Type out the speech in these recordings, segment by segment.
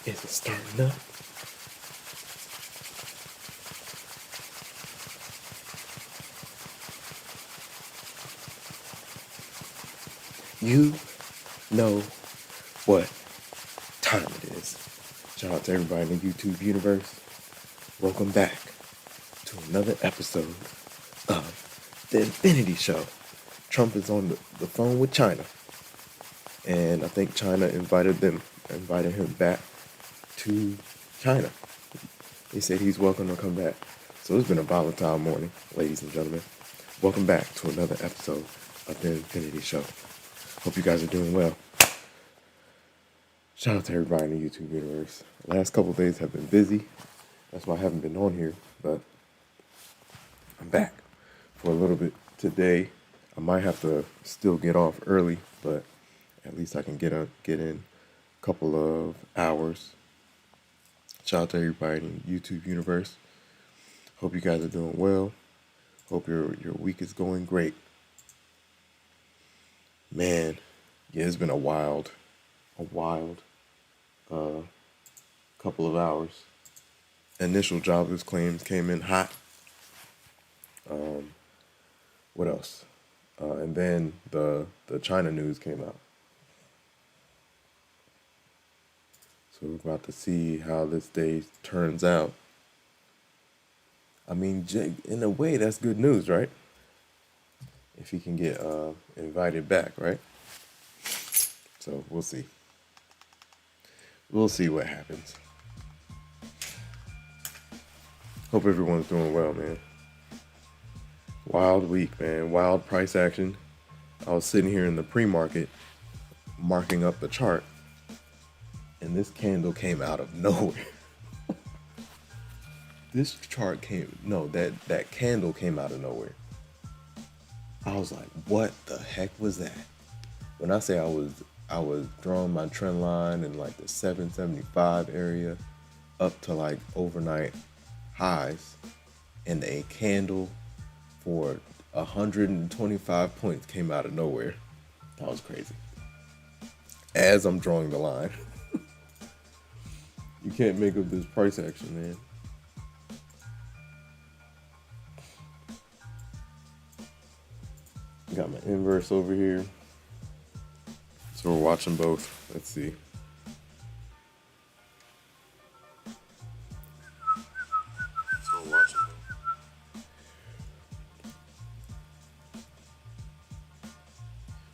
Is it starting up? You know what time it is. Shout out to everybody in the YouTube universe. Welcome back to another episode of The Infinity Show. Trump is on the phone with China. And I think China invited him back to China. They said he's welcome to come back. So it's been a volatile morning, ladies and gentlemen. Welcome back to another episode of The Infinity Show. Hope you guys are doing well. Shout out to everybody in the YouTube universe. The last couple of days have been busy. That's why I haven't been on here, but I'm back for a little bit today. I might have to still get off early, but at least I can get in a couple of hours. Shout out to everybody in the YouTube universe. Hope you guys are doing well. Hope your week is going great. Man, yeah, it's been a wild couple of hours. Initial jobless claims came in hot. What else? And then the China news came out. So we're about to see how this day turns out. I mean, in a way, that's good news, right? If he can get invited back, right? So we'll see. We'll see what happens. Hope everyone's doing well, man. Wild week, man. Wild price action. I was sitting here in the pre-market marking up the chart, and this candle came out of nowhere. That candle came out of nowhere. I was like, what the heck was that? When I say I was drawing my trend line in like the 775 area up to like overnight highs, and a candle for 125 points came out of nowhere. That was crazy. As I'm drawing the line. You can't make up this price action, man. Got my inverse over here. So we're watching both. Let's see.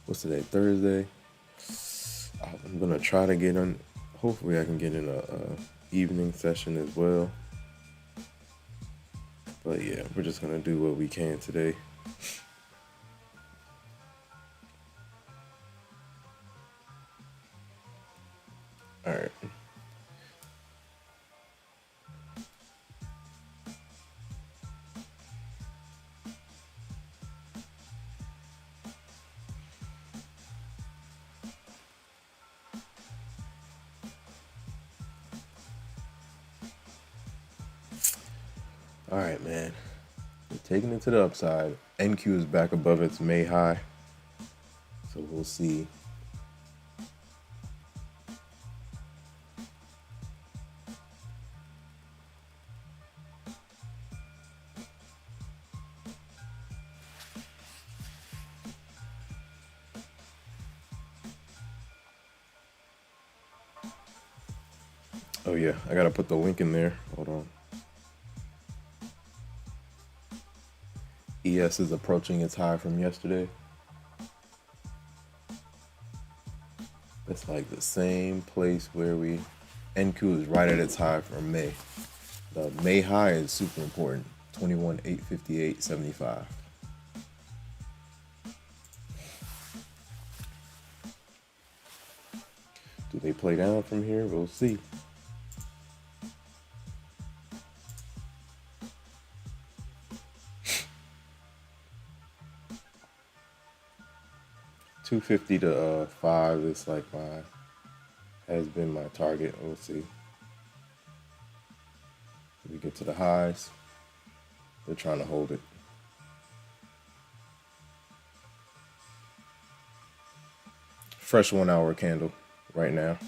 What's today? Thursday. I'm gonna try to get on. Hopefully, I can get in a evening session as well. But yeah, we're just gonna do what we can today. All right. All right, man. We're taking it to the upside. NQ is back above its May high. So we'll see. Oh yeah, I gotta put the link in there. Hold on. ES is approaching its high from yesterday. It's like the same place where NQ is right at its high from May. The May high is super important. 21,858.75. Do they play down from here? We'll see. $250 to 5 is like has been my target. We'll see. We get to the highs. They're trying to hold it. Fresh 1 hour candle right now.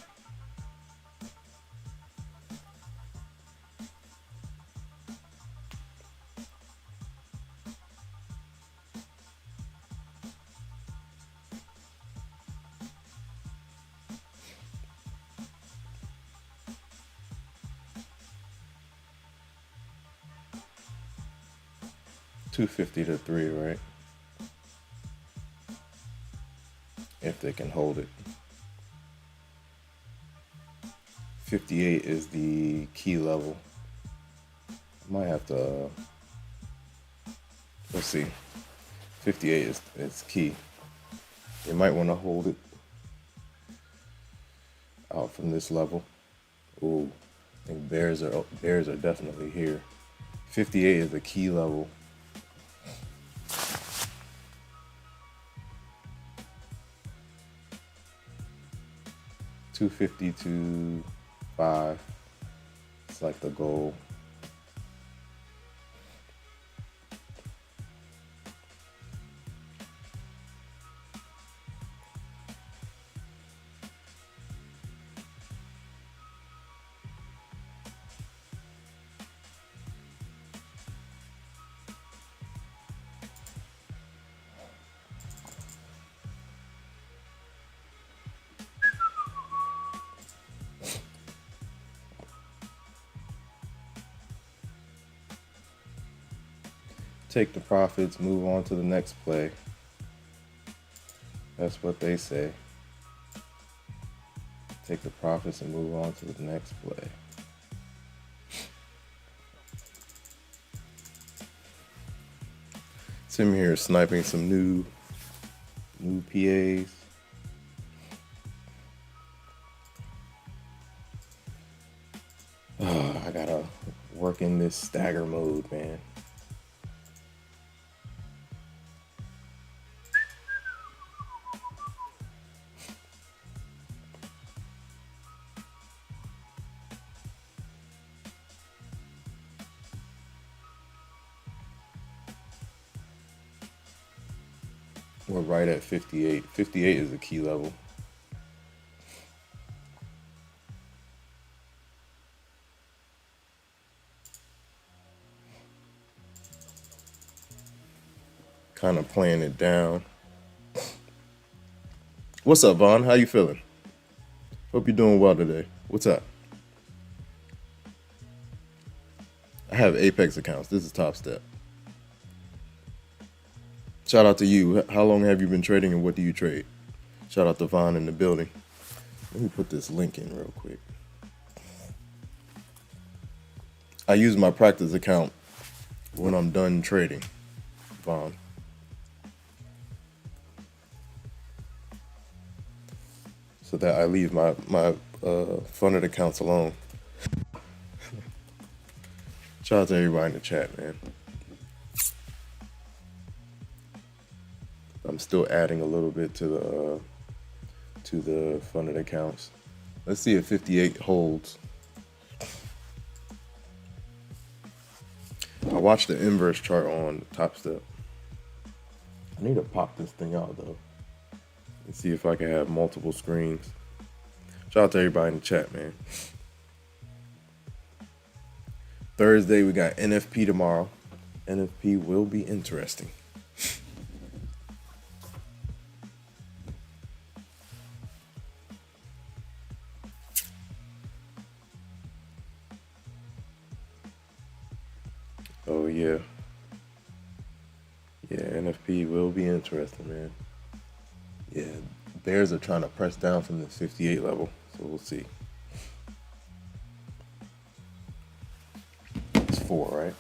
250 to 3, right? If they can hold it. 58 is the key level. I might have to, let's see. 58 is key. You might want to hold it out from this level. Ooh, I think bears are definitely here. 58 is the key level. $250 to 5. It's like the goal. Take the profits, move on to the next play. That's what they say. Take the profits and move on to the next play. Tim here sniping some new PAs. I gotta work in this stagger mode, man. We're right at 58. 58 is the key level. Kind of playing it down. What's up, Vaughn? How you feeling? Hope you're doing well today. What's up? I have Apex accounts. This is Topstep. Shout out to you. How long have you been trading and what do you trade? Shout out to Vaughn in the building. Let me put this link in real quick. I use my practice account when I'm done trading, Vaughn. So that I leave my funded accounts alone. Shout out to everybody in the chat, man. I'm still adding a little bit to the funded accounts. Let's see if 58 holds. I watched the inverse chart on Topstep. I need to pop this thing out though and see if I can have multiple screens. Shout out to everybody in the chat, man. Thursday we got NFP tomorrow. NFP will be interesting. Oh yeah. Yeah, NFP will be interesting, man. Yeah, bears are trying to press down from the 58 level, so we'll see. It's 4, right?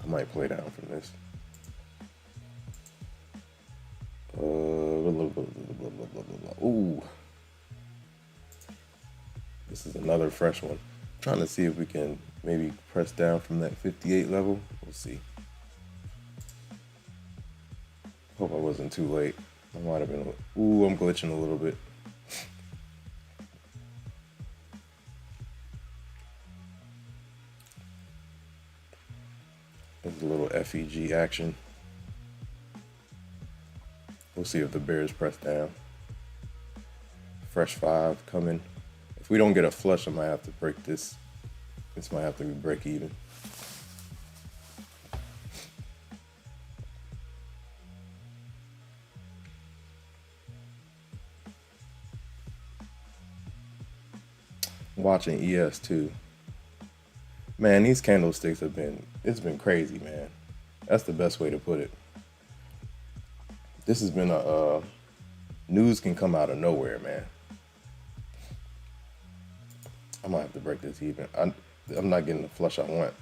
I might play down from this. Ooh. This is another fresh one. I'm trying to see if we can maybe press down from that 58 level. We'll see. Hope I wasn't too late. I might have been. Ooh, I'm glitching a little bit. There's a little FEG action. We'll see if the bears press down. Fresh 5 coming. If we don't get a flush, I might have to break this. This might have to be break even. Watching ES too. Man, these candlesticks it's been crazy, man. That's the best way to put it. This has been news can come out of nowhere, man. I might have to break this even. I'm not getting the flush I want.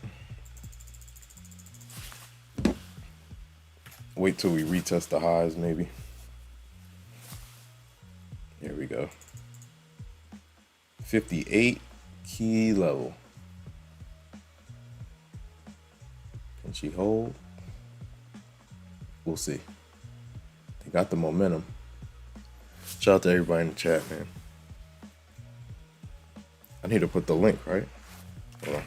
Wait till we retest the highs, maybe. Here we go. 58 key level. Can she hold? We'll see. They got the momentum. Shout out to everybody in the chat, man. I need to put the link, right? Hold on.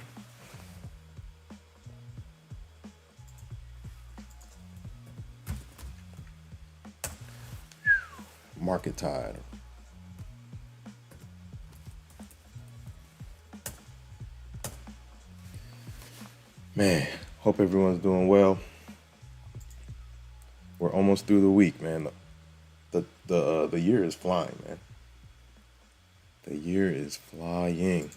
Market tide. Man, hope everyone's doing well. We're almost through the week, man. The year is flying, man. The year is flying.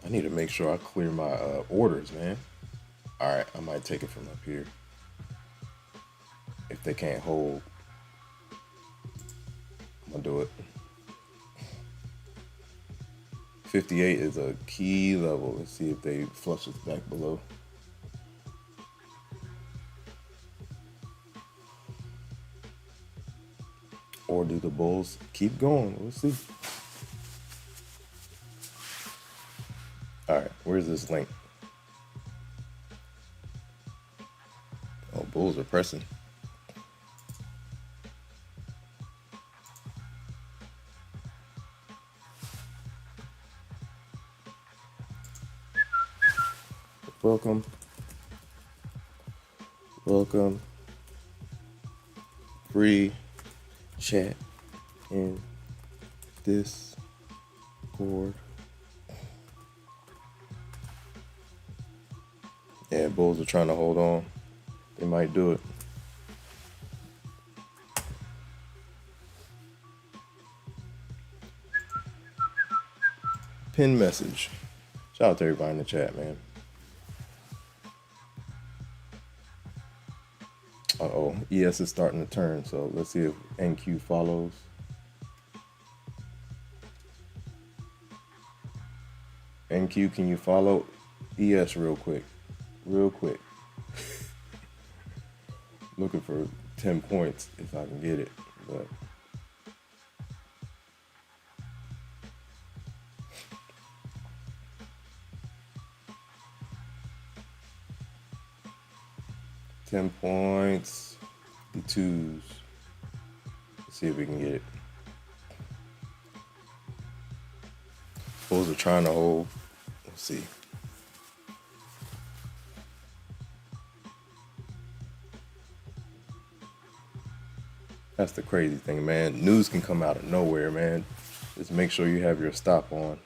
I need to make sure I clear my orders, man. All right, I might take it from up here. If they can't hold, I'm gonna do it. 58 is a key level. Let's see if they flush us back below. Or do the bulls keep going? We'll see. All right, where's this link? Oh, bulls are pressing. Welcome. Welcome. Free chat in Discord. Yeah, bulls are trying to hold on. They might do it. Pin message. Shout out to everybody in the chat, man. Uh-oh, ES is starting to turn, so let's see if NQ follows. NQ, can you follow ES real quick? Real quick. Looking for 10 points if I can get it, but $10 points, the twos. Let's see if we can get it. Bulls are trying to hold. Let's see. That's the crazy thing, man. News can come out of nowhere, man. Just make sure you have your stop on.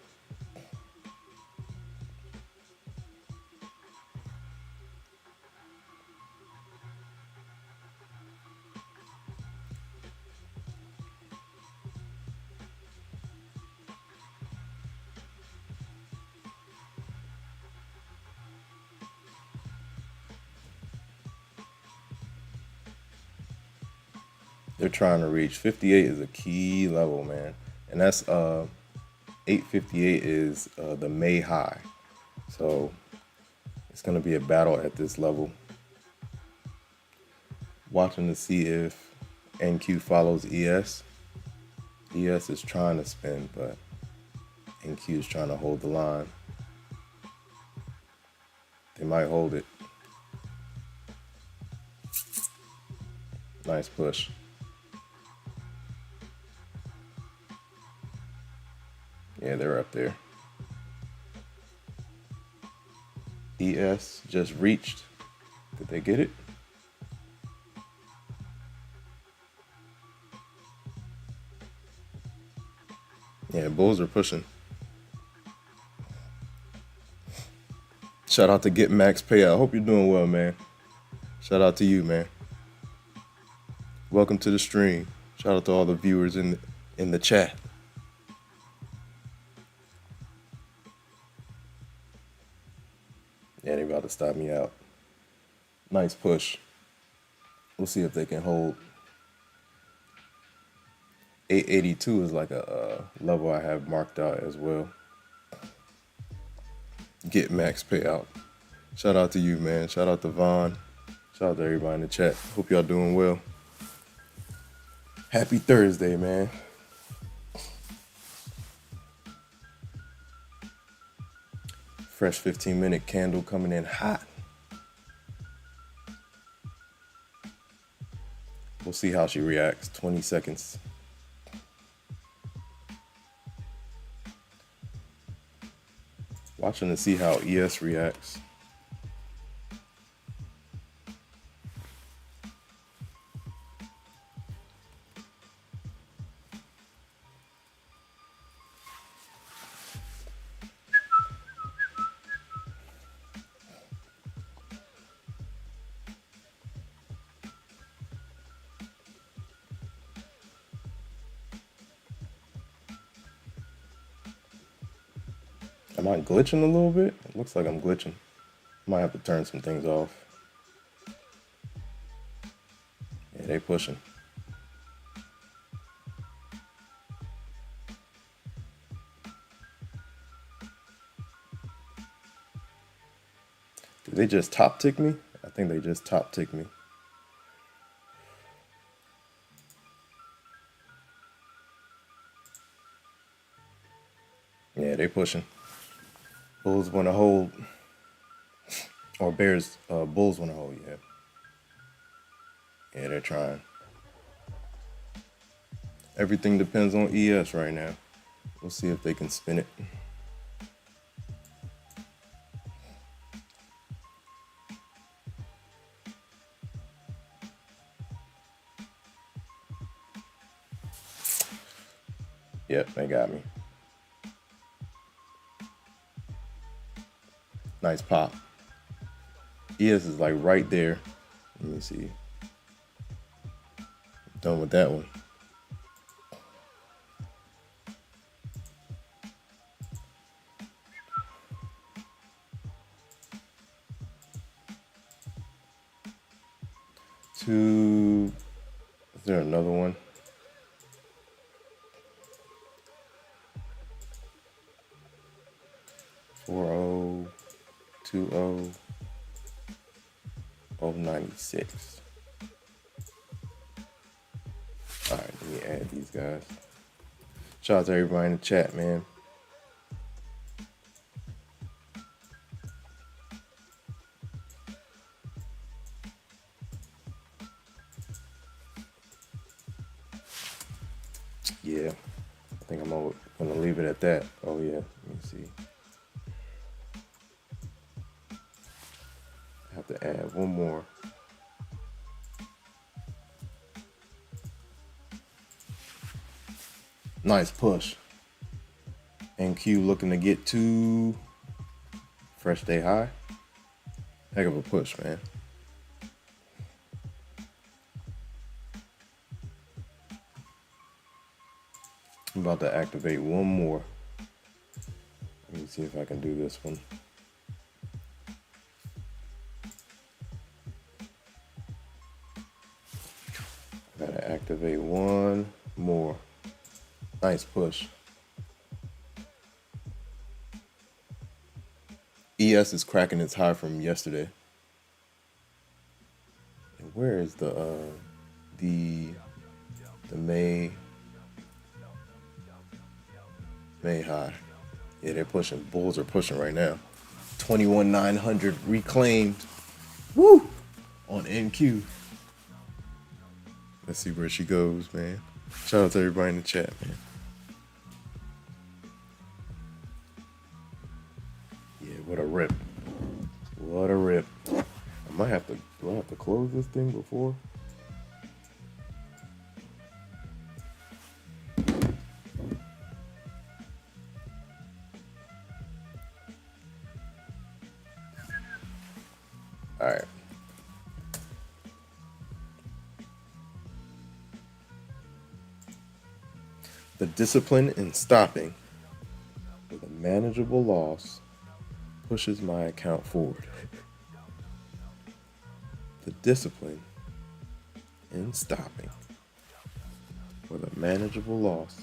They're trying to reach 58 is a key level, man. And that's 858 is the May high. So it's going to be a battle at this level. Watching to see if NQ follows ES. ES is trying to spin, but NQ is trying to hold the line. They might hold it. Nice push. Yeah, they're up there. ES just reached. Did they get it? Yeah, bulls are pushing. Shout out to Get Max Payout. I hope you're doing well, man. Shout out to you, man. Welcome to the stream. Shout out to all the viewers in the chat. Yeah, they about to stop me out. Nice push. We'll see if they can hold. 882 is like a level I have marked out as well. Get max payout. Shout out to you, man. Shout out to Vaughn. Shout out to everybody in the chat. Hope y'all doing well. Happy Thursday, man. Fresh 15-minute candle coming in hot. We'll see how she reacts. 20 seconds. Watching to see how ES reacts. Am I glitching a little bit? It looks like I'm glitching. Might have to turn some things off. Yeah, they pushing. Did they just top tick me? I think they just top ticked me. Yeah, they pushing. Bulls want to hold. Or Bears, Bulls want to hold, yeah. Yeah, they're trying. Everything depends on ES right now. We'll see if they can spin it. Yep, they got me. Nice pop. ES is like right there. Let me see. Done with that one. Is there another one? $4020 096. All right, let me add these guys. Shout out to everybody in the chat, man. Yeah, I think I'm gonna leave it at that. Oh yeah, let me see. I have to add one more. Nice push. NQ looking to get to fresh day high. Heck of a push, man. I'm about to activate one more. Let me see if I can do this one. Gotta activate one more. Nice push. ES is cracking its high from yesterday. And where is the May high? Yeah, they're pushing. Bulls are pushing right now. 21,900 reclaimed. Woo! On NQ. Let's see where she goes, man. Shout out to everybody in the chat, man. Yeah, what a rip. What a rip. Do I have to close this thing before? All right. The discipline in stopping with a manageable loss pushes my account forward. The discipline in stopping with a manageable loss.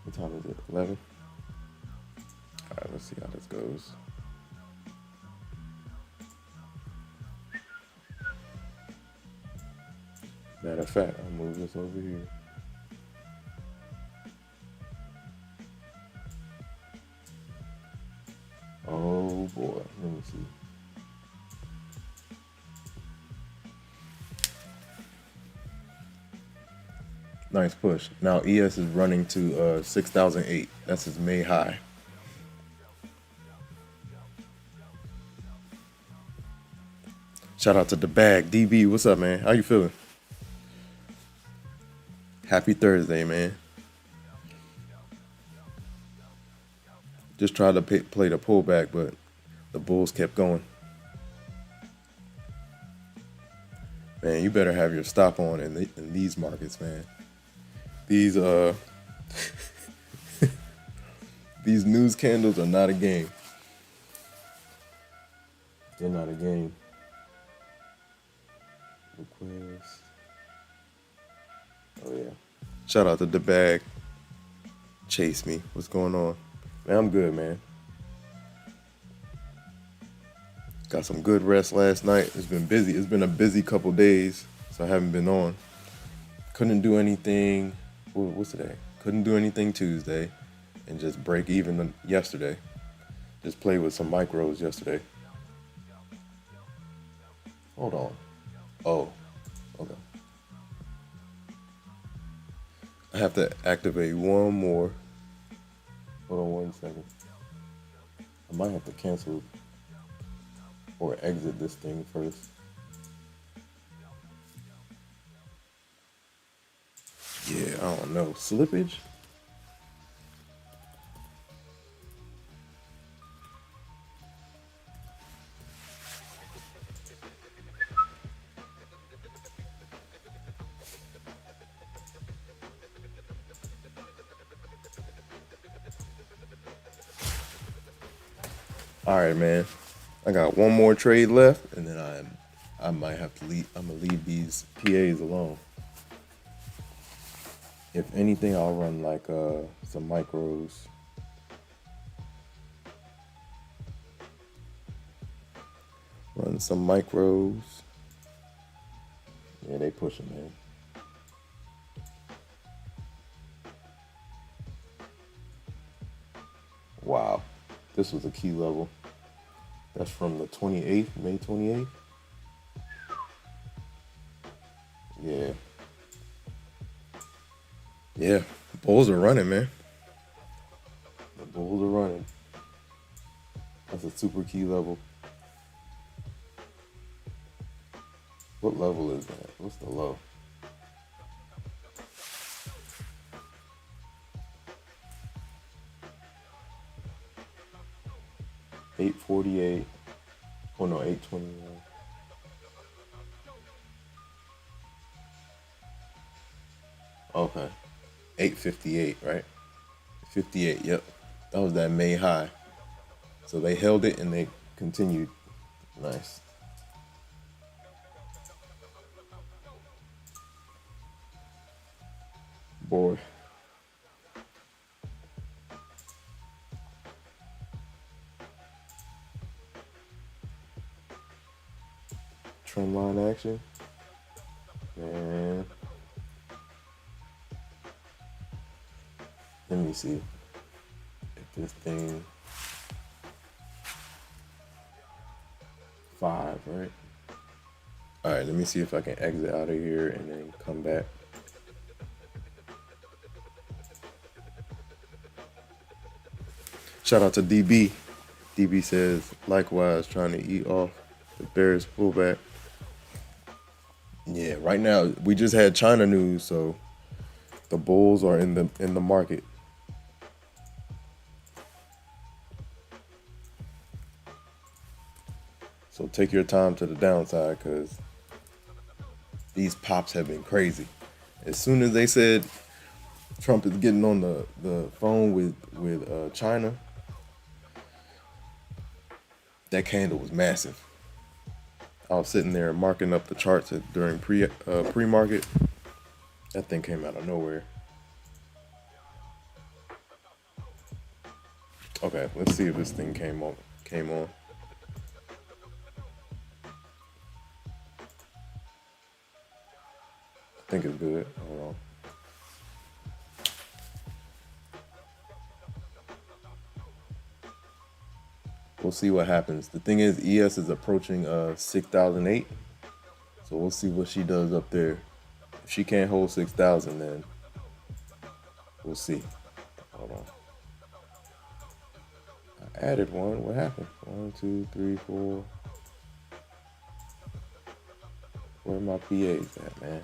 What time is it? 11? All right, let's see how this goes. Matter of fact, I'll move this over here. Oh boy, let me see. Nice push. Now ES is running to 6,008. That's his May high. Shout out to the bag. DB, what's up, man? How you feeling? Happy Thursday, man. Just tried to play the pullback, but the bulls kept going. Man, you better have your stop on in these markets, man. These these news candles are not a game. They're not a game. Request. Oh yeah. Shout out to the bag. Chase me. What's going on? Man, I'm good, man. Got some good rest last night. It's been busy. It's been a busy couple days, so I haven't been on. Couldn't do anything. What's today? Couldn't do anything Tuesday, and just break even yesterday. Just played with some micros yesterday. Hold on. Oh, okay. I have to activate one more. Hold on 1 second. I might have to cancel or exit this thing first. Yeah, I don't know. Slippage? All right, man. I got one more trade left, and then I might have to leave. I'm gonna leave these PAs alone. If anything, I'll run like some micros. Run some micros. Yeah, they pushing, man. Wow, this was a key level. That's from the 28th, May 28th. Yeah. Yeah, bulls are running, man. The bulls are running. That's a super key level. What level is that? What's the low? $848. Oh no, 821. Okay. 858, right? 58, yep. That was that May high. So they held it and they continued. Nice. Boy. Trend line action. Man. Let me see if this thing 5, right? All right, let me see if I can exit out of here and then come back. Shout out to DB. DB says, likewise, trying to eat off the bearish pullback. Yeah, right now we just had China news, so the bulls are in the market. So take your time to the downside, because these pops have been crazy. As soon as they said Trump is getting on the phone with China. That candle was massive. I was sitting there marking up the charts during pre-market. That thing came out of nowhere. Okay, let's see if this thing came on. I think it's good. Hold on. We'll see what happens. The thing is, ES is approaching 6,008. So we'll see what she does up there. If she can't hold 6,000, then we'll see. Hold on. I added one. What happened? 1, 2, 3, 4. Where are my PAs at, man?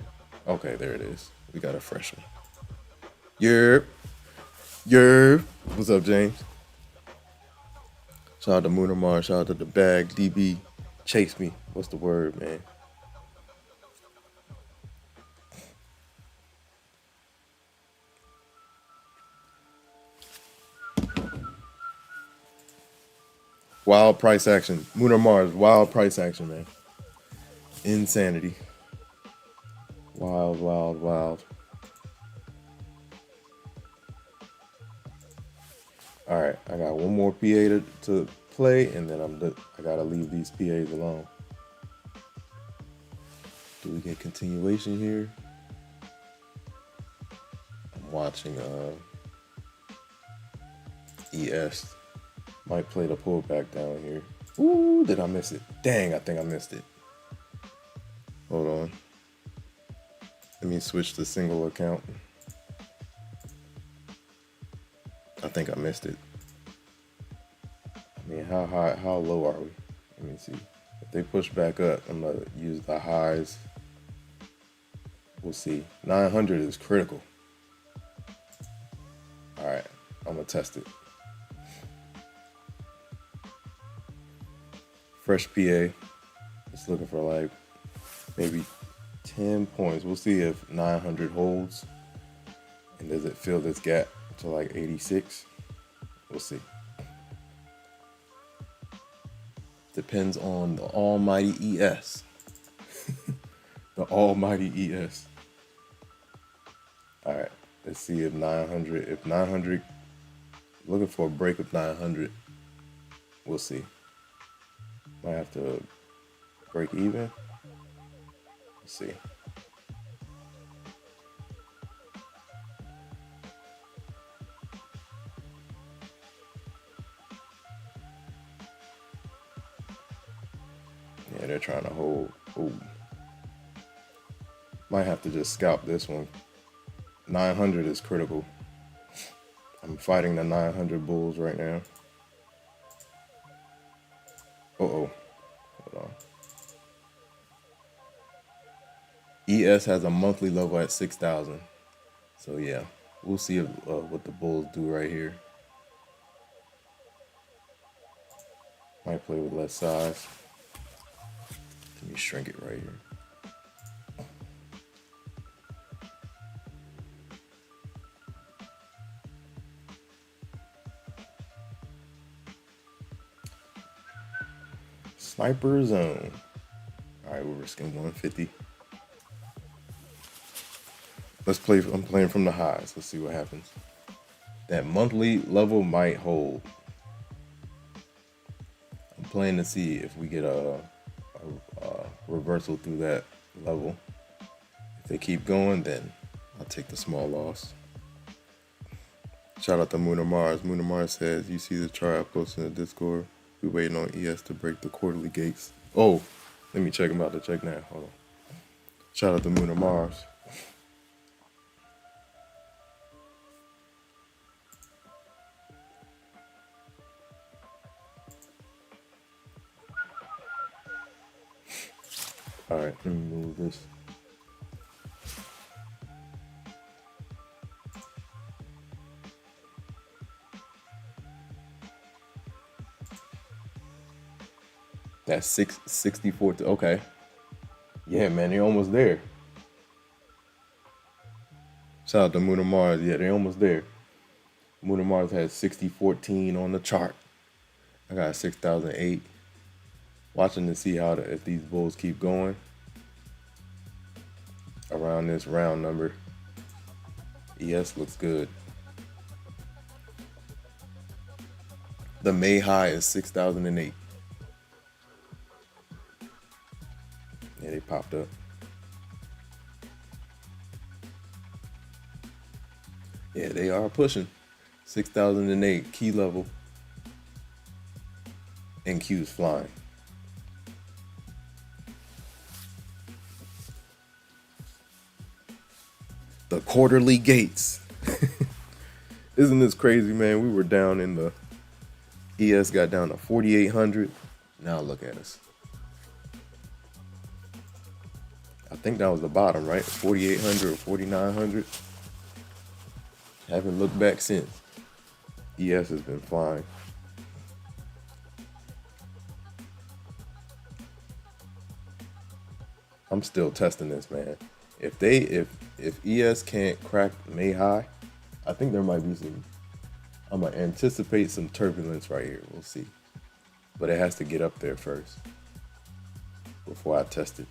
Okay, there it is. We got a fresh one. Yerp. What's up, James? Shout out to Mooner Mars. Shout out to the bag. DB. Chase me. What's the word, man? Wild price action. Mooner Mars. Wild price action, man. Insanity. Wild. All right, I got one more PA to play, and then I gotta leave these PAs alone. Do we get continuation here? I'm watching ES. Might play the pullback down here. Ooh, did I miss it? Dang, I think I missed it. Hold on. Let me switch to single account. I think I missed it. I mean, how low are we? Let me see. If they push back up, I'm gonna use the highs. We'll see. 900 is critical. All right, I'm gonna test it. Fresh PA. Just looking for like maybe 10 points. We'll see if 900 holds. And does it fill this gap to like 86? We'll see. Depends on the almighty ES. The almighty ES. All right, let's see if 900, looking for a break of 900. We'll see. Might have to break even. Let's see. Yeah, they're trying to hold. Ooh. Might have to just scalp this one. 900 is critical. I'm fighting the 900 bulls right now. Hold on. ES has a monthly level at 6,000. So yeah, we'll see what the bulls do right here. Might play with less size. Let me shrink it right here. Sniper zone. All right, we're risking 150. Let's play. I'm playing from the highs. Let's see what happens. That monthly level might hold. I'm playing to see if we get a reversal through that level. If they keep going, then I'll take the small loss. Shout out to Mooner Mars. Mooner Mars says, you see the chart I posted in the Discord. We're waiting on ES to break the quarterly gates. Oh, let me check him out to check now. Hold on. Shout out to Mooner Mars. All right, let me move this. That's 664. Okay. Yeah, man, you're almost there. Shout out to Moon and Mars. Yeah, they almost there. Moon and Mars has 6014 on the chart. I got 6008. Watching to see how if these bulls keep going around this round number. ES looks good. The May high is 6008. Yeah, they popped up. Yeah, they are pushing. 6008 key level. NQ's flying. The quarterly gates. Isn't this crazy, man? We were down in the ES got down to 4,800. Now look at us. I think that was the bottom, right? 4,800 or 4,900. Haven't looked back since. ES has been flying. I'm still testing this, man. If ES can't crack May high, I think there might be some. I'm gonna anticipate some turbulence right here. We'll see, but it has to get up there first before I test it.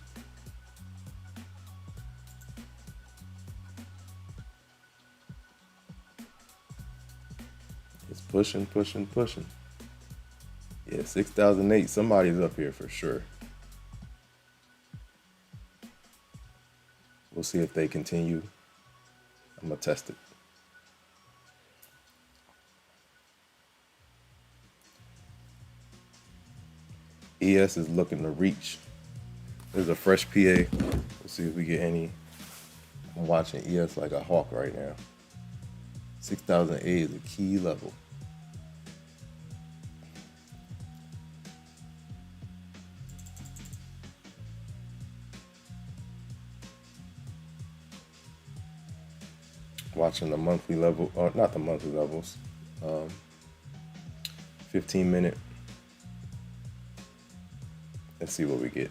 It's pushing, pushing, pushing. Yeah, 6008. Somebody's up here for sure. We'll see if they continue. I'm gonna test it. ES is looking to reach. There's a fresh PA. We'll see if we get any. I'm watching ES like a hawk right now. 6008 is a key level. Watching the monthly level, or not the monthly levels, 15-minute. Let's see what we get.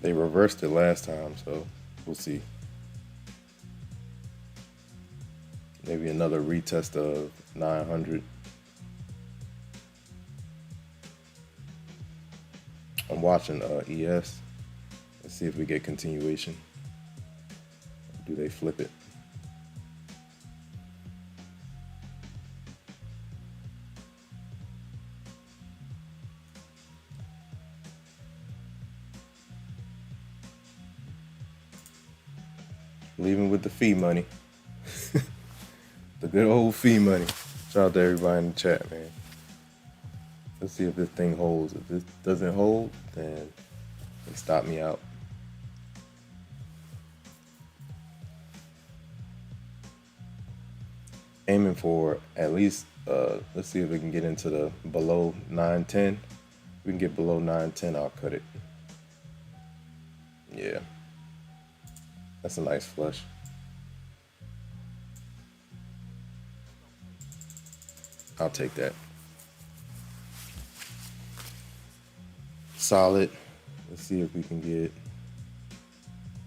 They reversed it last time, so we'll see. Maybe another retest of 900. I'm watching ES. Let's see if we get continuation. Do they flip it? Leaving with the fee money. The good old fee money. Shout out to everybody in the chat, man. Let's see if this thing holds. If this doesn't hold, then they stop me out. Aiming for at least, let's see if we can get into the below 910. If we can get below 910, I'll cut it. Yeah. That's a nice flush. I'll take that. Solid. Let's see if we can get.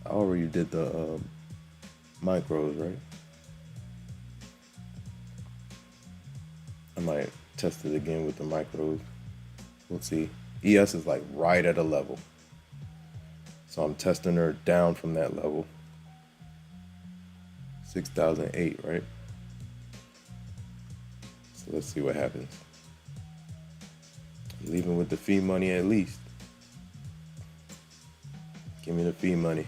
I already did the micros, right? I might test it again with the micros. We'll see. ES is like right at a level. So I'm testing her down from that level. 6008, right? So let's see what happens. I'm leaving with the fee money at least. Give me the fee money.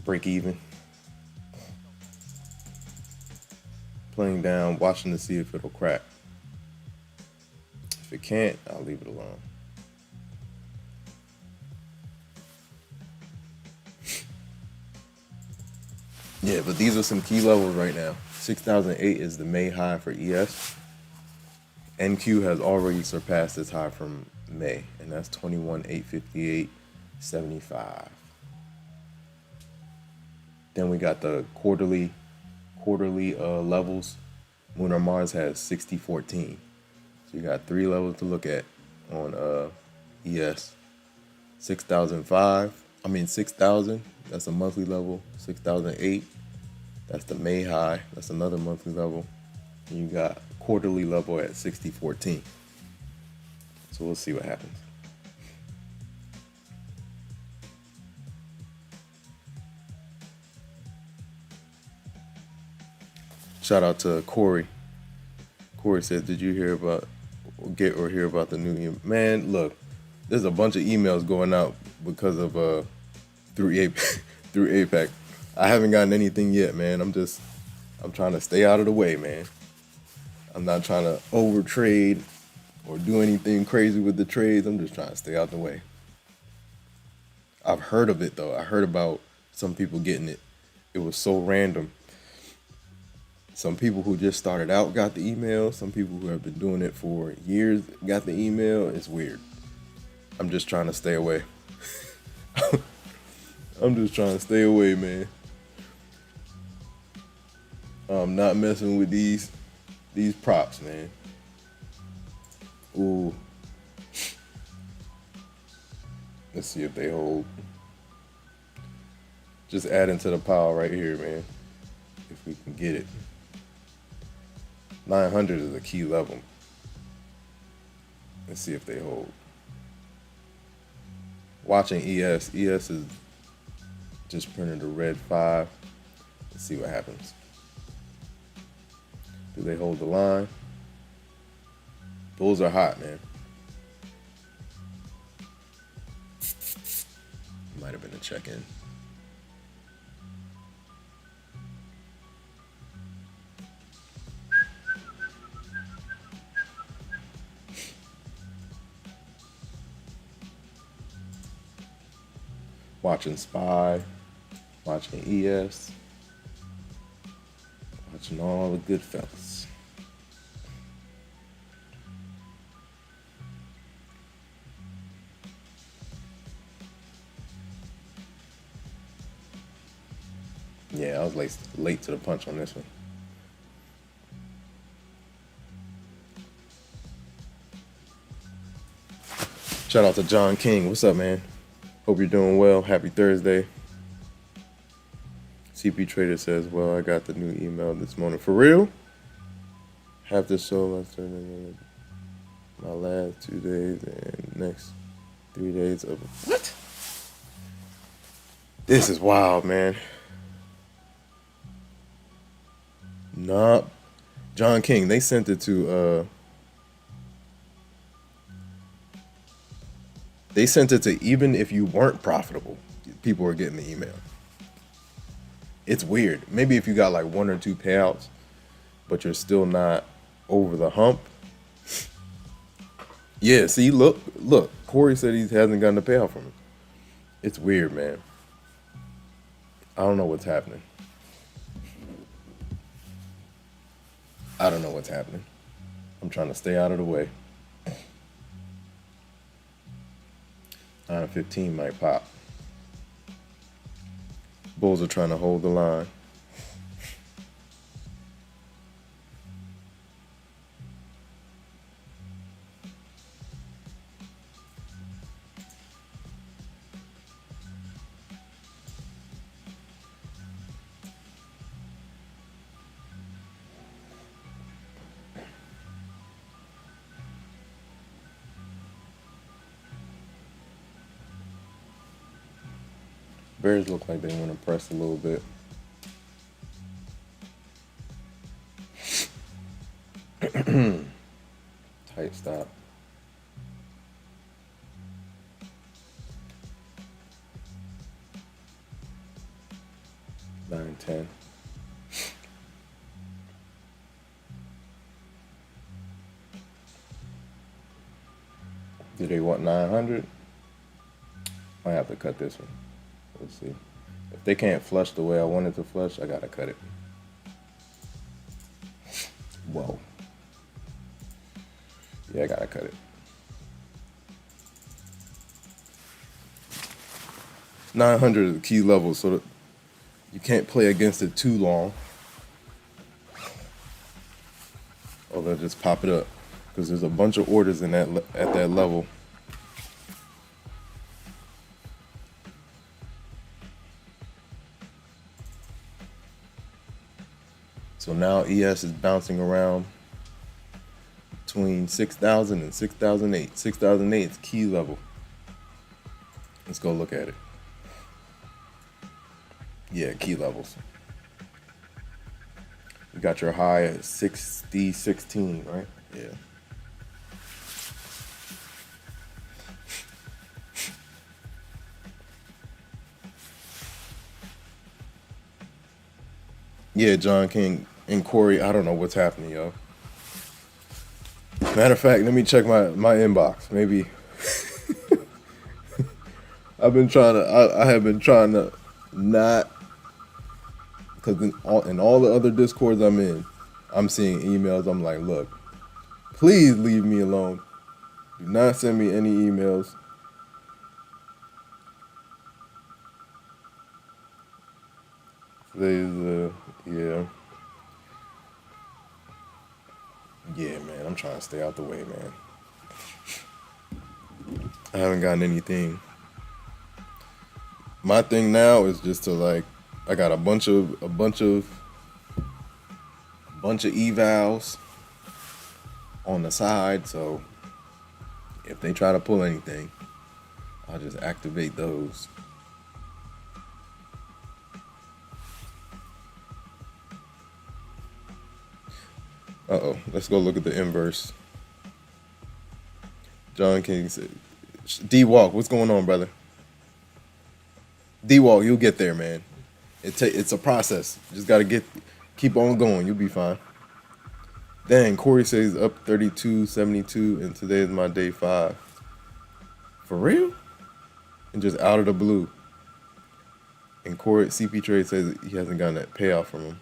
Break even. Playing down, watching to see if it'll crack. If it can't, I'll leave it alone. Yeah, but these are some key levels right now. 6008 is the May high for ES. NQ has already surpassed its high from May, and that's 21,858.75. Then we got the quarterly levels. Lunar Mars has 6014. So you got 3 levels to look at on ES. 6,005. 6,000. That's a monthly level. 6,008. That's the May high. That's another monthly level. And you got quarterly level at 6014. So we'll see what happens. Shout out to Corey. Corey said, "Did you hear about the new email?" Man, look, there's a bunch of emails going out because of through APAC. I haven't gotten anything yet, man. I'm trying to stay out of the way, man. I'm not trying to overtrade or do anything crazy with the trades. I'm just trying to stay out the way. I've heard of it though. I heard about some people getting it. It was so random. Some people who just started out got the email. Some people who have been doing it for years got the email. It's weird. I'm just trying to stay away. I'm just trying to stay away, man. I'm not messing with these props, man. Ooh. Let's see if they hold. Just adding to the pile right here, man. If we can get it. 900 is a key level. Let's see if they hold. Watching ES. ES is just printed a red 5. Let's see what happens. Do they hold the line? Bulls are hot, man. Might have been a check-in. Watching SPY, watching ES, watching all the good fellas. Yeah, I was late to the punch on this one. Shout out to John King. What's up, man? Hope you're doing well. Happy Thursday. CP Trader says, "Well, I got the new email this morning." For real? Have this show my last 2 days and next 3 days of what? This is wild, man. Nah, John King. They sent it to even if you weren't profitable, people were getting the email. It's weird. Maybe if you got like 1 or 2 payouts, but you're still not over the hump. Yeah, see, look. Corey said he hasn't gotten a payout from it. It's weird, man. I don't know what's happening. I'm trying to stay out of the way. 915 might pop. Bulls are trying to hold the line. Bears look like they want to press a little bit. Tight stop. Nine, 10. Do they want 900? I have to cut this one. Let's see. If they can't flush the way I want it to flush, I gotta cut it. Whoa. Yeah, I gotta cut it. 900 is the key level, so that you can't play against it too long, or they'll just pop it up. because there's a bunch of orders in that at that level. So now ES is bouncing around between 6,000 and 6,008. 6,008 is key level. Let's go look at it. Yeah, key levels. You got your high at 60.16, right? Yeah. Yeah, John King and Corey, I don't know what's happening, yo. Matter of fact, let me check my inbox. Maybe I have been trying to not, because in all the other discords I'm in, I'm seeing emails. I'm like, look, please leave me alone. Do not send me any emails. Today's yeah. Yeah, man, I'm trying to stay out the way, man. I haven't gotten anything. My thing now is just to like, I got a bunch of evals on the side, so if they try to pull anything, I'll just activate those. Uh-oh, let's go look at the inverse. John King said, D-Walk, what's going on, brother? D-Walk, you'll get there, man. It's a process. You just got to keep on going. You'll be fine. Dang, Corey says up 32.72, and today is my day 5. For real? And just out of the blue. And Corey, CP Trade says he hasn't gotten that payout from him.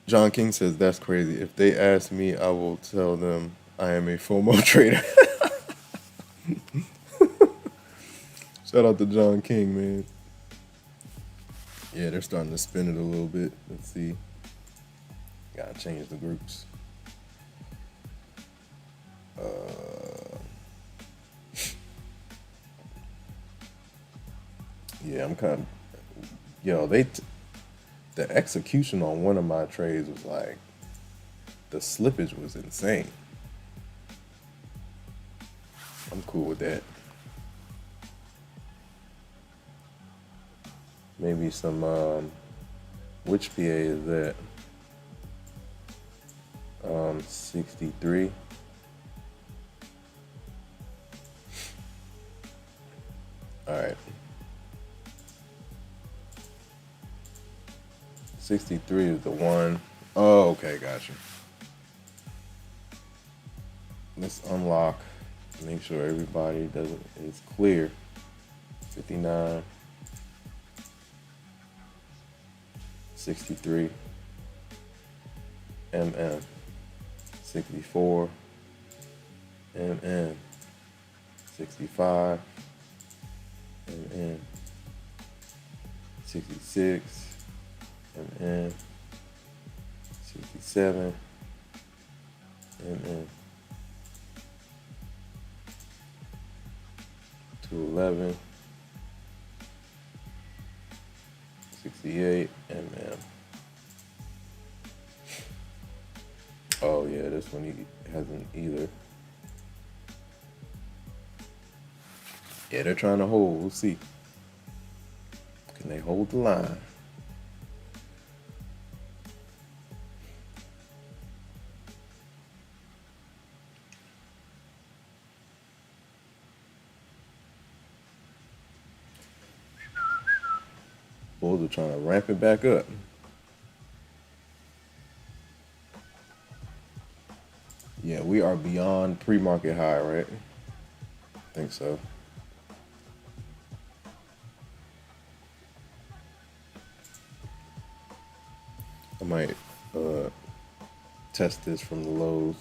John King says, that's crazy. If they ask me, I will tell them I am a FOMO trader. Shout out to John King, man. Yeah, they're starting to spin it a little bit. Let's see. Gotta change the groups. Yeah, I'm kind of... Yo, the execution on one of my trades was like, the slippage was insane. I'm cool with that. Maybe some, which PA is that? 63. All right. 63 is the one. Oh, okay, gotcha. Let's unlock. Make sure everybody is clear. 59. 63. MM. 64. MM. 65. MM. 66. MM. 67. MM. 211. 68 MM. Oh yeah, this one he hasn't either. Yeah, they're trying to hold. We'll see. Can they hold the line? Bulls are trying to ramp it back up. Yeah, we are beyond pre-market high, right? I think so. I might test this from the lows.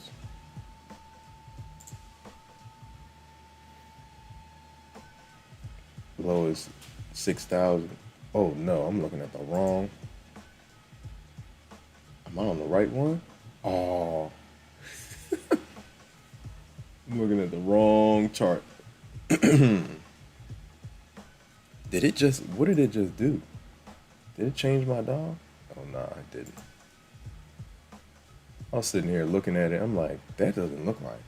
Low is 6,000. Oh no, I'm looking at the wrong. Am I on the right one? Oh. I'm looking at the wrong chart. Did it just, what did it just do? Did it change my dog? Oh, no, it didn't. I was sitting here looking at it. I'm like, that doesn't look right.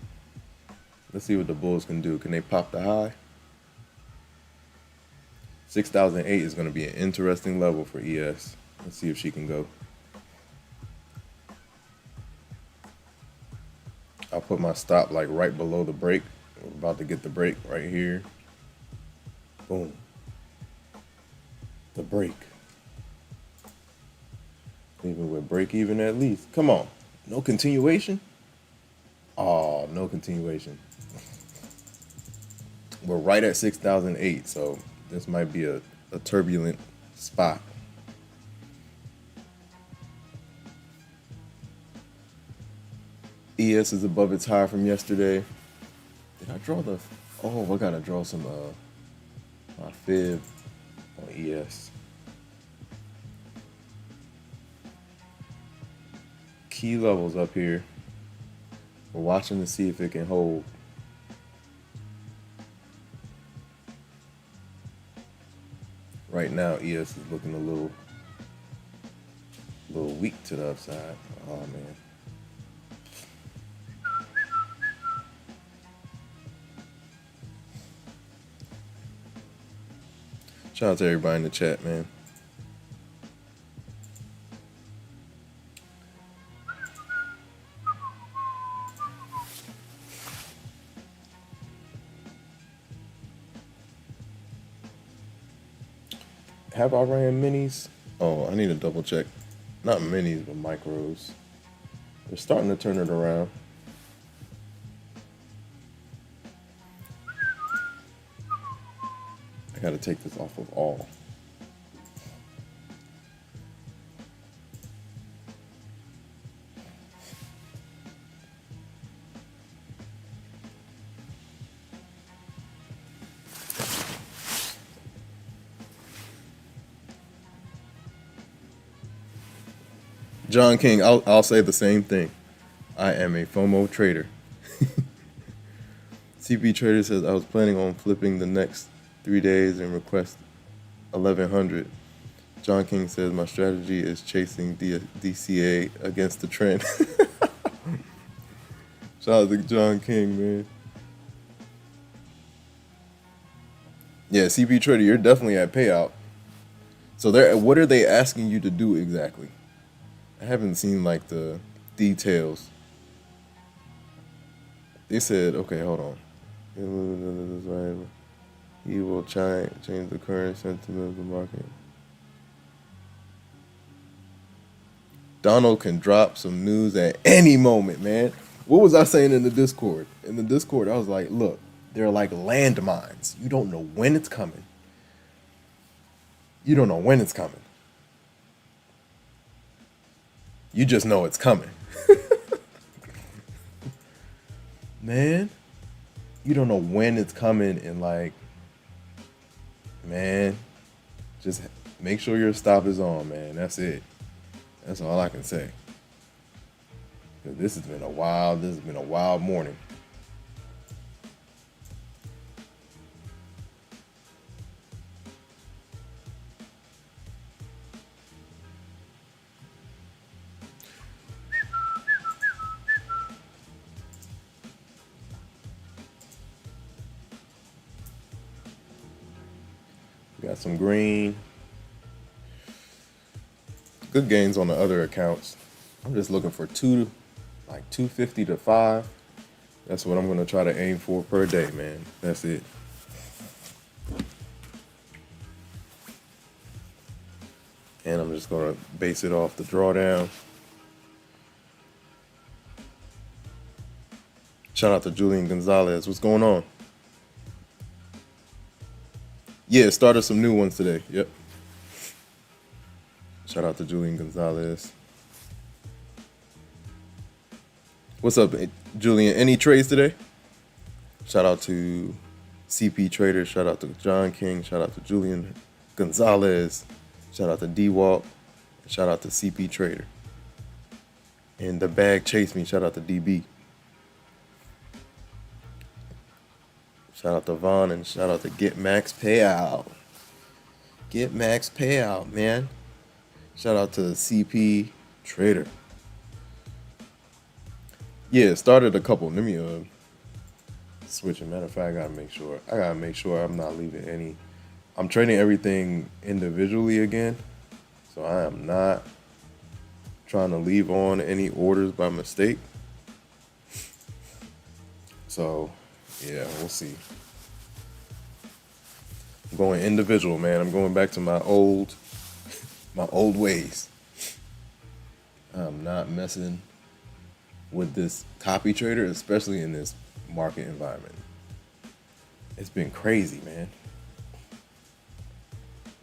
Let's see what the Bulls can do. Can they pop the high? 6,008 is going to be an interesting level for ES. Let's see if she can go. I'll put my stop like right below the break. We're about to get the break right here. Boom. The break. Even with break even at least. Come on. No continuation? Oh, no continuation. We're right at 6,008, so this might be a turbulent spot. ES is above its high from yesterday. Did I draw the... Oh, I gotta draw some my fib on ES. Key levels up here. We're watching to see if it can hold. Right now, ES is looking a little weak to the upside. Oh man. Shout out to everybody in the chat, man. Have I ran minis? Oh, I need to double check. Not minis, but micros. They're starting to turn it around. I gotta take this off of all. John King, I'll say the same thing. I am a FOMO trader. CP Trader says I was planning on flipping the next 3 days and request 1100. John King says my strategy is chasing DCA against the trend. Shout out to John King, man. Yeah, CP Trader, you're definitely at payout. So what are they asking you to do exactly? I haven't seen like the details. They said, okay, hold on. He will change the current sentiment of the market. Donald can drop some news at any moment, man. What was I saying in the Discord? In the Discord, I was like, look, they're like landmines. You don't know when it's coming. You don't know when it's coming. You just know it's coming. Man, you don't know when it's coming, and like, man, just make sure your stop is on, man. That's it. That's all I can say. This has been a wild morning. Got some green. Good gains on the other accounts. I'm just looking for 250 to 5. That's what I'm gonna try to aim for per day, man. That's it. And I'm just gonna base it off the drawdown. Shout out to Julian Gonzalez. What's going on? Yeah, started some new ones today. Yep. Shout out to Julian Gonzalez. What's up, Julian? Any trades today? Shout out to CP Trader. Shout out to John King. Shout out to Julian Gonzalez. Shout out to D-Walk. Shout out to CP Trader. And the bag chased me. Shout out to DB. Shout out to Vaughn and shout out to Get Max Payout. Get Max Payout, man. Shout out to CP Trader. Yeah, it started a couple. Let me switch. Matter of fact, I gotta make sure I'm not leaving any. I'm trading everything individually again, so I am not trying to leave on any orders by mistake. So yeah, we'll see. I'm going individual, man. I'm going back to my old ways. I'm not messing with this copy trader, especially in this market environment. It's been crazy, man.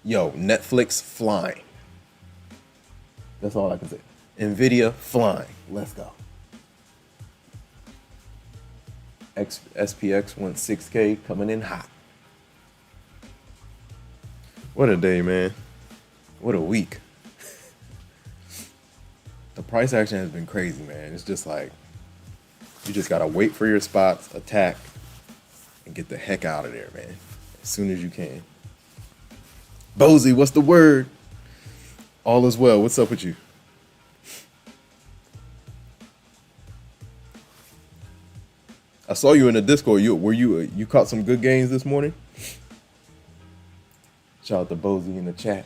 Yo, Netflix flying. That's all I can say. Nvidia flying. Let's go. SPX went 6K, coming in hot. What a day, man. What a week. The price action has been crazy, man. It's just like, you just gotta wait for your spots, attack, and get the heck out of there, man. As soon as you can. Bozy, what's the word? All is well. What's up with you? I saw you in the Discord. You caught some good games this morning? Shout out to Bozy in the chat.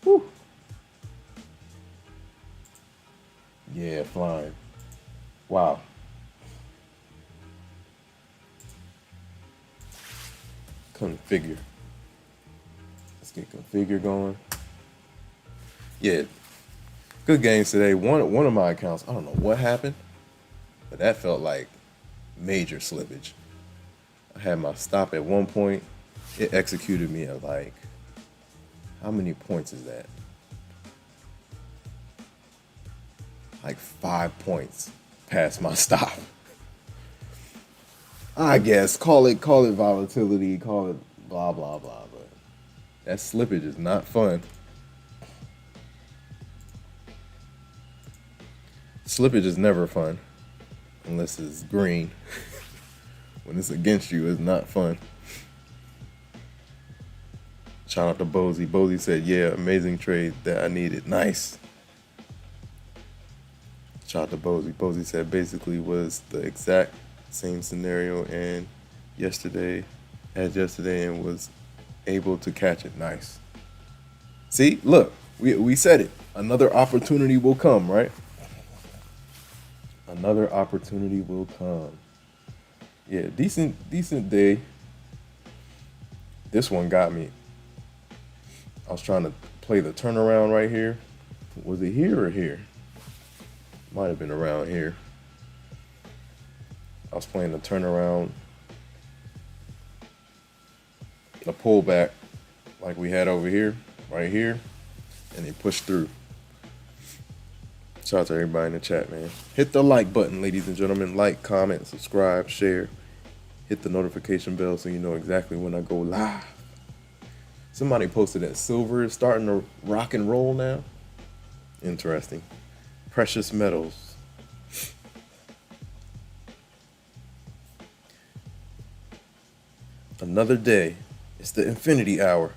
Whew. Yeah, flying. Wow. Configure. Let's get configure going. Yeah. Good games today. One of my accounts, I don't know what happened, but that felt like major slippage. I had my stop at one point. It executed me at like, how many points is that? Like 5 points past my stop. I guess call it volatility, call it blah blah blah, but that slippage is not fun. Slippage is never fun unless it's green. When it's against you, it's not fun. Shout out to Bozy. Bozy said, yeah, amazing trade that I needed. Nice. Shout out to Bozy. Bozy said basically was the exact same scenario and yesterday and was able to catch it. Nice. See, look, we said it. Another opportunity will come, right? Another opportunity will come. Yeah, decent day. This one got me. I was trying to play the turnaround right here. Was it here or here? Might have been around here. I was playing the turnaround, the pullback like we had over here, right here, and they pushed through. Shout out to everybody in the chat, man. Hit the like button, ladies and gentlemen. Like, comment, subscribe, share. Hit the notification bell so you know exactly when I go live. Somebody posted that silver is starting to rock and roll now. Interesting. Precious metals. Another day. It's the infinity hour.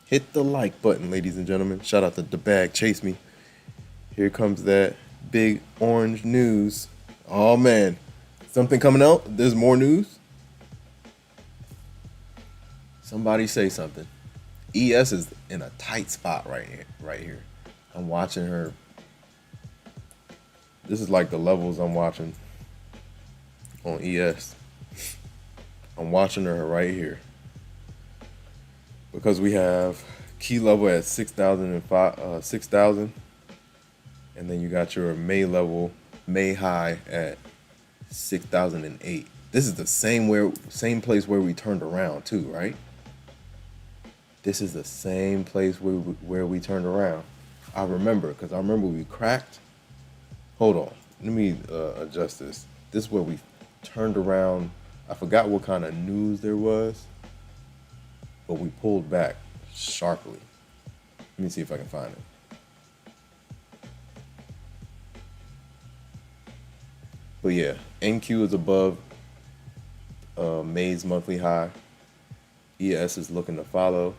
Hit the like button, ladies and gentlemen. Shout out to the bag. Chase me. Here comes that big orange news. Oh, man. Something coming out? There's more news? Somebody say something. ES is in a tight spot right here. I'm watching her. This is like the levels I'm watching on ES. I'm watching her right here. Because we have key level at 6,000, and then you got your May level, May high at 6,008. This is the same place where we turned around too, right? This is the same place where we turned around. I remember, because I remember we cracked. Hold on, let me adjust this. this is where we turned around. I forgot what kind of news there was, but we pulled back sharply. Let me see if I can find it. But yeah, NQ is above May's monthly high. ES is looking to follow.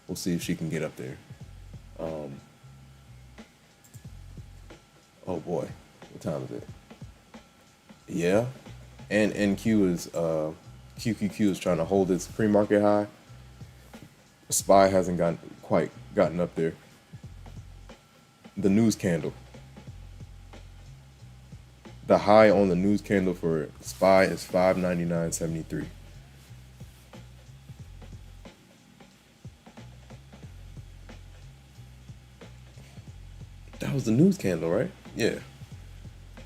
We'll see if she can get up there. Oh boy, what time is it? Yeah, and NQ is QQQ is trying to hold its pre-market high. SPY hasn't gotten up there. The news candle. The high on the news candle for SPY is 599.73. That was the news candle, right? Yeah.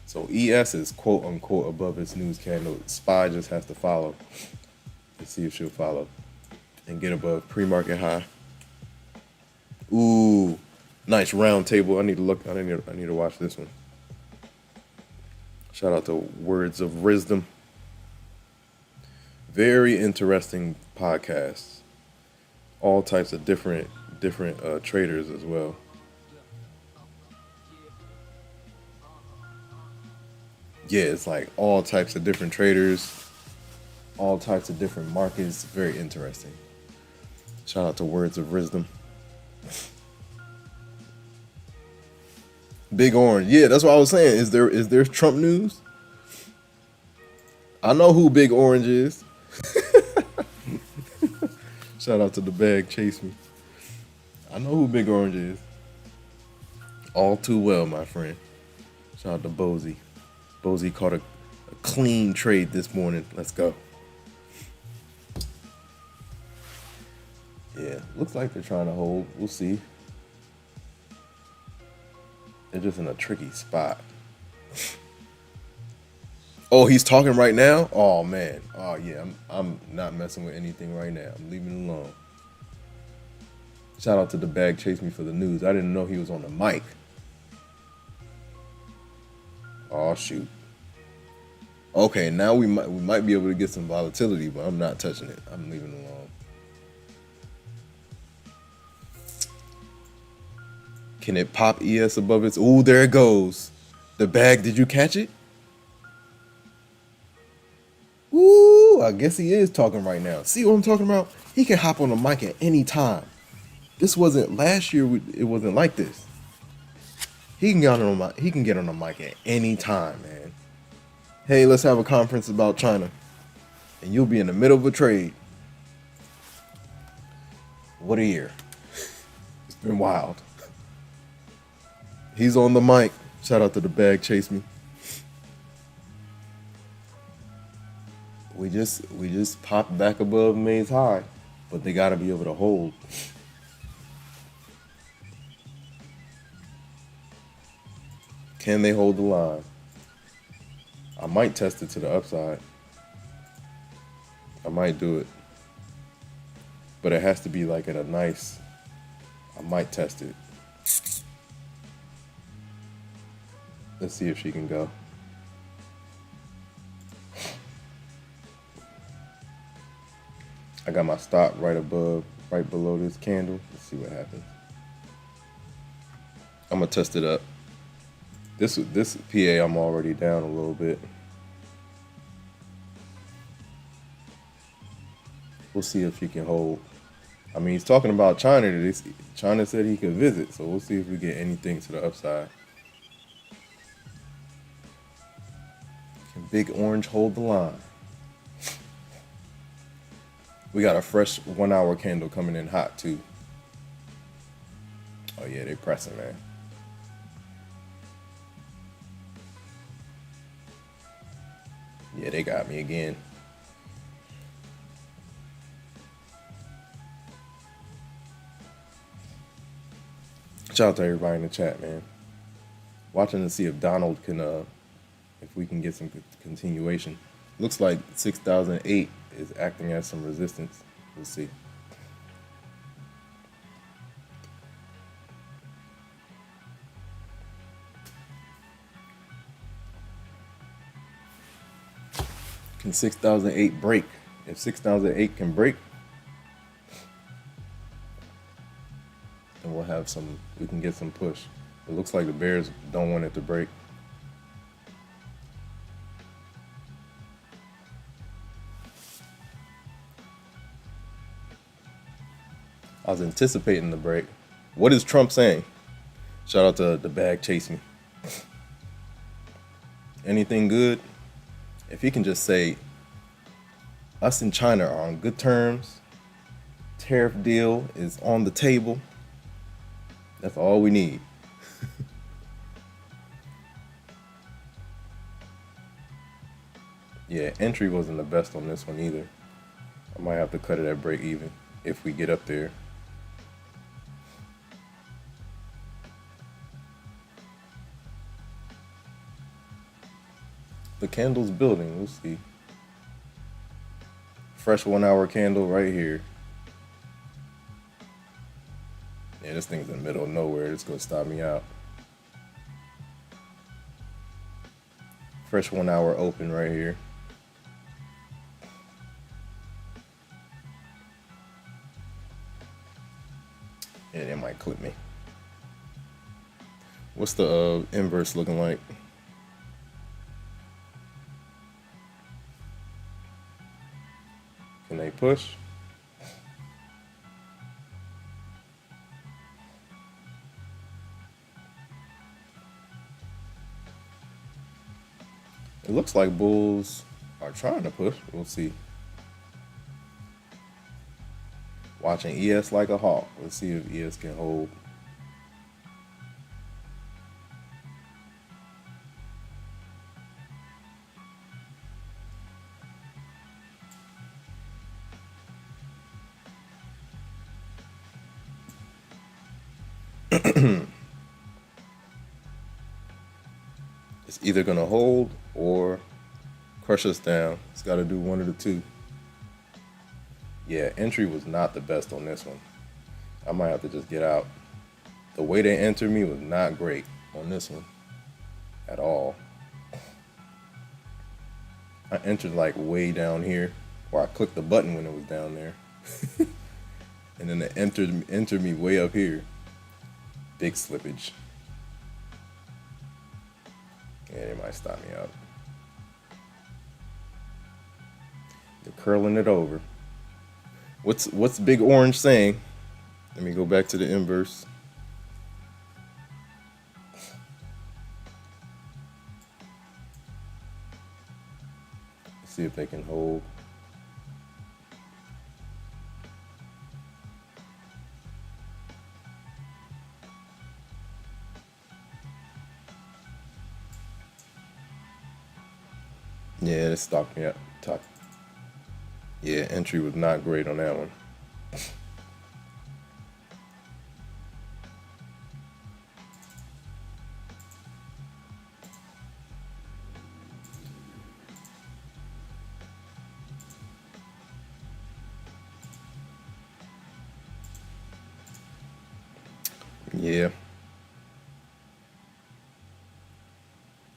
So ES is quote unquote above its news candle. SPY just has to follow. Let's see if she'll follow and get above pre-market high. Ooh, nice round table. I need to look. I need to watch this one. Shout out to Words of Wisdom. Very interesting podcasts. All types of different traders as well. Yeah, it's like all types of different traders, all types of different markets. Very interesting. Shout out to Words of Wisdom. Big Orange. Yeah, that's what I was saying. Is there Trump news? I know who Big Orange is. Shout out to the bag chase me. I know who Big Orange is. All too well, my friend. Shout out to Bozy. Bozy caught a clean trade this morning. Let's go. Yeah, looks like they're trying to hold. We'll see. They're just in a tricky spot. Oh, he's talking right now? Oh, man. Oh, yeah, I'm not messing with anything right now. I'm leaving it alone. Shout out to the bag chase me for the news. I didn't know he was on the mic. Oh, shoot. Okay, now we might be able to get some volatility, but I'm not touching it. I'm leaving it alone. Can it pop ES above its? Ooh, there it goes. The bag, did you catch it? Ooh, I guess he is talking right now. See what I'm talking about? He can hop on the mic at any time. This wasn't last year. It wasn't like this. He can get on the mic at any time, man. Hey, let's have a conference about China, and you'll be in the middle of a trade. What a year! It's been wild. He's on the mic. Shout out to the bag chase me. We just popped back above May's high, but they got to be able to hold. Can they hold the line? I might test it to the upside. I might do it, but it has to be like at a nice. I might test it. Let's see if she can go. I got my stop right below this candle. Let's see what happens. I'm gonna test it up. This PA, I'm already down a little bit. We'll see if he can hold. I mean, he's talking about China. China said he could visit, so we'll see if we get anything to the upside. Can Big Orange hold the line? We got a fresh 1 hour candle coming in hot too. Oh yeah, they pressing, man. Yeah, they got me again. Shout out to everybody in the chat, man. Watching to see if Donald can, if we can get some continuation. Looks like 6,008 is acting as some resistance. We'll see. Can 6008 break? If 6008 can break, then we'll have some, we can get some push. It looks like the bears don't want it to break. I was anticipating the break. What is Trump saying? Shout out to the bag chase me. Anything good? If he can just say, us and China are on good terms, tariff deal is on the table, that's all we need. Yeah, entry wasn't the best on this one either. I might have to cut it at break even if we get up there. The candle's building, we'll see. Fresh 1 hour candle right here. Yeah, this thing's in the middle of nowhere. It's gonna stop me out. Fresh 1 hour open right here. Yeah, they might clip me. What's the inverse looking like? Can they push? It looks like bulls are trying to push. We'll see. Watching ES like a hawk. Let's see if ES can hold. It's either gonna hold or crush us down. It's got to do one of the two. Yeah, entry was not the best on this one. I might have to just get out. The way they entered me was not great on this one at all. I entered like way down here, or I clicked the button when it was down there. And then it entered me way up here. Big slippage. Yeah, they might stop me out. They're curling it over. What's Big Orange saying? Let me go back to the inverse. See if they can hold. Yeah, it stopped me up. Yeah, entry was not great on that one. Yeah.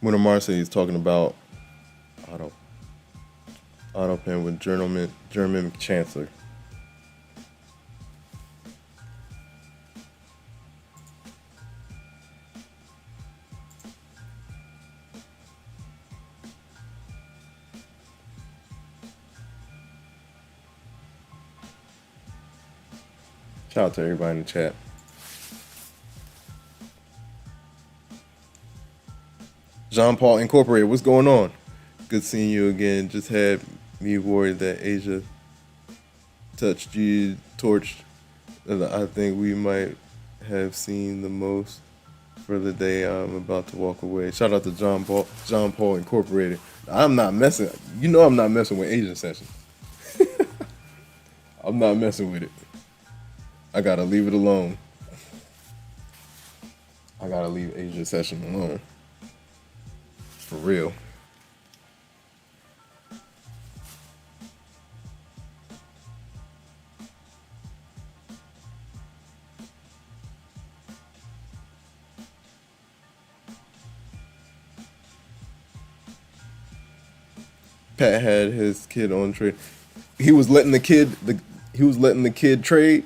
When Marseille is talking about auto pen with German Chancellor. Shout out to everybody in the chat. Jean Paul Incorporated, what's going on? Good seeing you again. Just had me worried that Asia touched you, torched. I think we might have seen the most for the day. I'm about to walk away. Shout out to John Paul Incorporated. I'm not messing. You know I'm not messing with Asian session. I'm not messing with it. I gotta leave it alone. I gotta leave Asian session alone. For real. Pat had his kid on trade. He was letting the kid trade.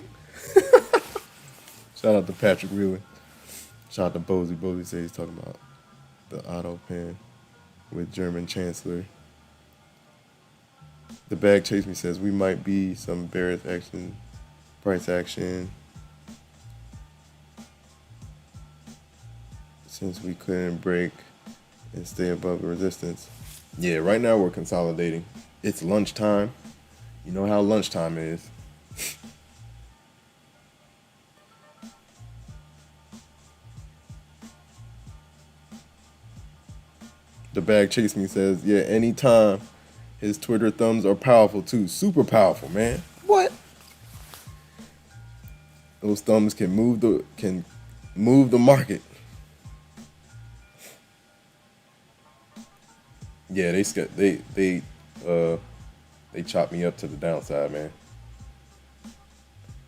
Shout out to Patrick Wheeler. Shout out to Bozy. Bozy says he's talking about the auto pen with German Chancellor. The bag chase me says we might be some bearish action, price action, since we couldn't break and stay above the resistance. Yeah, right now we're consolidating. It's lunchtime. You know how lunchtime is. The bag chase me says, yeah, anytime. His Twitter thumbs are powerful too. Super powerful, man. What? Those thumbs can move the market. Yeah, they chopped me up to the downside, man.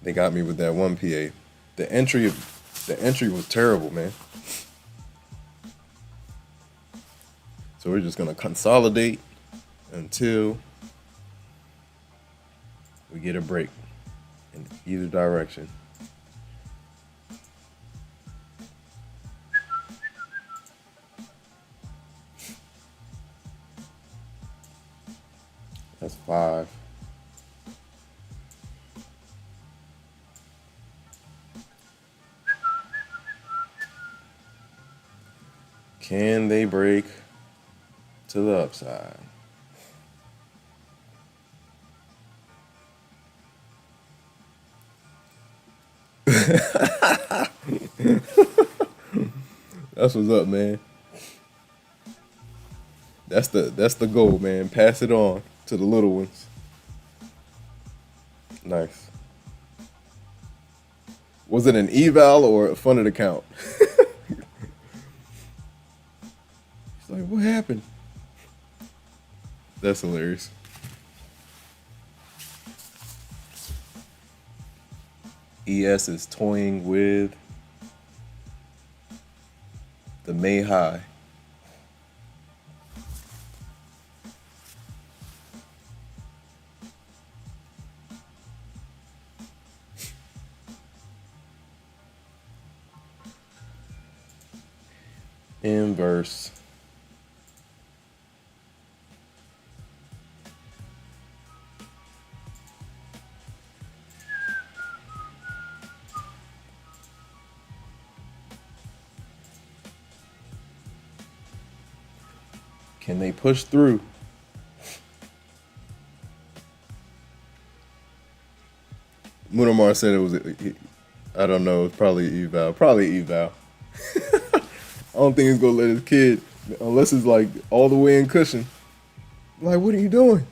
They got me with that one PA. The entry was terrible, man. So we're just gonna consolidate until we get a break in either direction. That's 5. Can they break to the upside? That's what's up, man. That's the goal, man. Pass it on to the little ones. Nice. Was it an eval or a funded account? He's like, what happened? That's hilarious. ES is toying with the May high. Inverse. Can they push through? Munamar said it was, I don't know, it's probably eval. Probably eval. I don't think he's gonna let his kid, unless it's like all the way in cushion. Like, what are you doing?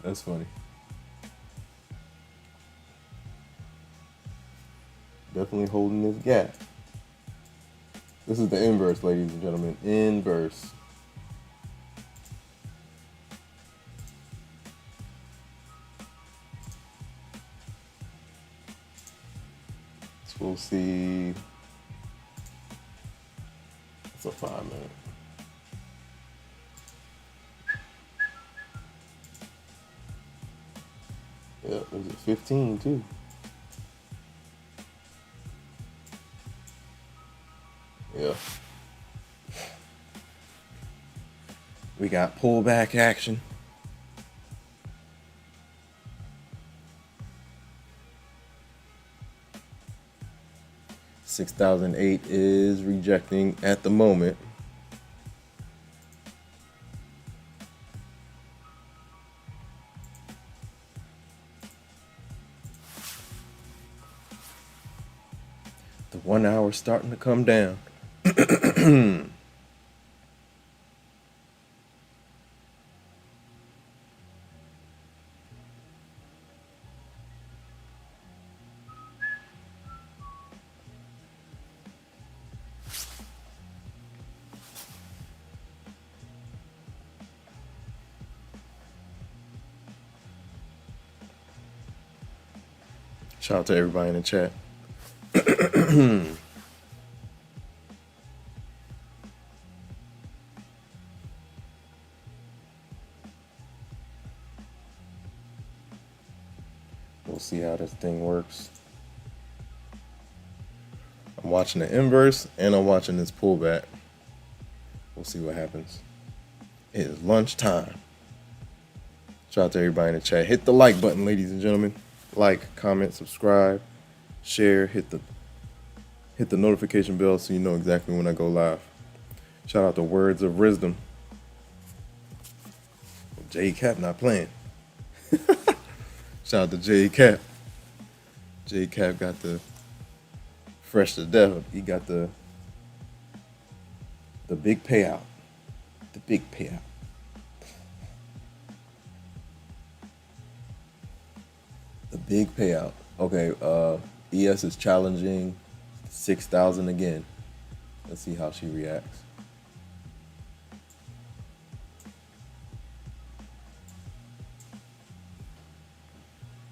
That's funny. Definitely holding this gap. This is the inverse, ladies and gentlemen. Inverse. So we'll see. It's a 5 minute. Yeah, there's a 15 too. Yeah. We got pullback action. $6,008 is rejecting at the moment. The 1 hour starting to come down. Shout out to everybody in the chat. this thing works. I'm watching the inverse and I'm watching this pullback. We'll see what happens. It is lunchtime. Shout out to everybody in the chat. Hit the like button, ladies and gentlemen. Like, comment, subscribe, share, hit the notification bell so you know exactly when I go live. Shout out to Words of Wisdom. J Cap not playing. Shout out to J Cap. J Cap got the fresh to death. He got the big payout. The big payout. The big payout. Okay, ES is challenging 6,000 again. Let's see how she reacts.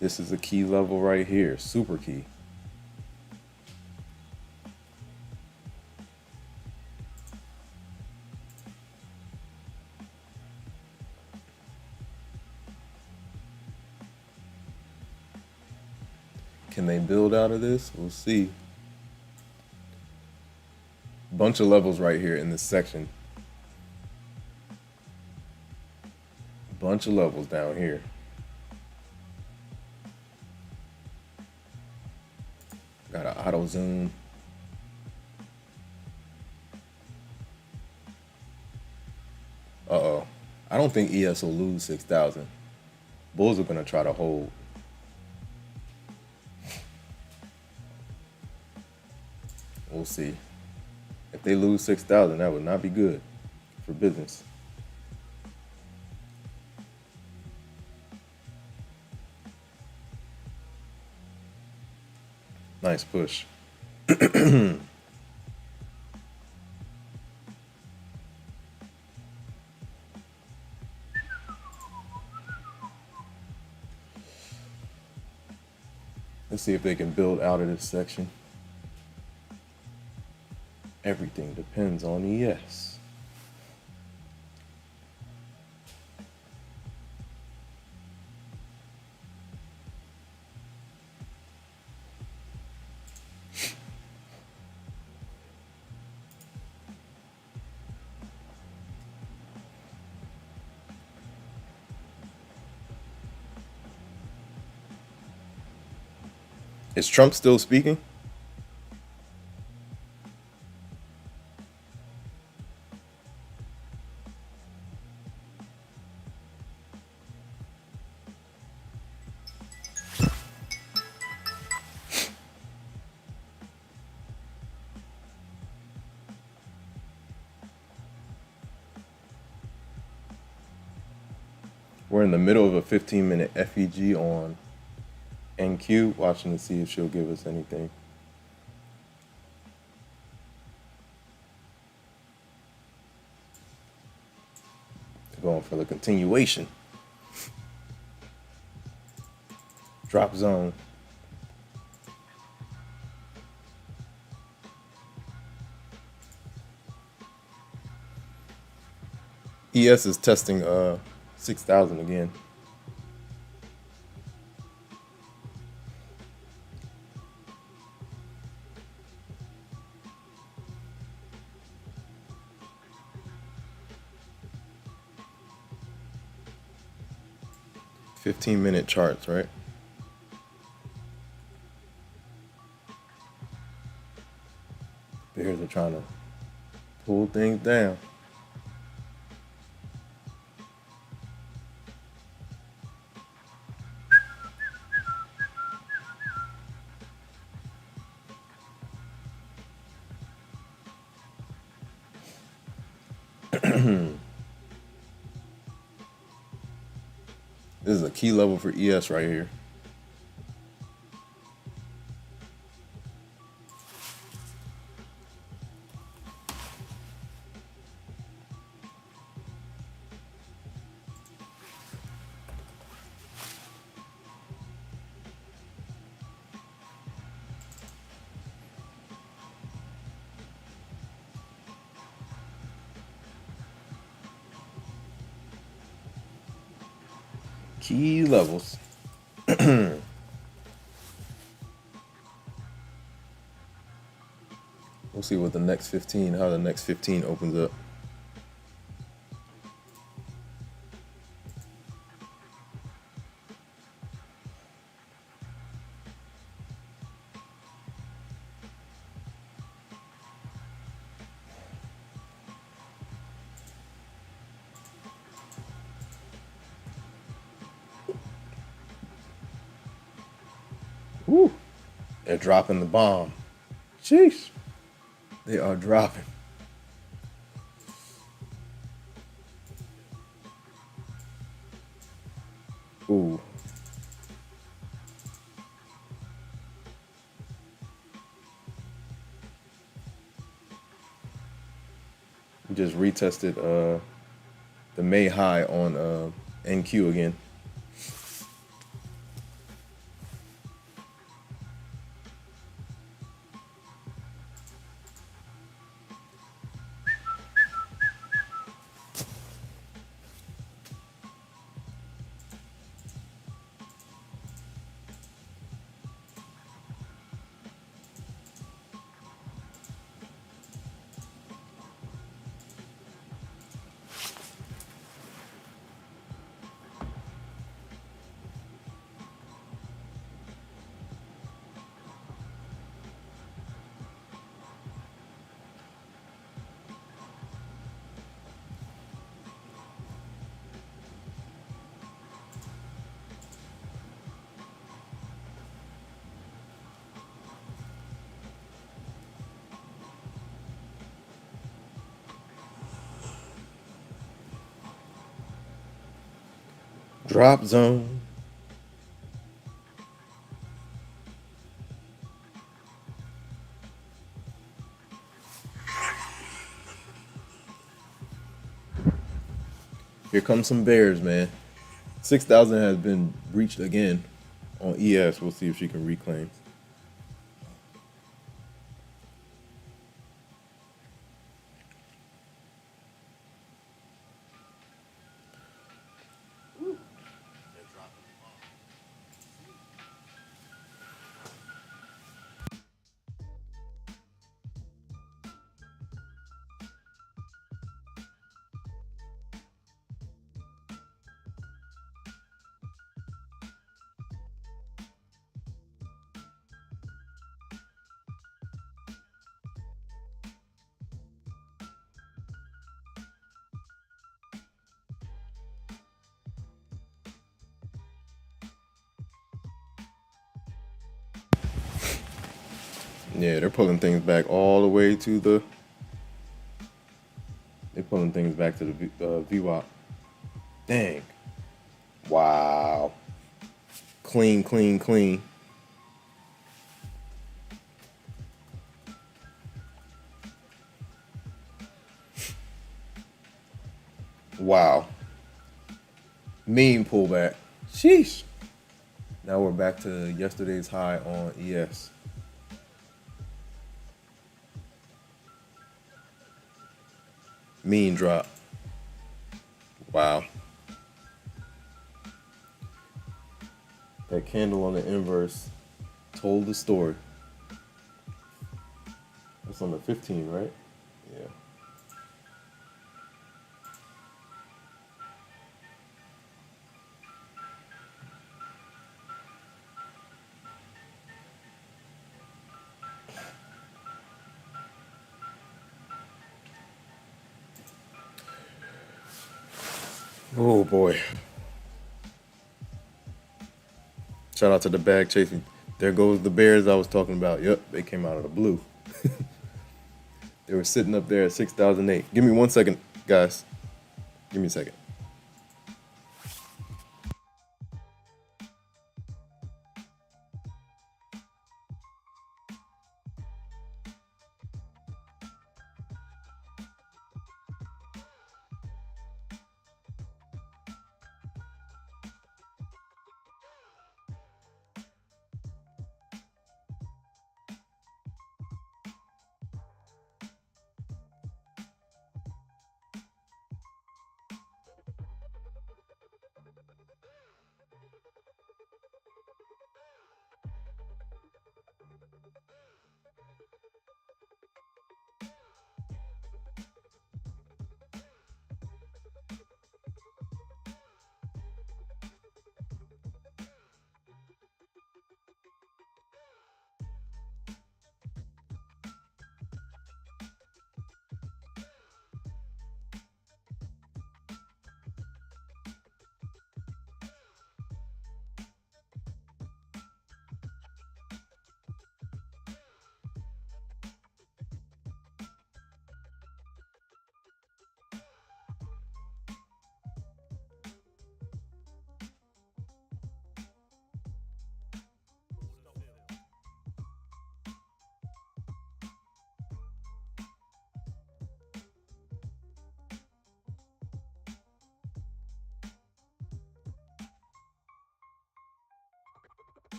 This is a key level right here, super key. Can they build out of this? We'll see. Bunch of levels right here in this section. Bunch of levels down here. Got an auto zoom. Uh-oh. I don't think ES will lose 6,000. Bulls are going to try to hold. We'll see. If they lose 6,000, that would not be good for business. Nice push. Let's see if they can build out of this section. Everything depends on ES. Is Trump still speaking? We're in the middle of a 15-minute FEG on NQ, watching to see if she'll give us anything. Going for the continuation. Drop zone. ES is testing 6,000 again. $15-minute charts, right? Bears are trying to pull things down. This is a key level for ES right here. Key levels. We'll see what the next 15, how the next 15 opens up. Woo! They're dropping the bomb. Sheesh. They are dropping. Ooh. We just retested the May high on NQ again. Drop zone. Here comes some bears, man. 6,000 has been breached again on ES. We'll see if she can reclaim. Yeah, they're pulling things back all the way to the. They're pulling things back to the VWAP. Dang. Wow. Clean, clean, clean. Wow. Mean pullback. Sheesh. Now we're back to yesterday's high on ES. Mean drop. Wow. That candle on the inverse told the story. That's on the 15, right? Yeah. Oh boy. Shout out to the bag chasing. There goes the bears I was talking about. Yep, they came out of the blue. They were sitting up there at 6,008. Give me 1 second, guys. Give me a second.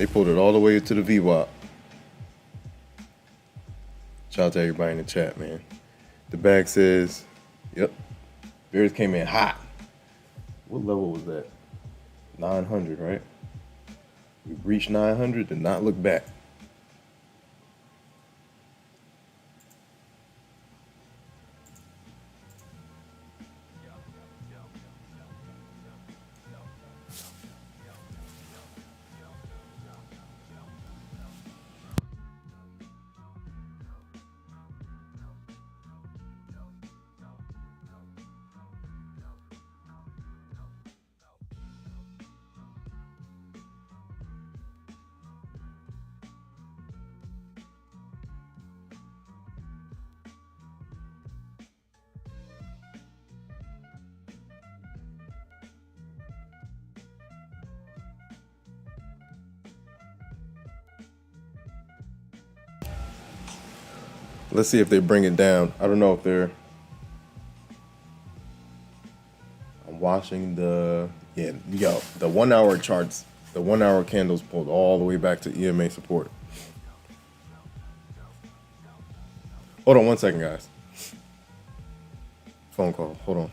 They pulled it all the way to the VWAP. Shout out to everybody in the chat, man. The bag says, yep, Bears came in hot. What level was that? 900, right? We reached 900, did not look back. Let's see if they bring it down. I don't know if they're... I'm watching the 1 hour charts. The 1 hour candles pulled all the way back to EMA support. Hold on one second, guys. Phone call. Hold on.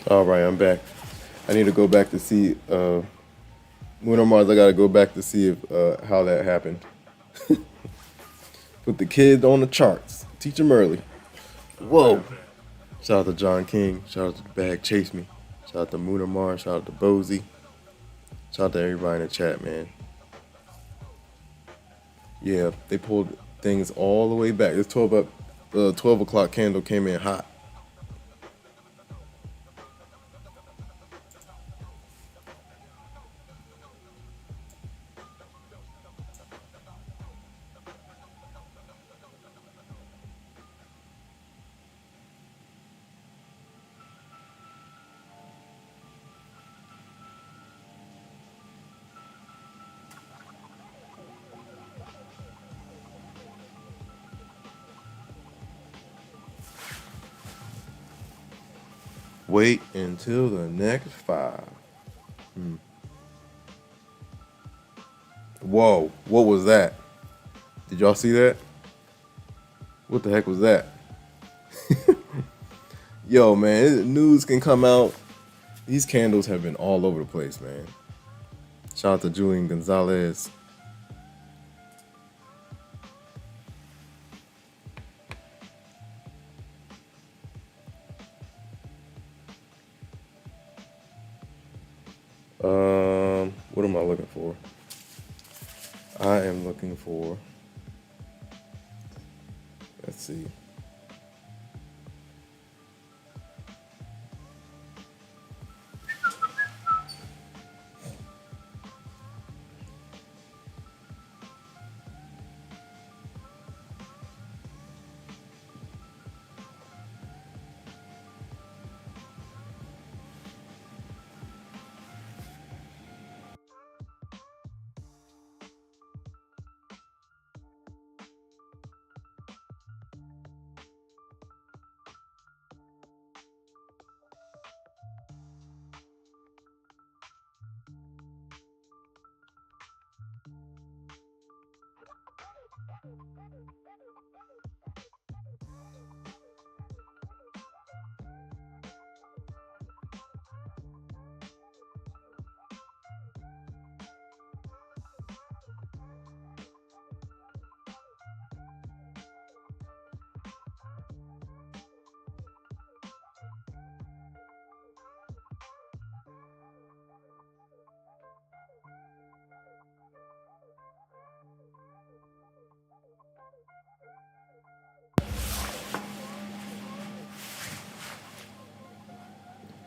All right, I'm back. I need to go back to see Moon or Mars. I gotta go back to see if how that happened. Put the kid on the charts. Teach him early. Whoa. Shout out to John King. Shout out to Bag Chase Me. Shout out to Moon or Mars. Shout out to Bozy. Shout out to everybody in the chat, man. Yeah, they pulled things all the way back. This 12 o'clock candle came in hot. Wait until the next 5. Whoa, what was that? Did y'all see that? What the heck was that? Yo, man, news can come out. These candles have been all over the place, man. Shout out to Julian Gonzalez. What am I looking for? I am looking for, let's see.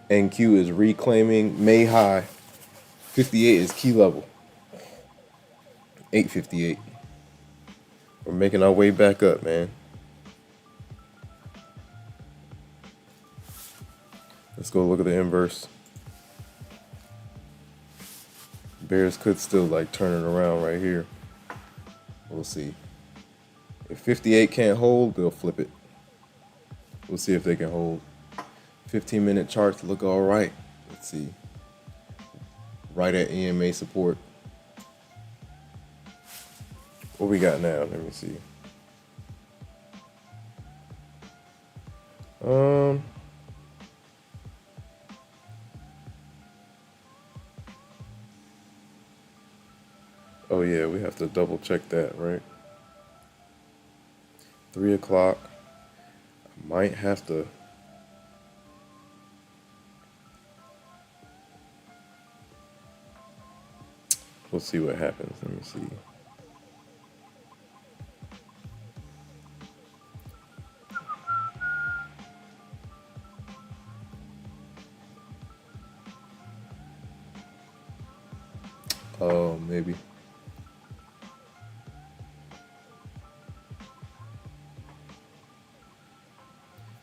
NQ is reclaiming May high. 58 is key level. 858. We're making our way back up, man. Let's go look at the inverse. Bears could still like turn it around right here. We'll see. If 58 can't hold, they'll flip it. We'll see if they can hold. 15-minute charts look all right. Let's see. Right at EMA support. What we got now? Let me see. Oh yeah, we have to double check that, right? 3 o'clock. I might have to. We'll see what happens. Let me see. Oh, maybe.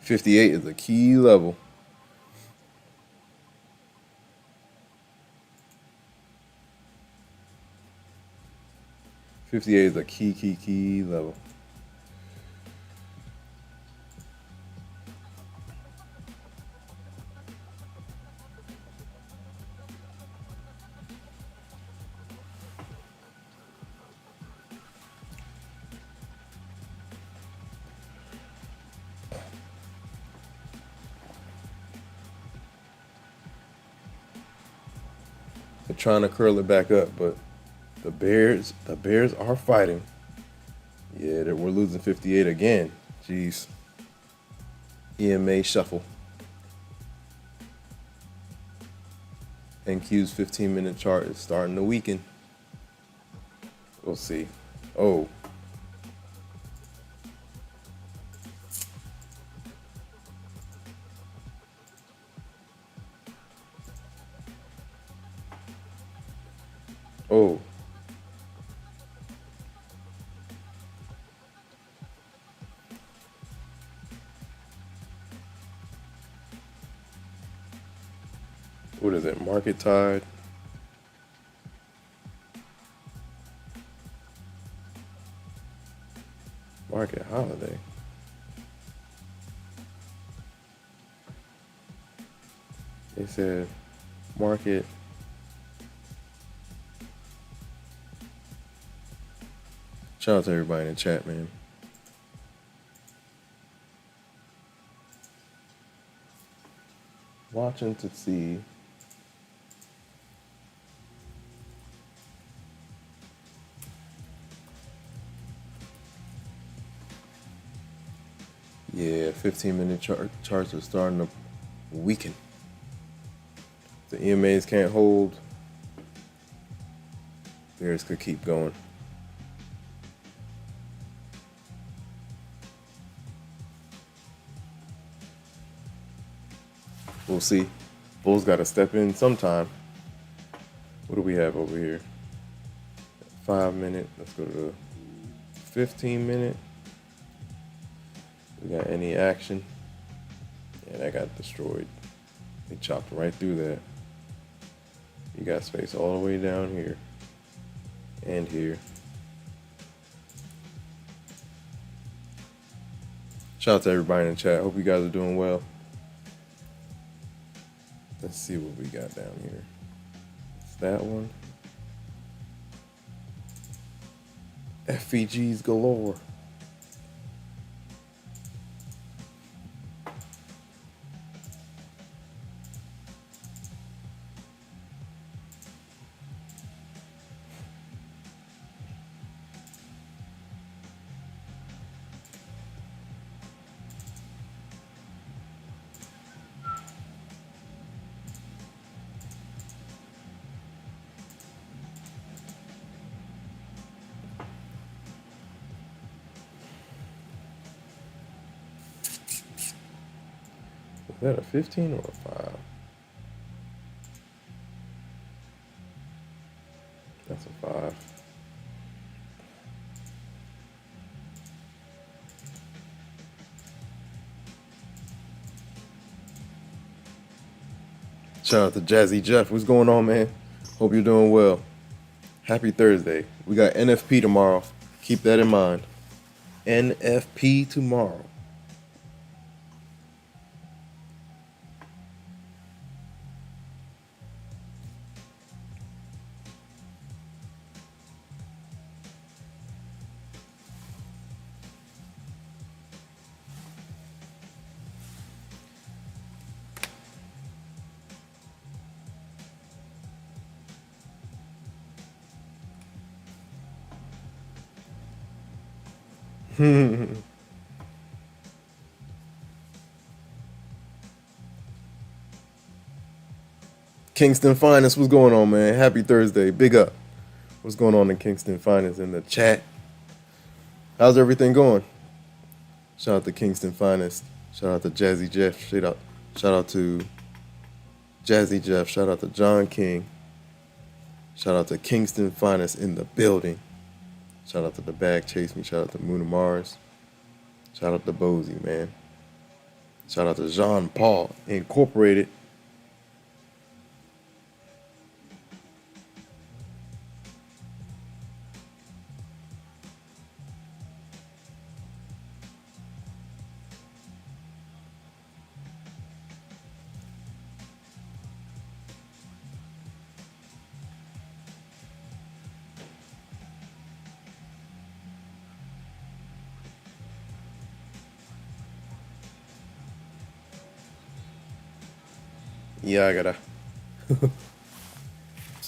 $58 is a key level. $58 is a key level. They're trying to curl it back up, but the Bears are fighting. Yeah, we're losing 58 again. Jeez. EMA shuffle. NQ's 15-minute chart is starting to weaken. We'll see. Oh. Oh. What is it? Market tide. Market holiday. They said market. Shout out to everybody in the chat, man. Watching to see. Yeah, 15-minute charts are starting to weaken. The EMAs can't hold. Bears could keep going. We'll see. Bulls got to step in sometime. What do we have over here? 5-minute. Let's go to the 15-minute. We got any action? Yeah, that got destroyed. They chopped right through that. You got space all the way down here and here. Shout out to everybody in the chat. Hope you guys are doing well. Let's see what we got down here. It's that one. FVGs galore. Is that a 15 or a 5? That's a 5. Shout out to Jazzy Jeff. What's going on, man? Hope you're doing well. Happy Thursday. We got NFP tomorrow. Keep that in mind. NFP tomorrow. Kingston Finest, what's going on, man? Happy Thursday. Big up. What's going on in Kingston Finest in the chat? How's everything going? Shout out to Kingston Finest. Shout out to Jazzy Jeff. Shout out to Jazzy Jeff. Shout out to John King. Shout out to Kingston Finest in the building. Shout out to The Bag Chase Me. Shout out to Moon of Mars. Shout out to Bozy, man. Shout out to Jean Paul Incorporated. Yeah, I gotta.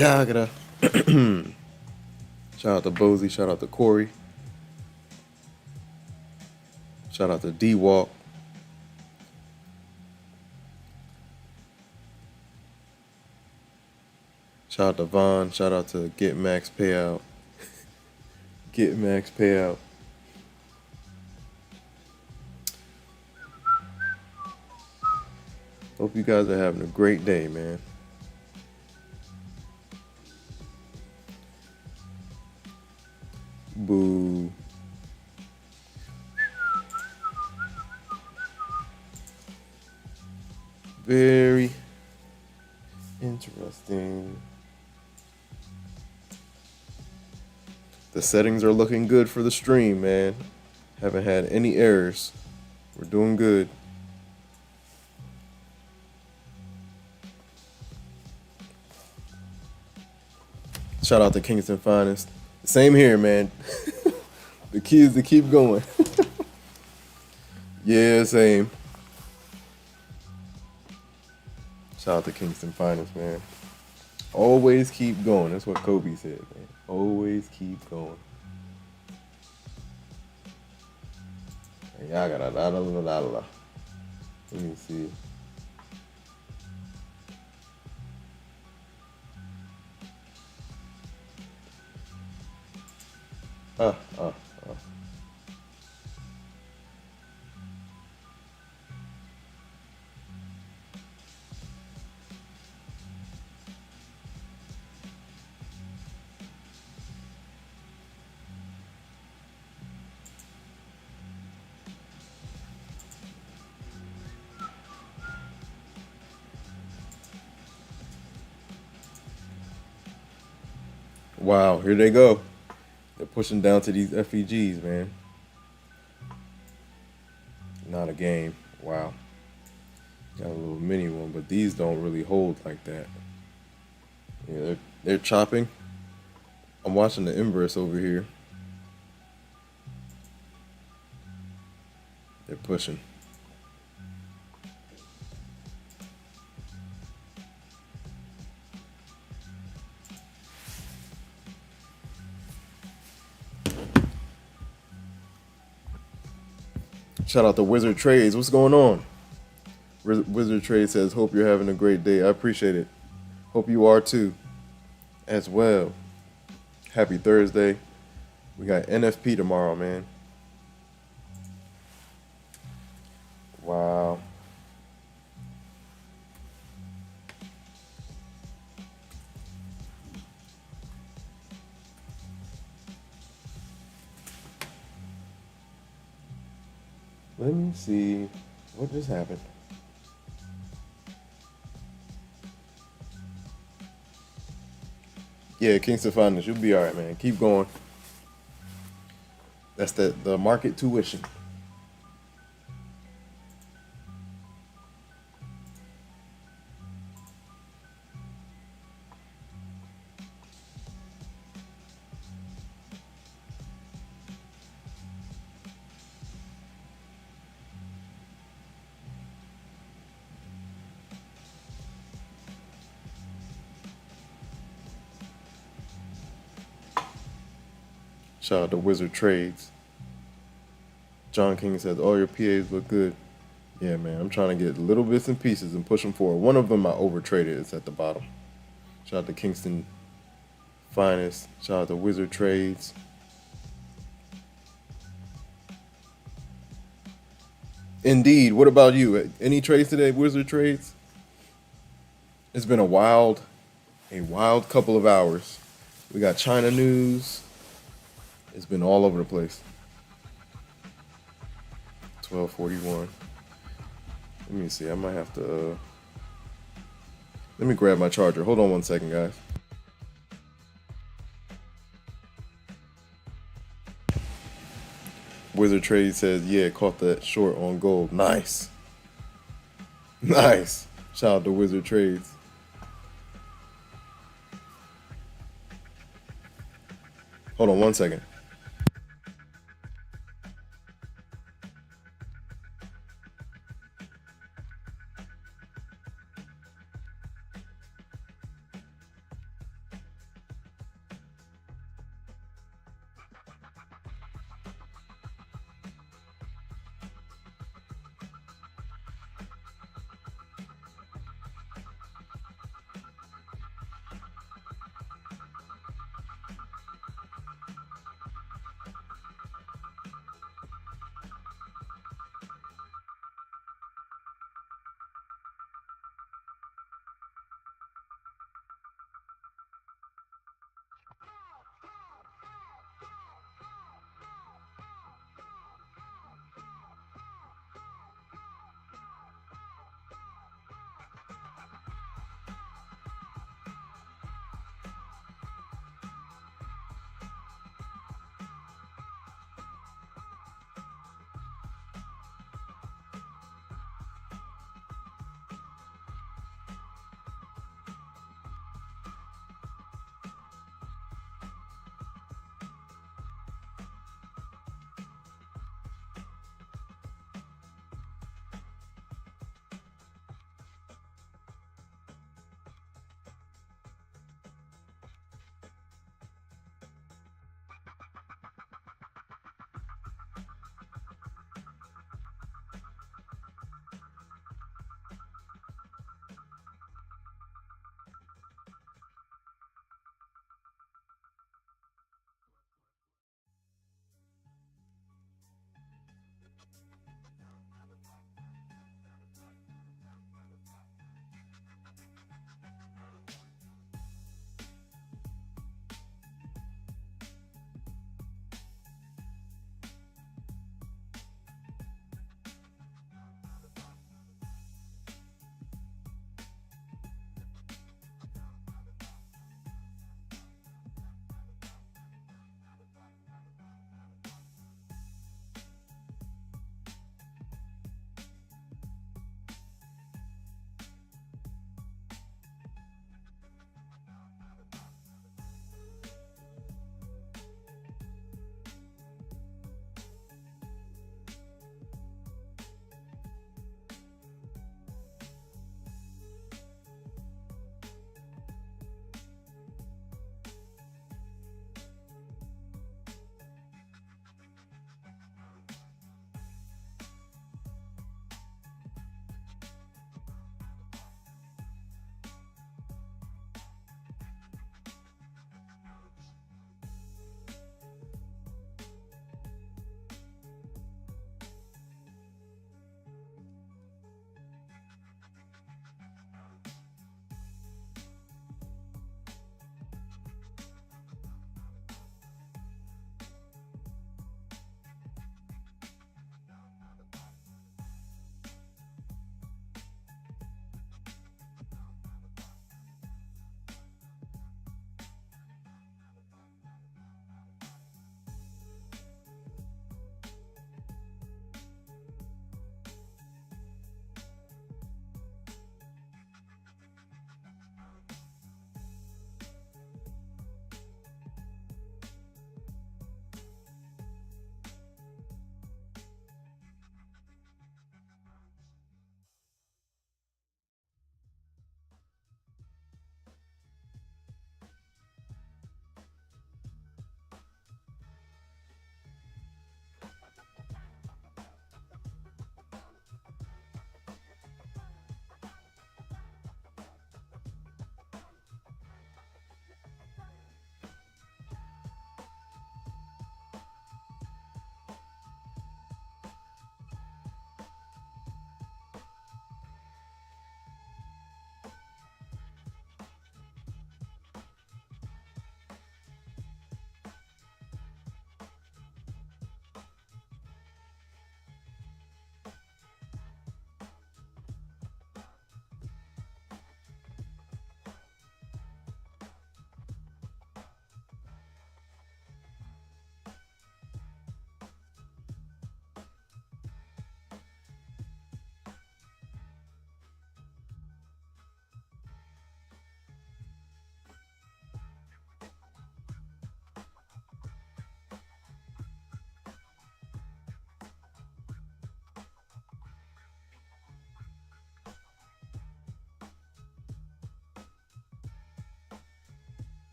Yeah, I gotta shout out to Bozy, shout out to Corey, shout out to D Walk. Shout out to Vaughn, shout out to Get Max Payout. Get Max Payout. Hope you guys are having a great day, man. Boo. Very interesting. The settings are looking good for the stream, man. Haven't had any errors. We're doing good. Shout out to Kingston Finest. Same here, man. The key is to keep going. Yeah, same. Shout out to Kingston Finest, man. Always keep going. That's what Kobe said, man. Always keep going. Y'all got a la. Let me see. Uh. Wow, here they go. They're pushing down to these FEGs, man. Not a game. Wow. Got a little mini one, but these don't really hold like that. Yeah, they're chopping. I'm watching the inverse over here. They're pushing. Shout out to Wizard Trades. What's going on? Wizard Trade says, hope you're having a great day. I appreciate it. Hope you are too, as well. Happy Thursday. We got NFP tomorrow, man. Wow. Let me see. What just happened? Yeah, Kingston Finance. You'll be all right, man. Keep going. That's the market tuition. Shout out to Wizard Trades. John King says, all your PAs look good. Yeah, man, I'm trying to get little bits and pieces and push them forward. One of them I overtraded. It's at the bottom. Shout out to Kingston Finest. Shout out to Wizard Trades. Indeed. What about you? Any trades today, Wizard Trades? It's been a wild couple of hours. We got China news. It's been all over the place. 12:41. Let me see. I might have to. Let me grab my charger. Hold on one second, guys. Wizard Trade says, yeah, caught that short on gold. Nice. Nice. Shout out to Wizard Trades. Hold on one second.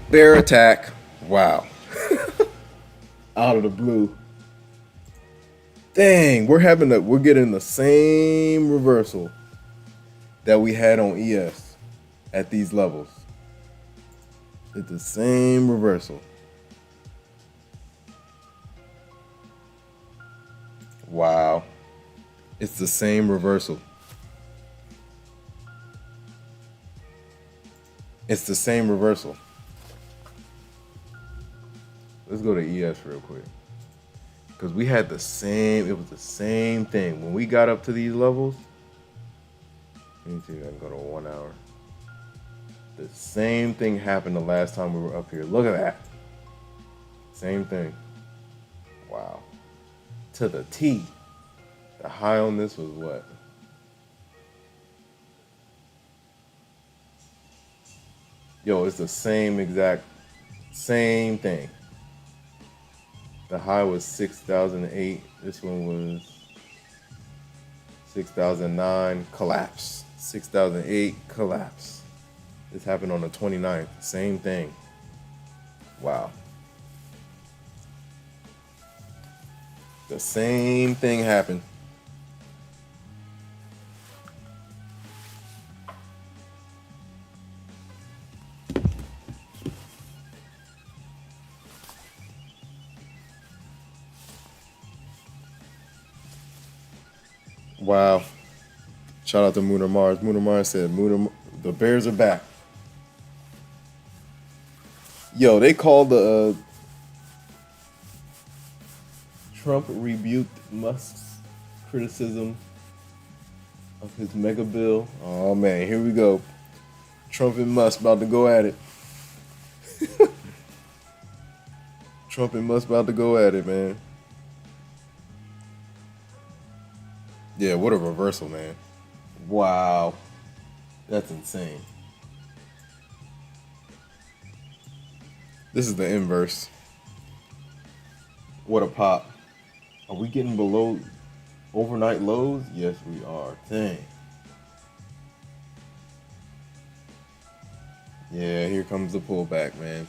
Bear attack. Wow. Out of the blue. Dang, we're getting the same reversal that we had on ES at these levels. It's the same reversal. Wow. It's the same reversal. It's the same reversal. Let's go to ES real quick. Because we had the same, it was the same thing. When we got up to these levels, let me see if I can go to 1 hour. The same thing happened the last time we were up here. Look at that. Same thing. Wow. To the T. The high on this was what? Yo, it's the same exact, same thing. The high was 6,008. This one was 6,009. Collapse. 6,008. Collapse. This happened on the 29th. Same thing. Wow. The same thing happened. Wow. Shout out to Mooner Mars. Mooner Mars said, the Bears are back. Yo, they called the Trump rebuked Musk's criticism of his mega bill. Oh man, here we go. Trump and Musk about to go at it. Trump and Musk about to go at it, man. Yeah, what a reversal, man. Wow. That's insane. This is the inverse. What a pop. Are we getting below overnight lows? Yes, we are. Dang. Yeah, here comes the pullback, man.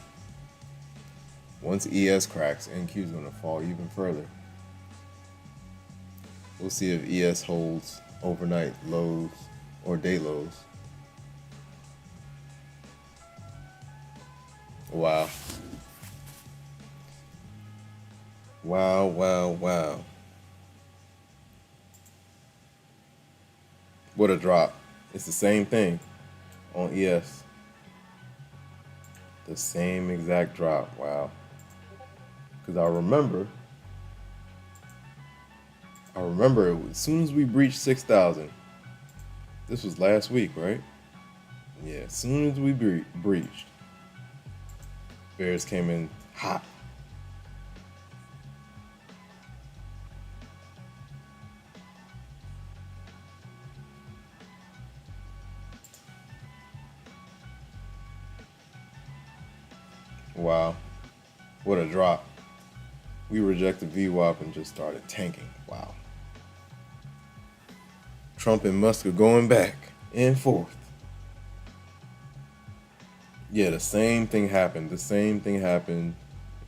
Once ES cracks, NQ is going to fall even further. We'll see if ES holds overnight lows or day lows. Wow. Wow, wow, wow. What a drop. It's the same thing on ES. The same exact drop. Wow. Because I remember as soon as we breached 6,000, this was last week, right? Yeah, as soon as we breached, Bears came in hot. Wow, what a drop. We rejected VWAP and just started tanking. Wow. Trump and Musk are going back and forth. Yeah, the same thing happened. The same thing happened.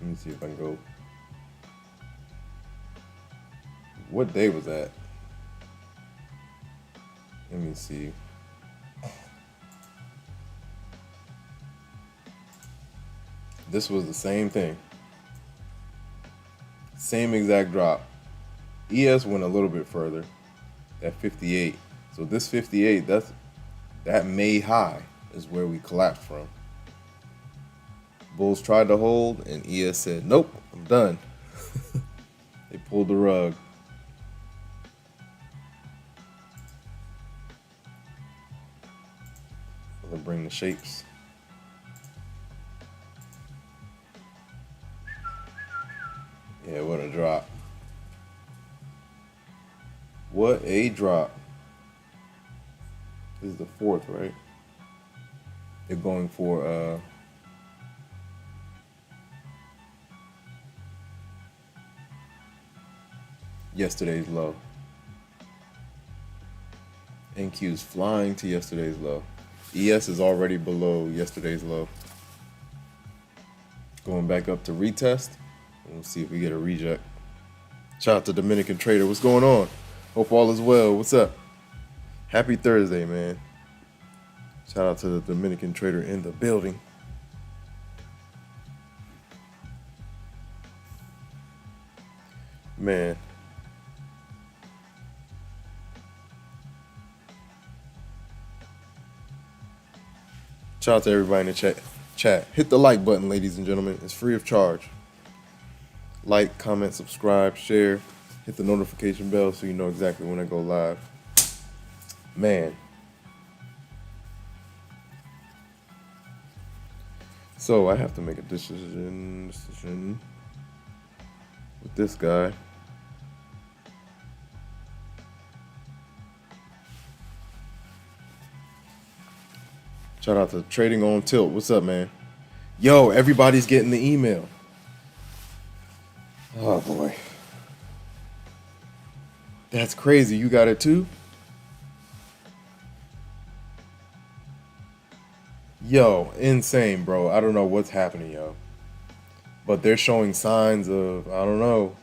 Let me see if I can go. What day was that? Let me see. This was the same thing. Same exact drop. ES went a little bit further at 58. So this 58, that May high is where we collapsed from. Bulls tried to hold and ES said, nope, I'm done. They pulled the rug. I'm gonna bring the shapes. Yeah, what a drop. What a drop. This is the 4th, right? They're going for yesterday's low. NQ's flying to yesterday's low. ES is already below yesterday's low. Going back up to retest. We'll see if we get a reject. Shout out to Dominican Trader. What's going on? Hope all is well. What's up? Happy Thursday, man. Shout out to the Dominican Trader in the building. Man. Shout out to everybody in the chat. Hit the like button, ladies and gentlemen. It's free of charge. Like, comment, subscribe, share. Hit the notification bell so you know exactly when I go live. Man. So I have to make a decision with this guy. Shout out to Trading on Tilt. What's up, man? Yo, everybody's getting the email. Oh, boy. That's crazy. You got it too? Yo, insane, bro. I don't know what's happening, yo. But they're showing signs of, I don't know.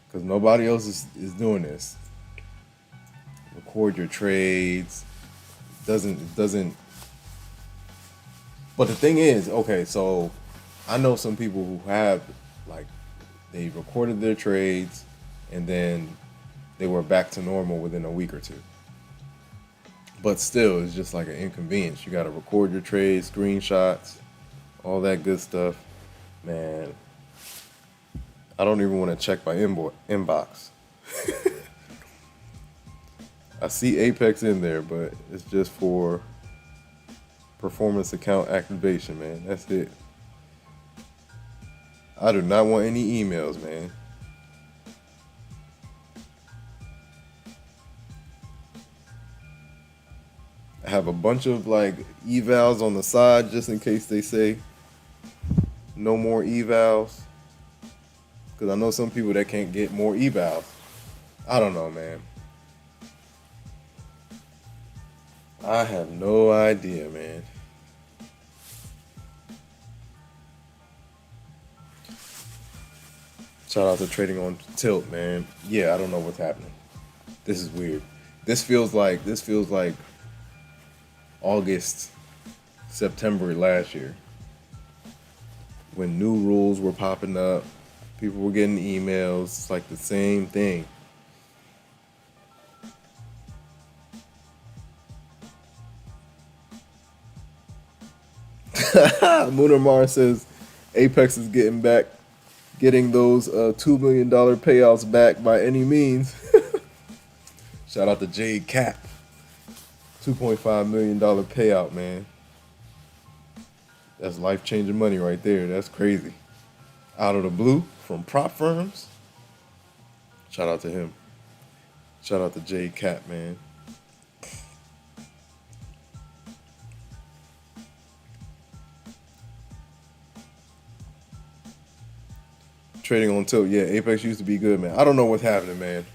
Because nobody else is doing this. Record your trades. It doesn't. But the thing is, okay, so I know some people who have, like, they recorded their trades and then they were back to normal within a week or two. But still, it's just like an inconvenience. You got to record your trades, screenshots, all that good stuff. Man, I don't even want to check my inbox. I see Apex in there, but it's just for performance account activation, man. That's it. I do not want any emails, man. I have a bunch of like evals on the side just in case they say no more evals. Because I know some people that can't get more evals. I don't know, man. I have no idea, man. Shout out to Trading on Tilt, man. Yeah, I don't know what's happening. This is weird. This feels like August, September last year. When new rules were popping up, people were getting emails. It's like the same thing. Lunar Mars says Apex is getting those $2 million payouts back by any means. Shout out to Jade Cap. $2.5 million payout, man. That's life-changing money right there. That's crazy. Out of the blue from prop firms. Shout out to him. Shout out to Jade Cap, man. Trading on Tilt. Yeah, Apex used to be good, man. I don't know what's happening, man.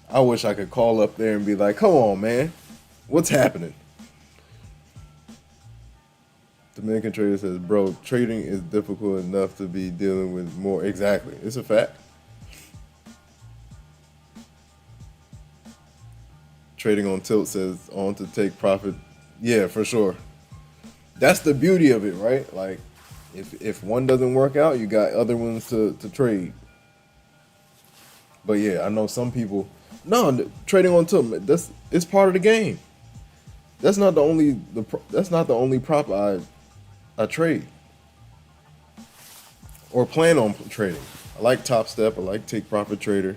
I wish I could call up there and be like, come on, man. What's happening? Dominican Trader says, bro, trading is difficult enough to be dealing with more. Exactly. It's a fact. Trading on Tilt says, on to take profit. Yeah, for sure. That's the beauty of it, right? Like, if one doesn't work out, you got other ones to trade. But yeah, I know some people. No, trading on Tilt, it's part of the game. That's not the only prop I trade or plan on trading. I like Topstep. I like Take Profit Trader.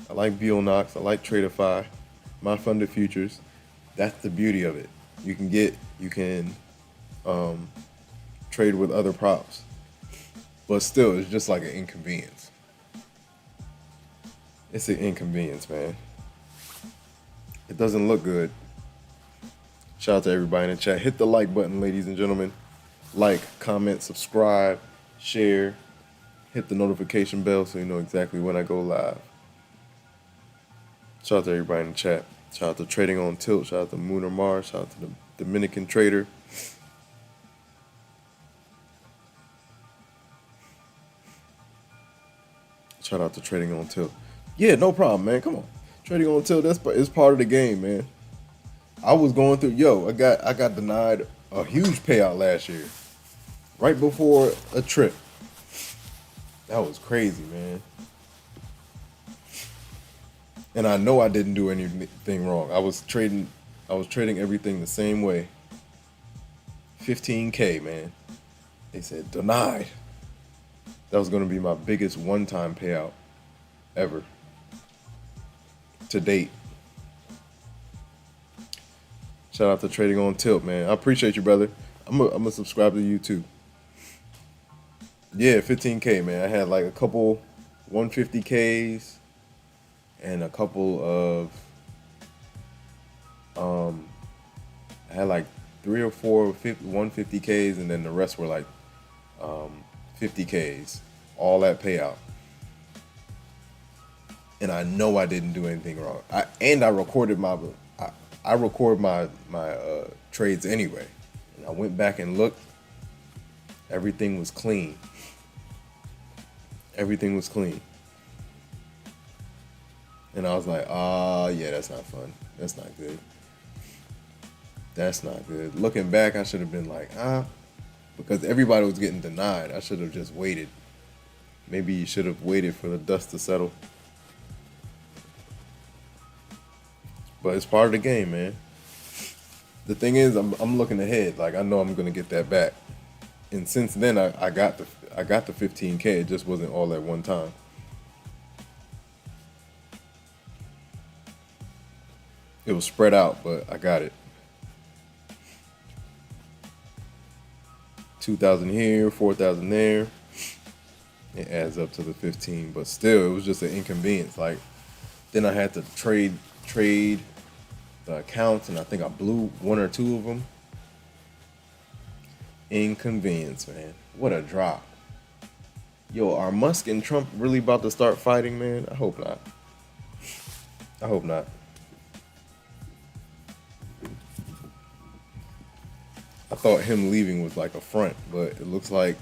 I like Bionox. I like Tradeify. My funded futures. That's the beauty of it. You can trade with other props, but still, it's just like an inconvenience. It's an inconvenience, man. It doesn't look good. Shout out to everybody in the chat. Hit the like button, ladies and gentlemen. Like, comment, subscribe, share. Hit the notification bell so you know exactly when I go live. Shout out to everybody in the chat. Shout out to Trading on Tilt. Shout out to Lunar Mars. Shout out to the Dominican Trader. Shout out to Trading on Tilt. Yeah, no problem, man. Come on. Trading on Tilt, it's part of the game, man. I was going through, I got denied a huge payout last year. Right before a trip. That was crazy, man. And I know I didn't do anything wrong. I was trading everything the same way. 15K, man. They said denied. That was going to be my biggest one-time payout ever to date. Shout out to Trading on Tilt, man. I appreciate you, brother. I'm gonna subscribe to you too. Yeah, 15K, man. I had like a couple 150Ks and a couple of I had like 3 or 4 150Ks, and then the rest were like 50Ks, all that payout. And I know I didn't do anything wrong. I recorded I record my trades anyway. And I went back and looked. Everything was clean. Everything was clean. And I was like, yeah, that's not fun. That's not good. That's not good. Looking back, I should have been like, because everybody was getting denied. I should have just waited. Maybe you should have waited for the dust to settle. But it's part of the game, man. The thing is, I'm looking ahead. Like, I know I'm gonna get that back. And since then, I got the 15K. It just wasn't all at one time. It was spread out, but I got it. 2,000 here, 4,000 there. It adds up to the 15, but still, it was just an inconvenience. Like, then I had to trade the accounts, and I think I blew 1 or 2 of them. Inconvenience, man. What a drop. Yo, are Musk and Trump really about to start fighting, man? I hope not. I hope not. I thought him leaving was like a front, but it looks like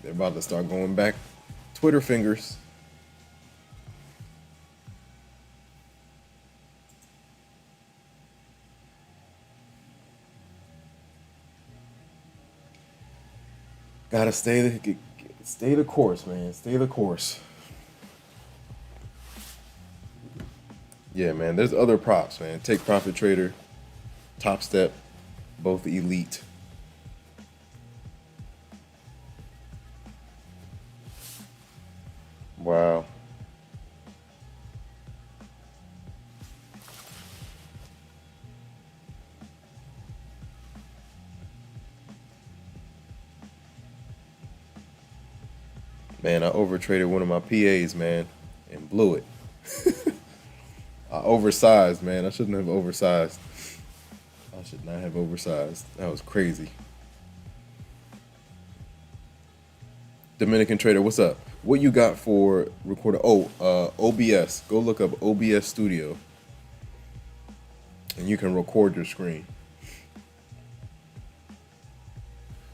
they're about to start going back. Twitter fingers. Gotta stay the course, man. Stay the course. Yeah, man. There's other props, man. Take Profit Trader, Topstep, both elite. Wow. Man, I overtraded one of my PAs, man, and blew it. I oversized, man. I shouldn't have oversized. I should not have oversized. That was crazy. Dominican Trader, what's up? What you got for recorder? Oh, OBS. Go look up OBS Studio, and you can record your screen.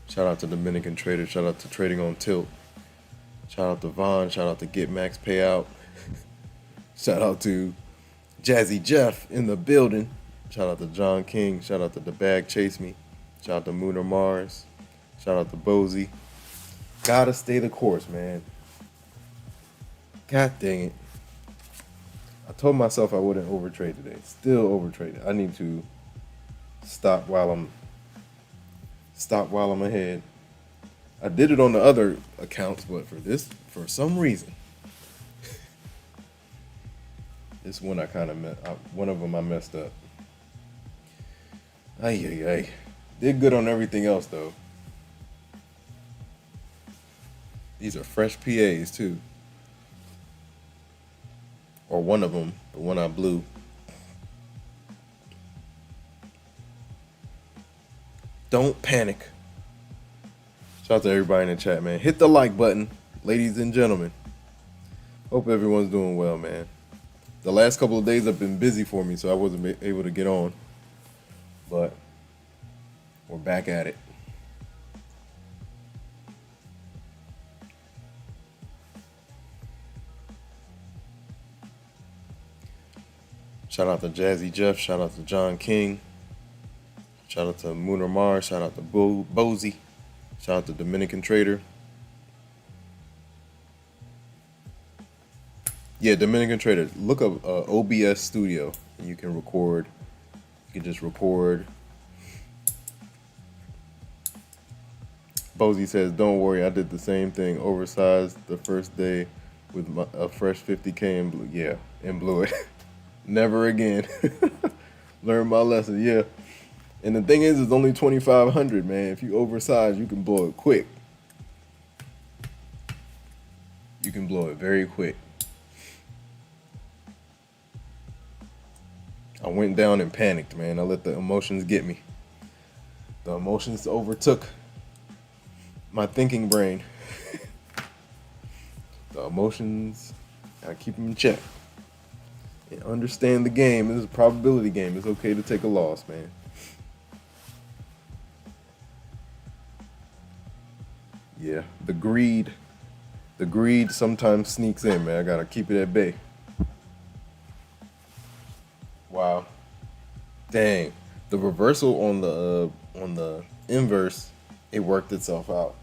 Shout out to Dominican Trader. Shout out to Trading on Tilt. Shout out to Vaughn. Shout out to Get Max Payout. Shout out to Jazzy Jeff in the building. Shout out to John King. Shout out to The Bag Chase Me. Shout out to Mooner Mars. Shout out to Bozy. Gotta stay the course, man. God dang it. I told myself I wouldn't overtrade today. Still overtraded. I need to stop while I'm ahead. I did it on the other accounts, but for some reason, this one one of them I messed up. Ay. Did good on everything else though. These are fresh PAs too. Or one of them, the one I blew. Don't panic. Shout out to everybody in the chat, man. Hit the like button, ladies and gentlemen. Hope everyone's doing well, man. The last couple of days have been busy for me, so I wasn't able to get on. But we're back at it. Shout out to Jazzy Jeff. Shout out to John King. Shout out to Mooner Mars. Shout out to Bozy. Shout out to Dominican Trader. Yeah, Dominican Trader. Look up OBS Studio and you can record. You can just record. Bozy says, "Don't worry, I did the same thing. Oversized the first day with a fresh 50K and blew. Yeah, and blew it. Never again. Learned my lesson. Yeah." And the thing is, it's only 2,500, man. If you oversize, you can blow it quick. You can blow it very quick. I went down and panicked, man. I let the emotions get me. The emotions overtook my thinking brain. The emotions, gotta keep them in check. And understand the game. This is a probability game. It's okay to take a loss, man. Yeah, the greed sometimes sneaks in, man. I gotta keep it at bay. Wow. Dang. The reversal on the inverse, it worked itself out.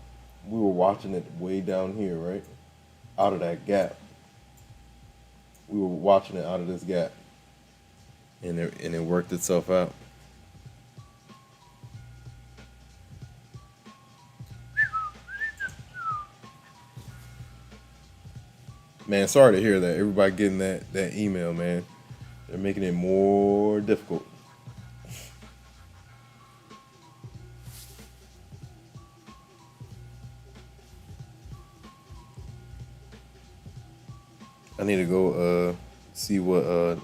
We were watching it way down here, right? Out of that gap. We were watching it out of this gap. And it worked itself out. Man, sorry to hear that. Everybody getting that email, man. They're making it more difficult. I need to go see what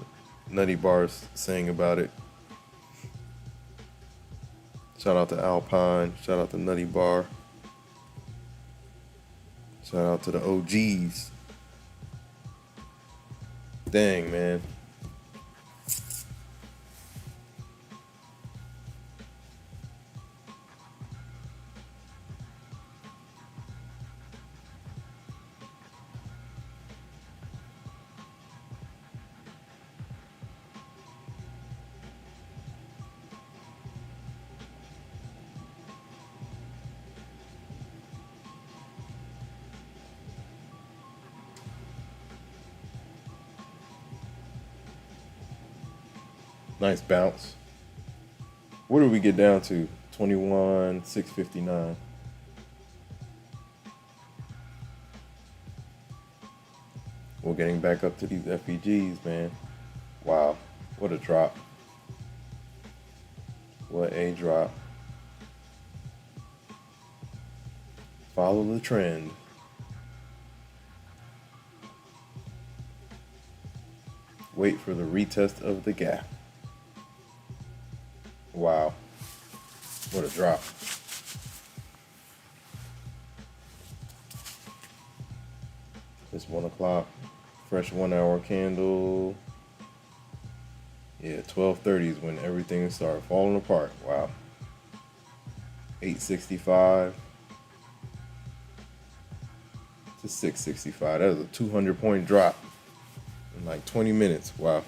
Nutty Bar's saying about it. Shout out to Alpine. Shout out to Nutty Bar. Shout out to the OGs. Dang, man. Nice bounce. What did we get down to? 21,659. We're getting back up to these FEGs, man. Wow, what a drop. What a drop. Follow the trend. Wait for the retest of the gap. Wow, what a drop. It's 1 o'clock, fresh 1 hour candle. Yeah, 12:30 is when everything started falling apart. Wow. 865 to 665. That was a 200-point drop in like 20 minutes. Wow.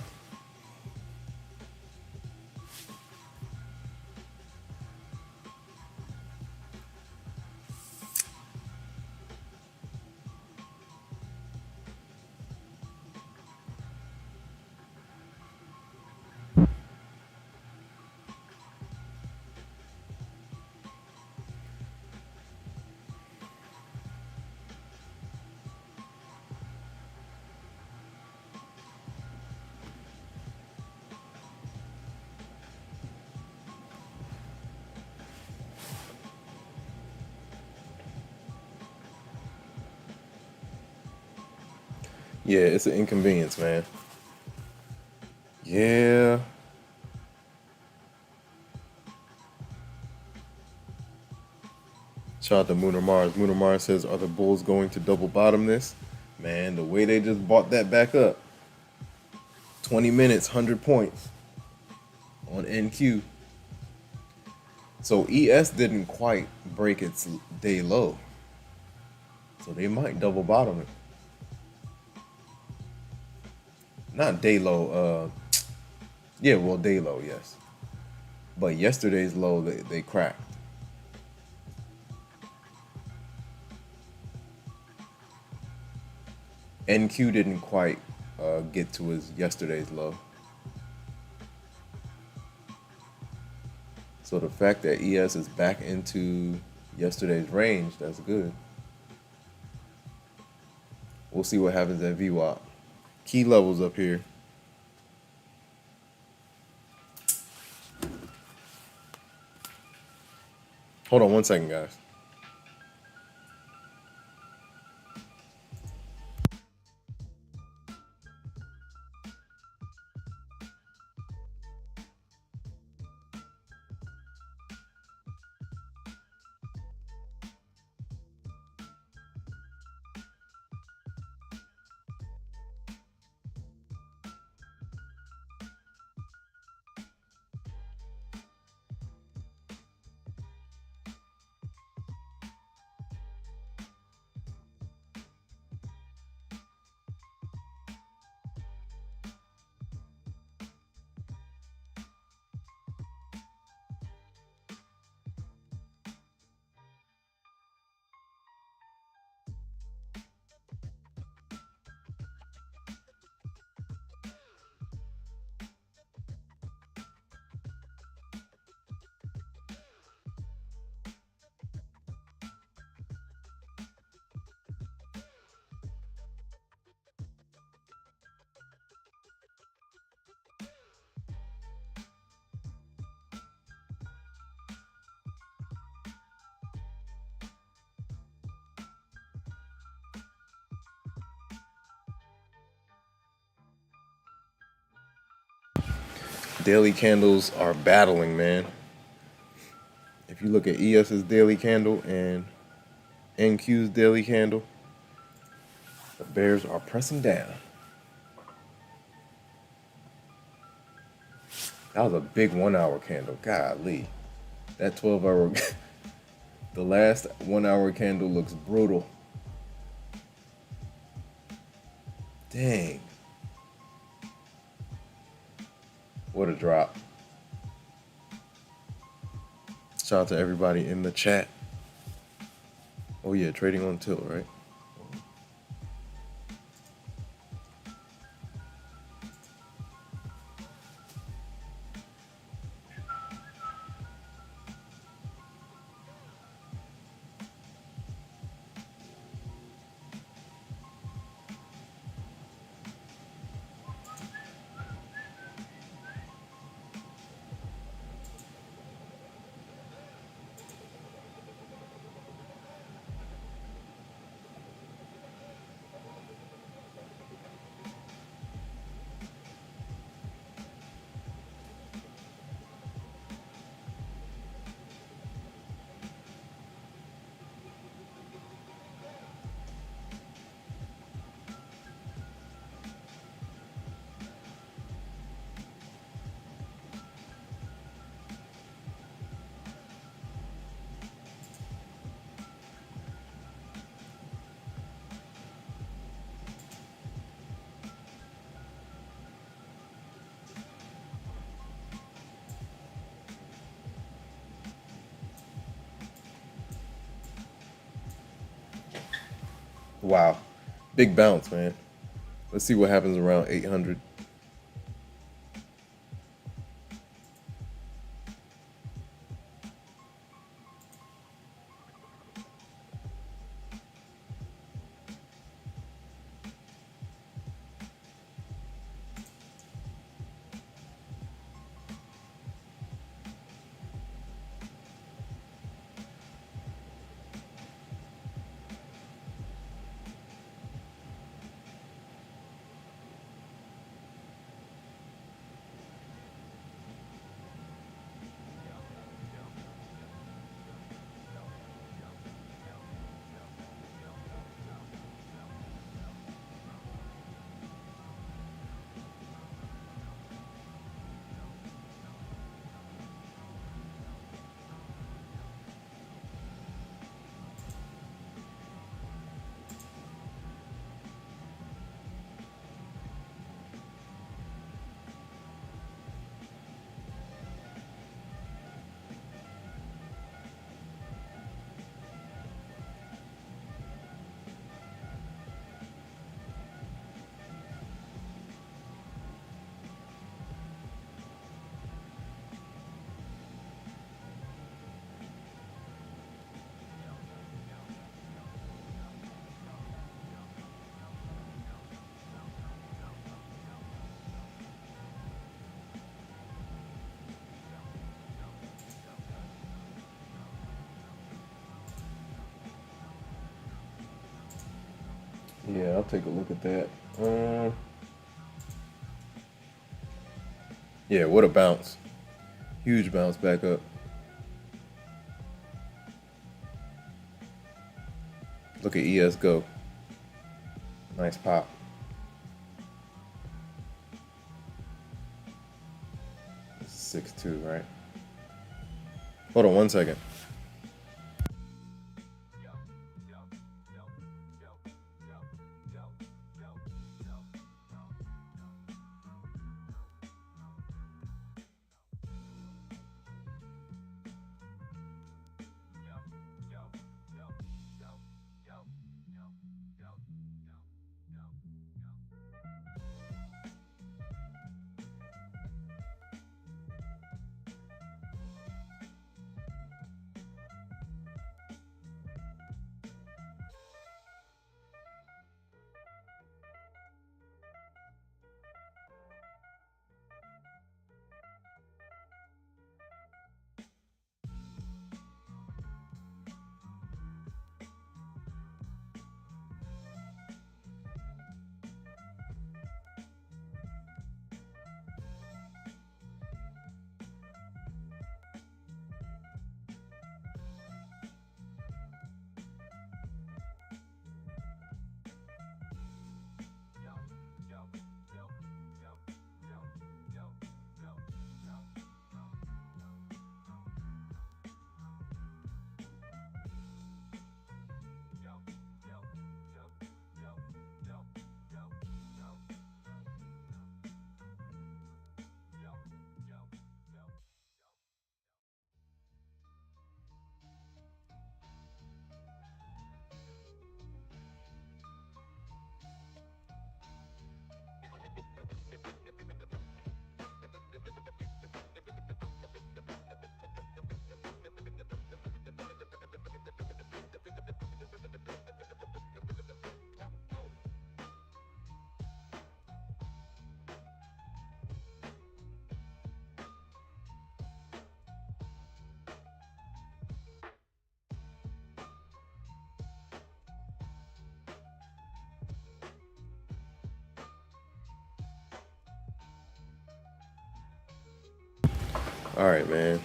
Yeah, it's an inconvenience, man. Yeah. Shout out to Mooner Mars. Mooner Mars says, "Are the Bulls going to double bottom this?" Man, the way they just bought that back up. 20 minutes, 100 points on NQ. So ES didn't quite break its day low. So they might double bottom it. Not day low, Yeah, well, day low, yes. But yesterday's low, they cracked. NQ didn't quite get to his yesterday's low. So the fact that ES is back into yesterday's range, that's good. We'll see what happens at VWAP. Key levels up here. Hold on one second, guys. Daily candles are battling, man. If you look at ES's daily candle and NQ's daily candle, the bears are pressing down. That was a big 1 hour candle. Golly. That 12-hour, the last 1 hour candle looks brutal. Dang. What a drop. Shout out to everybody in the chat. Oh yeah, trading on tilt, right? Wow. Big bounce, man. Let's see what happens around 800. Yeah, I'll take a look at that. Yeah, what a bounce. Huge bounce back up. Look at ES go. Nice pop. This is 6-2, right? Hold on 1 second. All right, man.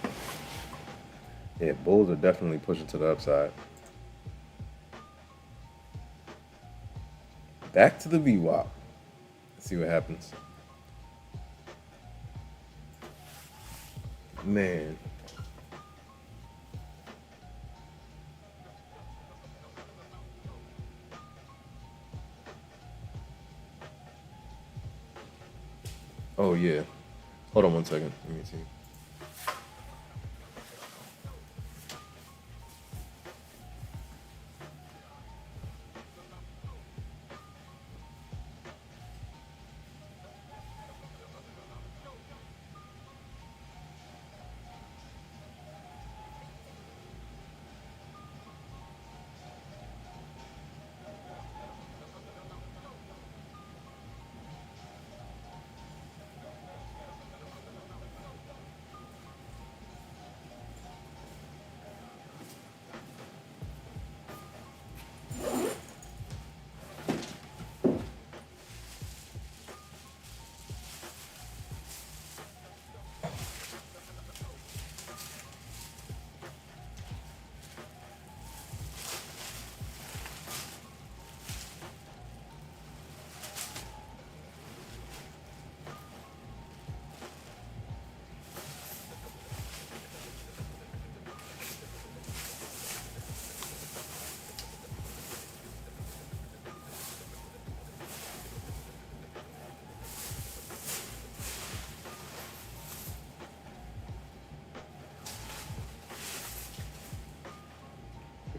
Yeah, bulls are definitely pushing to the upside. Back to the VWAP. Let's see what happens. Man. Oh, yeah. Hold on 1 second. Let me see.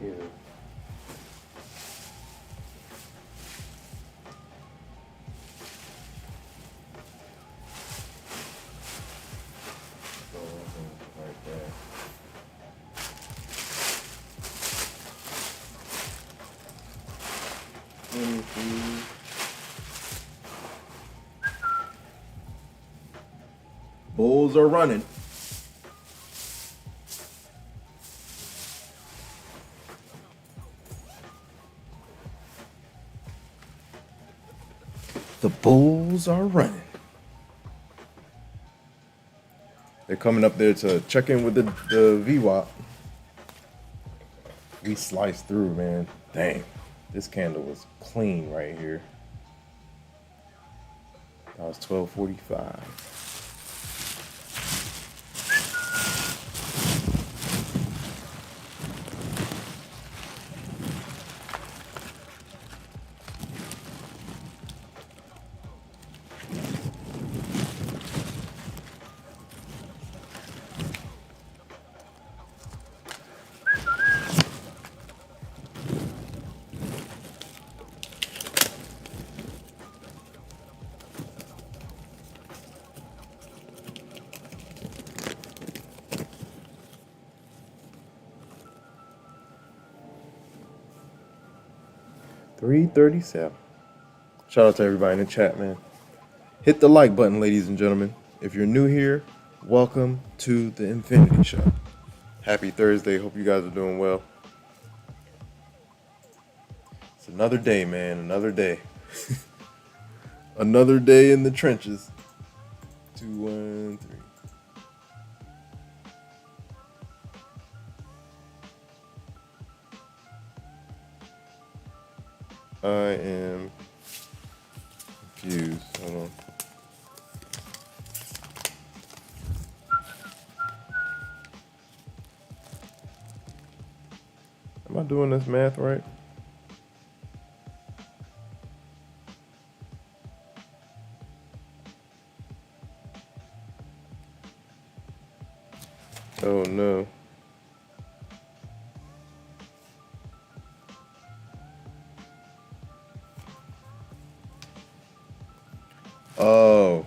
Yeah. So, right there. Bulls are running. The bulls are running. They're coming up there to check in with the VWAP. We sliced through, man. Dang. This candle was clean right here. That was 12:45. $3.37. Shout out to everybody in the chat, man. Hit the like button, ladies and gentlemen. If you're new here, welcome to the Infinity Show. Happy Thursday. Hope you guys are doing well. It's another day, man. Another day. Another day in the trenches. 2, 1, 3. I am confused. Hold on. Am I doing this math right? Oh no. Oh.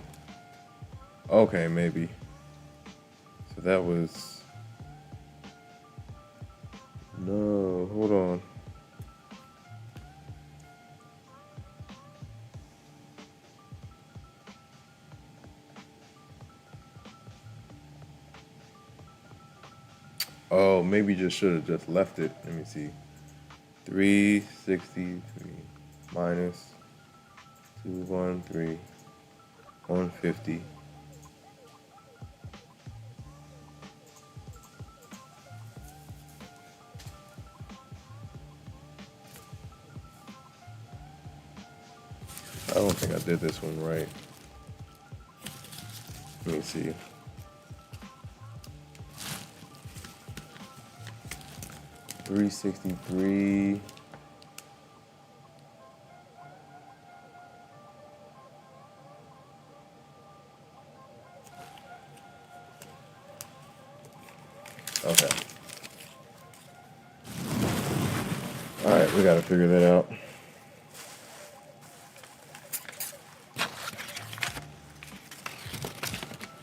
Okay, maybe. So that was... No, hold on. Oh, maybe just should have just left it. Let me see. 363 minus 213, 150. I don't think I did this one right. Let me see. $363. Okay. All right, we gotta figure that out.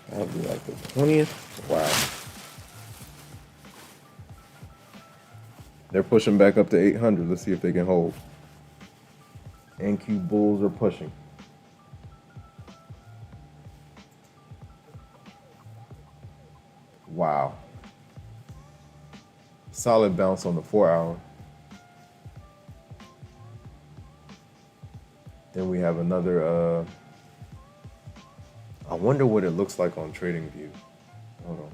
That'll be like the 20th. Wow. They're pushing back up to 800. Let's see if they can hold. NQ Bulls are pushing. Wow. Solid bounce on the 4-hour. Then we have another, I wonder what it looks like on TradingView. Hold on.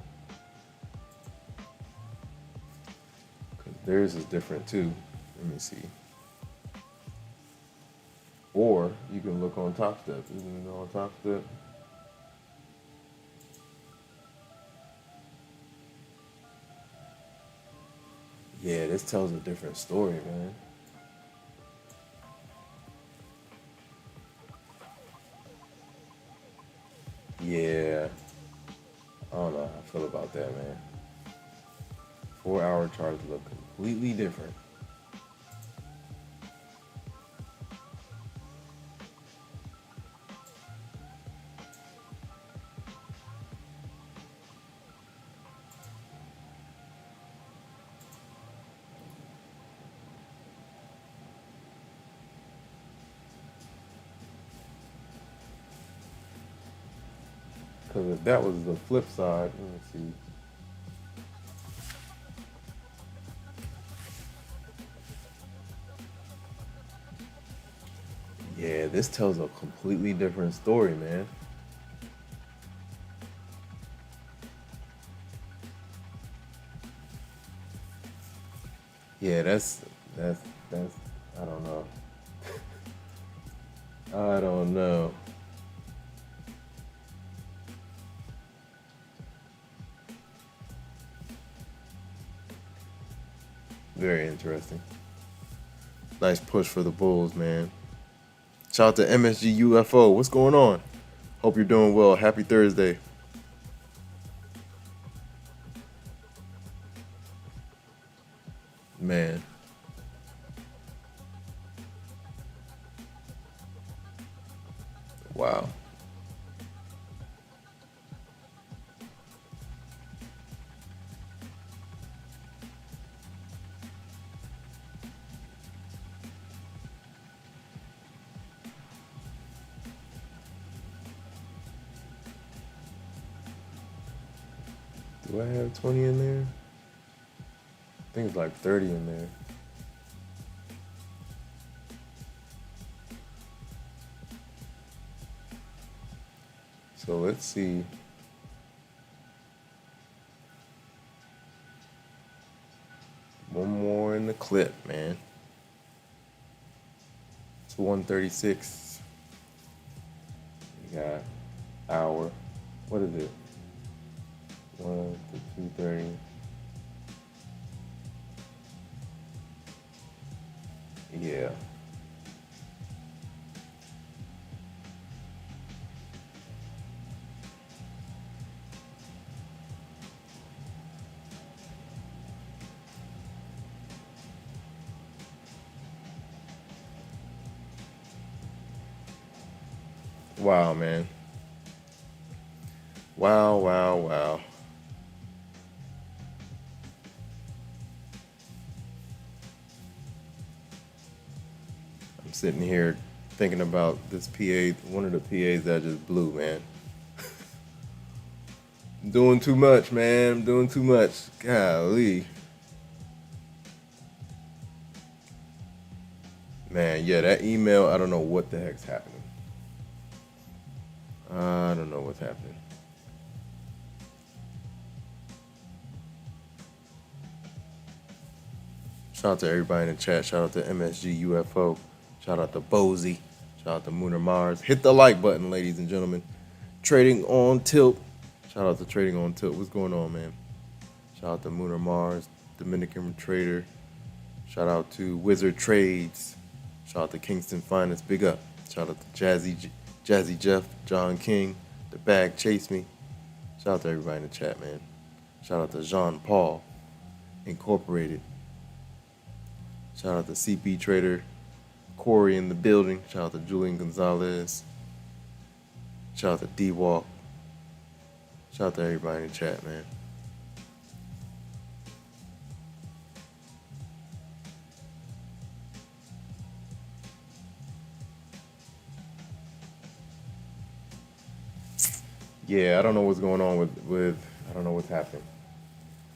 Theirs is different too. Let me see. Or you can look on Topstep. You can go on Topstep. Yeah, this tells a different story, man. Yeah. I don't know how I feel about that, man. 4-hour charts look completely different. Because if that was the flip side, let me see. Yeah, this tells a completely different story, man. Yeah, that's I don't know. I don't know. Very interesting. Nice push for the Bulls, man. Shout out to MSG UFO. What's going on? Hope you're doing well. Happy Thursday. Man. Wow. Do I have 20 in there? I think it's like 30 in there. So let's see. One more in the clip, man. It's 136. We got hour. What is it? 1 to 2:30. Yeah. Wow, man. Wow, wow, wow. I'm sitting here thinking about this PA, one of the PAs that I just blew, man. I'm doing too much, man. I'm doing too much. Golly. Man, yeah, that email, I don't know what the heck's happening. I don't know what's happening. Shout out to everybody in the chat. Shout out to MSG UFO. Shout out to Bozy. Shout out to Mooner Mars. Hit the like button, ladies and gentlemen. Trading on Tilt. Shout out to Trading on Tilt. What's going on, man? Shout out to Mooner Mars, Dominican Trader. Shout out to Wizard Trades. Shout out to Kingston Finest. Big up. Shout out to Jazzy Jeff, John King, The Bag Chase Me. Shout out to everybody in the chat, man. Shout out to Jean Paul Incorporated. Shout out to CP Trader, Corey in the building. Shout out to Julian Gonzalez. Shout out to D-Walk. Shout out to everybody in the chat, man. Yeah, I don't know what's going on with I don't know what's happening.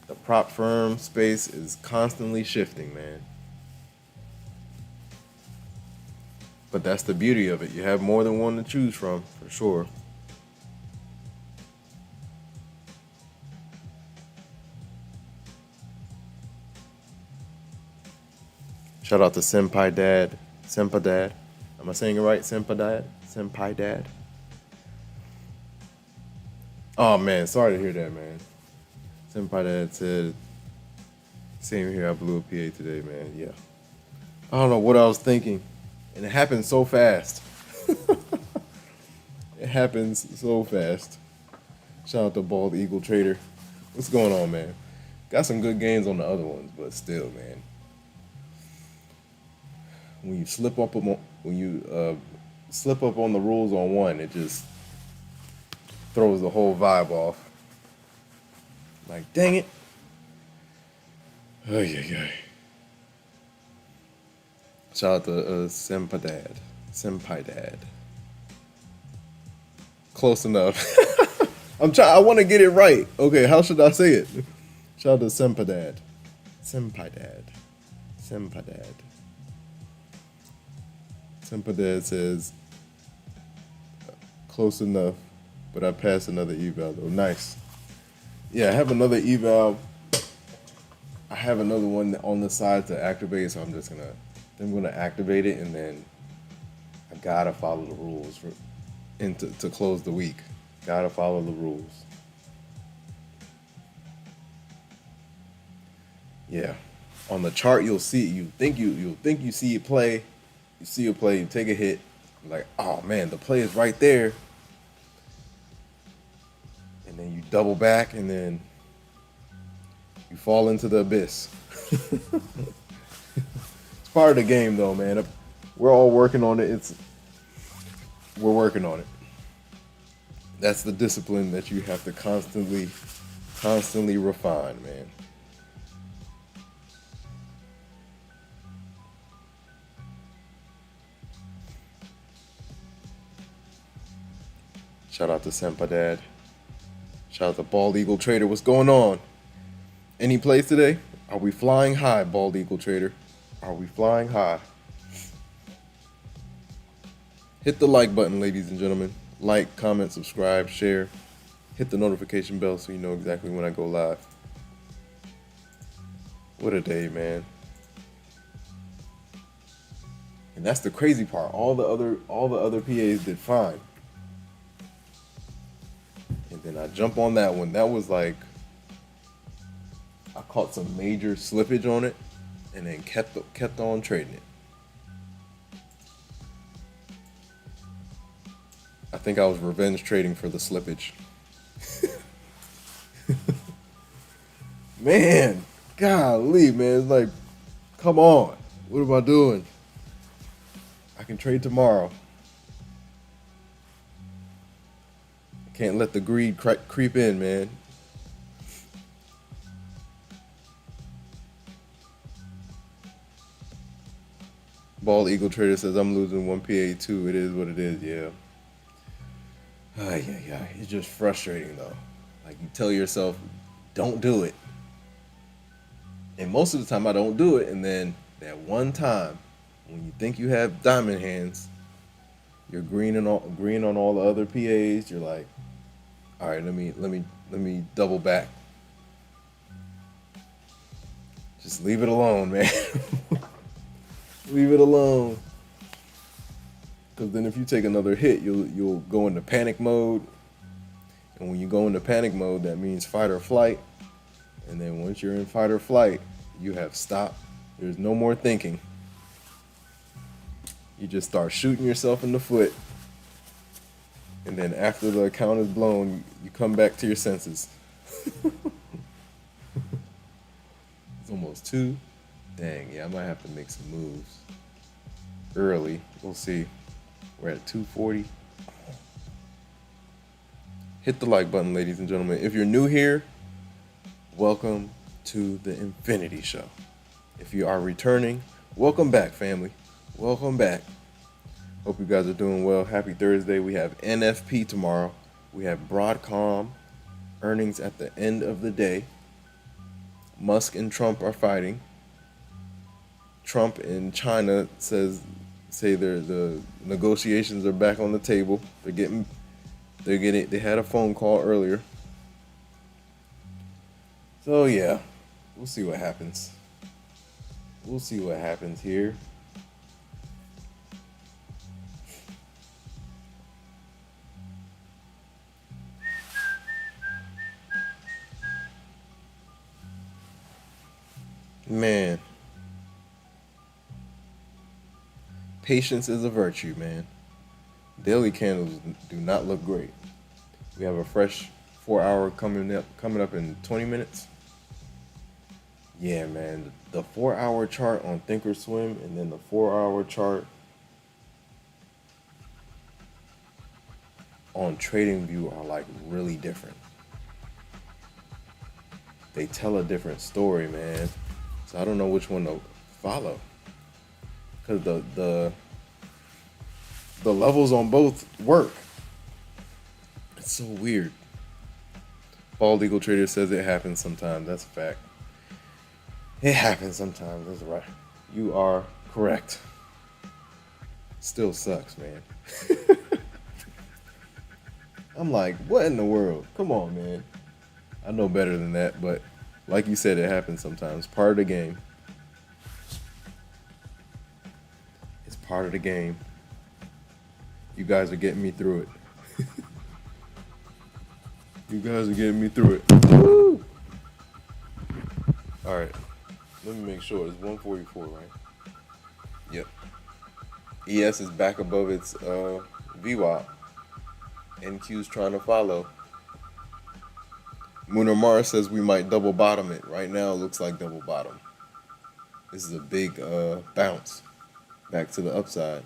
The prop firm space is constantly shifting, man. But that's the beauty of it. You have more than one to choose from, for sure. Shout out to Senpai Dad. Senpai Dad. Am I saying it right? Senpai Dad? Senpai Dad? Oh, man. Sorry to hear that, man. Senpai Dad said, same here. I blew a PA today, man. Yeah. I don't know what I was thinking. And it happened so fast. It happens so fast. Shout out to Bald Eagle Trader. What's going on, man? Got some good gains on the other ones, but still, man. When you slip up on the rules on one, it just throws the whole vibe off. Like, dang it. Oh yeah. Shout out to Senpai Dad. Senpai Dad. Close enough. I want to get it right. Okay, how should I say it? Shout out to Senpai Dad. Senpai Dad. Senpai Dad. Simpadad says, close enough, but I passed another eval though. Nice. Yeah, I have another eval. I have another one on the side to activate, so I'm gonna activate it, and then I gotta follow the rules to close the week. Gotta follow the rules. Yeah. On the chart, you'll see. You'll think you see it play. You see it play. You take a hit. You're like, oh man, the play is right there. And then you double back, and then you fall into the abyss. It's part of the game, though, man. We're all working on it. We're working on it. That's the discipline that you have to constantly refine, man. Shout out to Sempadad. Shout out to Bald Eagle Trader. What's going on? Any plays today? Are we flying high, Bald Eagle Trader? Are we flying high? Hit the like button, ladies and gentlemen. Like, comment, subscribe, share. Hit the notification bell so you know exactly when I go live. What a day, man. And that's the crazy part. All the other PAs did fine. And then I jump on that one. That was like, I caught some major slippage on it, and then kept on trading it. I think I was revenge trading for the slippage. Man, golly, man, it's like, come on, what am I doing? I can trade tomorrow. Can't let the greed creep in, man. Bald Eagle Trader says, I'm losing 1 PA too. It is what it is, yeah. Yeah. It's just frustrating, though. Like, you tell yourself, don't do it. And most of the time, I don't do it. And then that one time, when you think you have diamond hands, you're green on all the other PAs. You're like, all right, let me double back. Just leave it alone, man. Leave it alone. Because then if you take another hit, you'll go into panic mode. And when you go into panic mode, that means fight or flight. And then once you're in fight or flight, you have stopped. There's no more thinking. You just start shooting yourself in the foot. And then after the account is blown, you come back to your senses. It's almost 2. Dang, yeah, I might have to make some moves early. We'll see. We're at 240. Hit the like button, ladies and gentlemen. If you're new here, welcome to the Infinity Show. If you are returning, welcome back, family. Welcome back. Hope you guys are doing well. Happy Thursday. We have NFP tomorrow. We have Broadcom earnings at the end of the day. Musk and Trump are fighting. Trump and China say the negotiations are back on the table. They had a phone call earlier. So yeah, we'll see what happens. We'll see what happens here. Man. Patience is a virtue, man. Daily candles do not look great. We have a fresh 4-hour coming up in 20 minutes. Yeah, man. The 4-hour chart on Thinkorswim and then the 4-hour chart on TradingView are like really different. They tell a different story, man. So I don't know which one to follow. Because the levels on both work. It's so weird. Bald Eagle Trader says it happens sometimes. That's a fact. It happens sometimes. That's right. You are correct. Still sucks, man. I'm like, what in the world? Come on, man. I know better than that, but like you said, it happens sometimes. Part of the game. It's part of the game. You guys are getting me through it. You guys are getting me through it. Woo! All right. Let me make sure. It's 144, right? Yep. ES is back above its VWAP. NQ's trying to follow. Lunar Mars says we might double bottom it. Right now, it looks like double bottom. This is a big bounce back to the upside.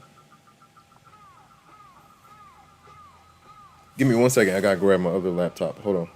Give me 1 second. I gotta grab my other laptop. Hold on.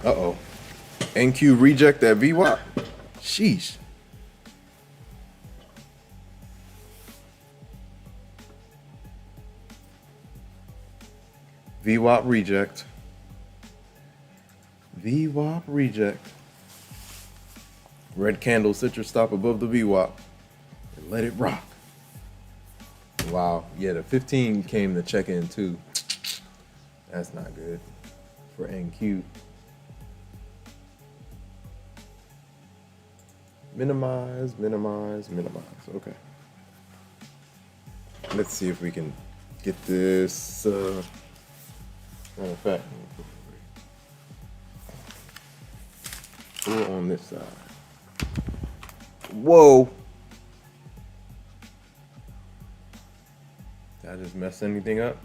Uh-oh. NQ reject that VWAP? Sheesh. VWAP reject. VWAP reject. Red candle, sit your stop above the VWAP and let it rock. Wow. Yeah, the 15 came to check in too. That's not good for NQ. Minimize, minimize, minimize. Okay. Let's see if we can get this. Matter of fact, we're on this side. Whoa. Did I just mess anything up?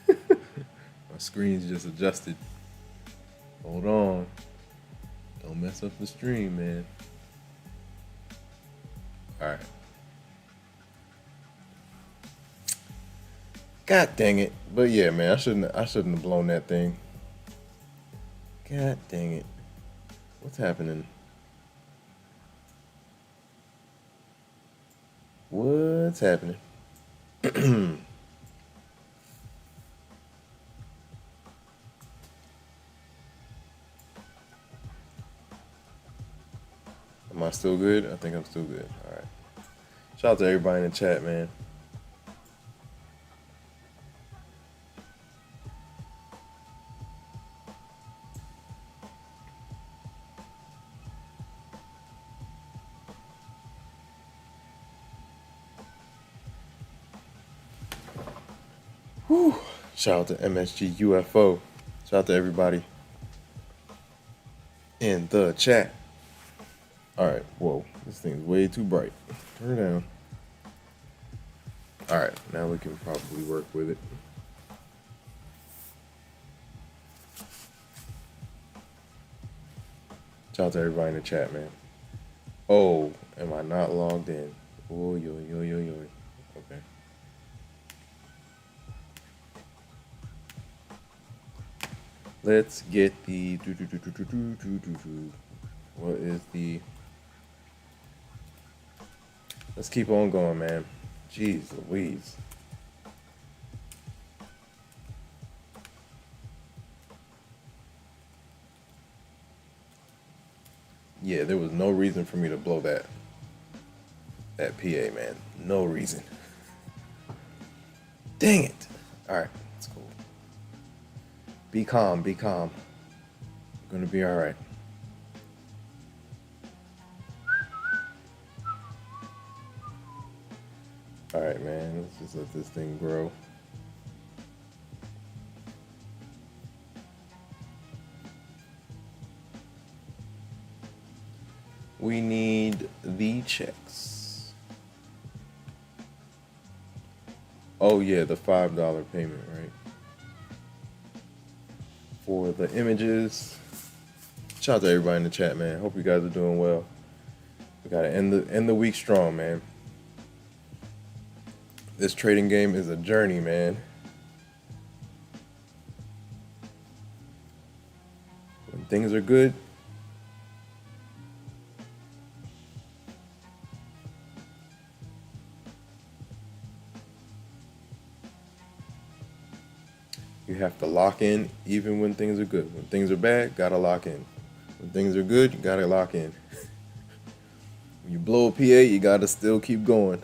My screen's just adjusted. Hold on. Don't mess up the stream, man. All right. God dang it. But yeah, man, I shouldn't have blown that thing. God dang it. What's happening? What's happening? Am I still good? I think I'm still good. All right. Shout out to everybody in the chat, man. Whew. Shout out to MSG UFO. Shout out to everybody in the chat. All right. Whoa. This thing's way too bright. Turn it down. All right. Now we can probably work with it. Shout out to everybody in the chat, man. Oh, am I not logged in? Oh, yo. Okay. Let's get the what is the let's keep on going, man. Jeez Louise. Yeah, there was no reason for me to blow that PA, man. No reason. Dang it. Alright, that's cool. Be calm, be calm. We're gonna be alright. Alright, man. Let's just let this thing grow. We need the checks. Oh yeah, the $5 payment, right? For the images. Shout out to everybody in the chat, man. Hope you guys are doing well. We gotta end the week strong, man. This trading game is a journey, man. When things are good, you have to lock in even when things are good. When things are bad, gotta lock in. When things are good, you gotta lock in. When you blow a PA, you gotta still keep going.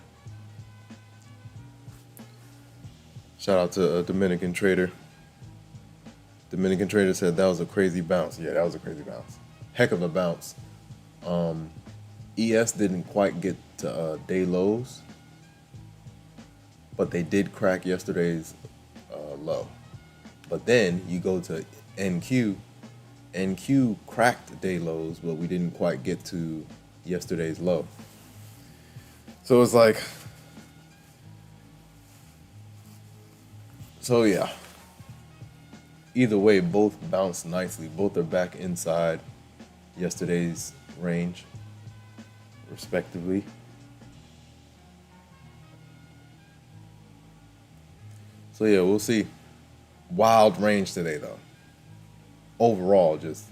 Shout out to a Dominican trader. Dominican trader said that was a crazy bounce. Yeah, that was a crazy bounce. Heck of a bounce. ES didn't quite get to day lows, but they did crack yesterday's low. But then you go to NQ. NQ cracked day lows, but we didn't quite get to yesterday's low. So it's like, so yeah. Either way, both bounced nicely. Both are back inside yesterday's range, respectively. So yeah, we'll see. Wild range today, though. Overall, just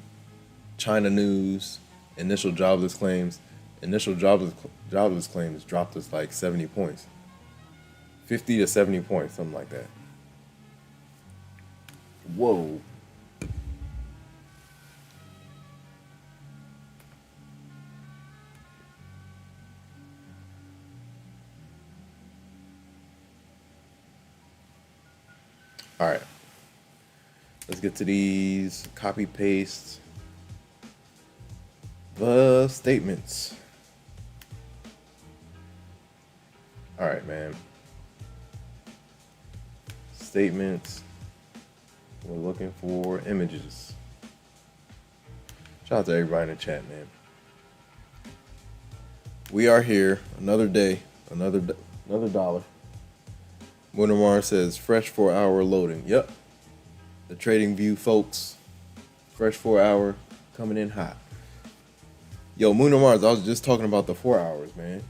China news, initial jobless claims. Initial jobless claims dropped us like 70 points. 50 to 70 points, something like that. Whoa. All right. Let's get to these. Copy paste the statements. All right, man. Statements. We're looking for images. Shout out to everybody in the chat, man. We are here. Another day. Another dollar. Wintermar says fresh 4-hour loading. Yep. The Trading View folks. Fresh 4-hour coming in hot. Yo, Moon and Mars, I was just talking about the 4 hours, man.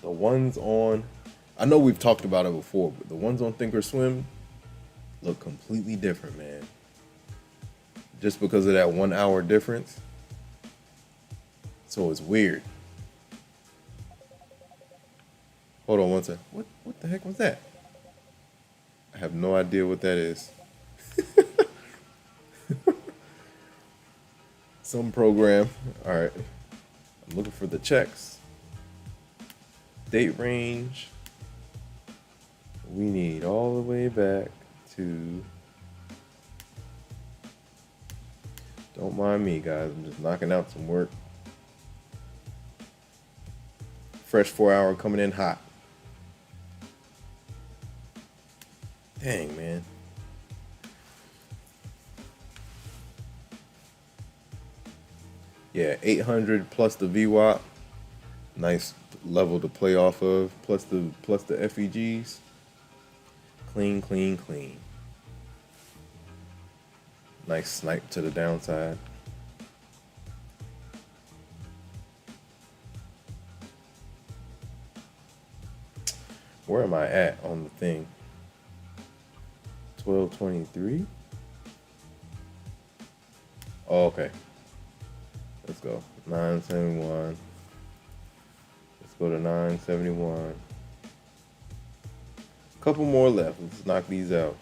The ones on, I know we've talked about it before, but the ones on Thinkorswim look completely different, man. Just because of that 1 hour difference. So it's weird. Hold on one second. What the heck was that? I have no idea what that is. Some program. All right. I'm looking for the checks. Date range. We need all the way back to. Don't mind me, guys. I'm just knocking out some work. Fresh 4-hour coming in hot. Dang, man. Yeah, 800 plus the VWAP. Nice level to play off of. Plus the FEGs. Clean, clean, clean. Nice snipe to the downside. Where am I at on the thing? 1223. Oh, okay. Let's go. 971. Let's go to 971. Couple more left. Let's knock these out.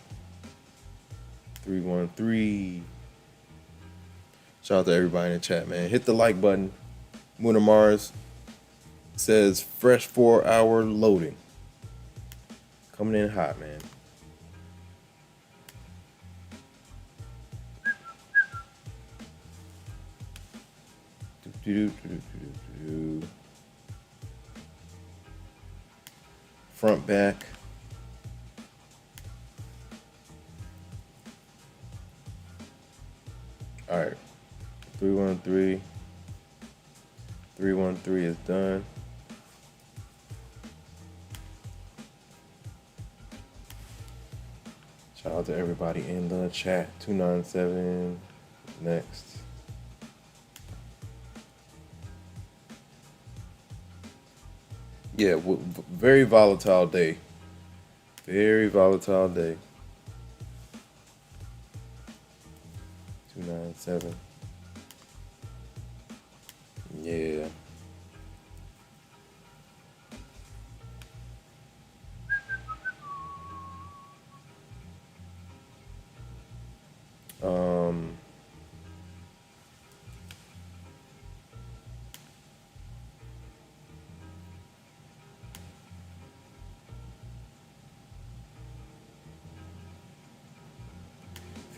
313. Shout out to everybody in the chat, man. Hit the like button. Moon of Mars says fresh 4-hour loading. Coming in hot, man. Front, back. All right. 313. 313 is done. Shout out to everybody in the chat. 297. Next. Yeah, very volatile day. Very volatile day. 297. Yeah. Um.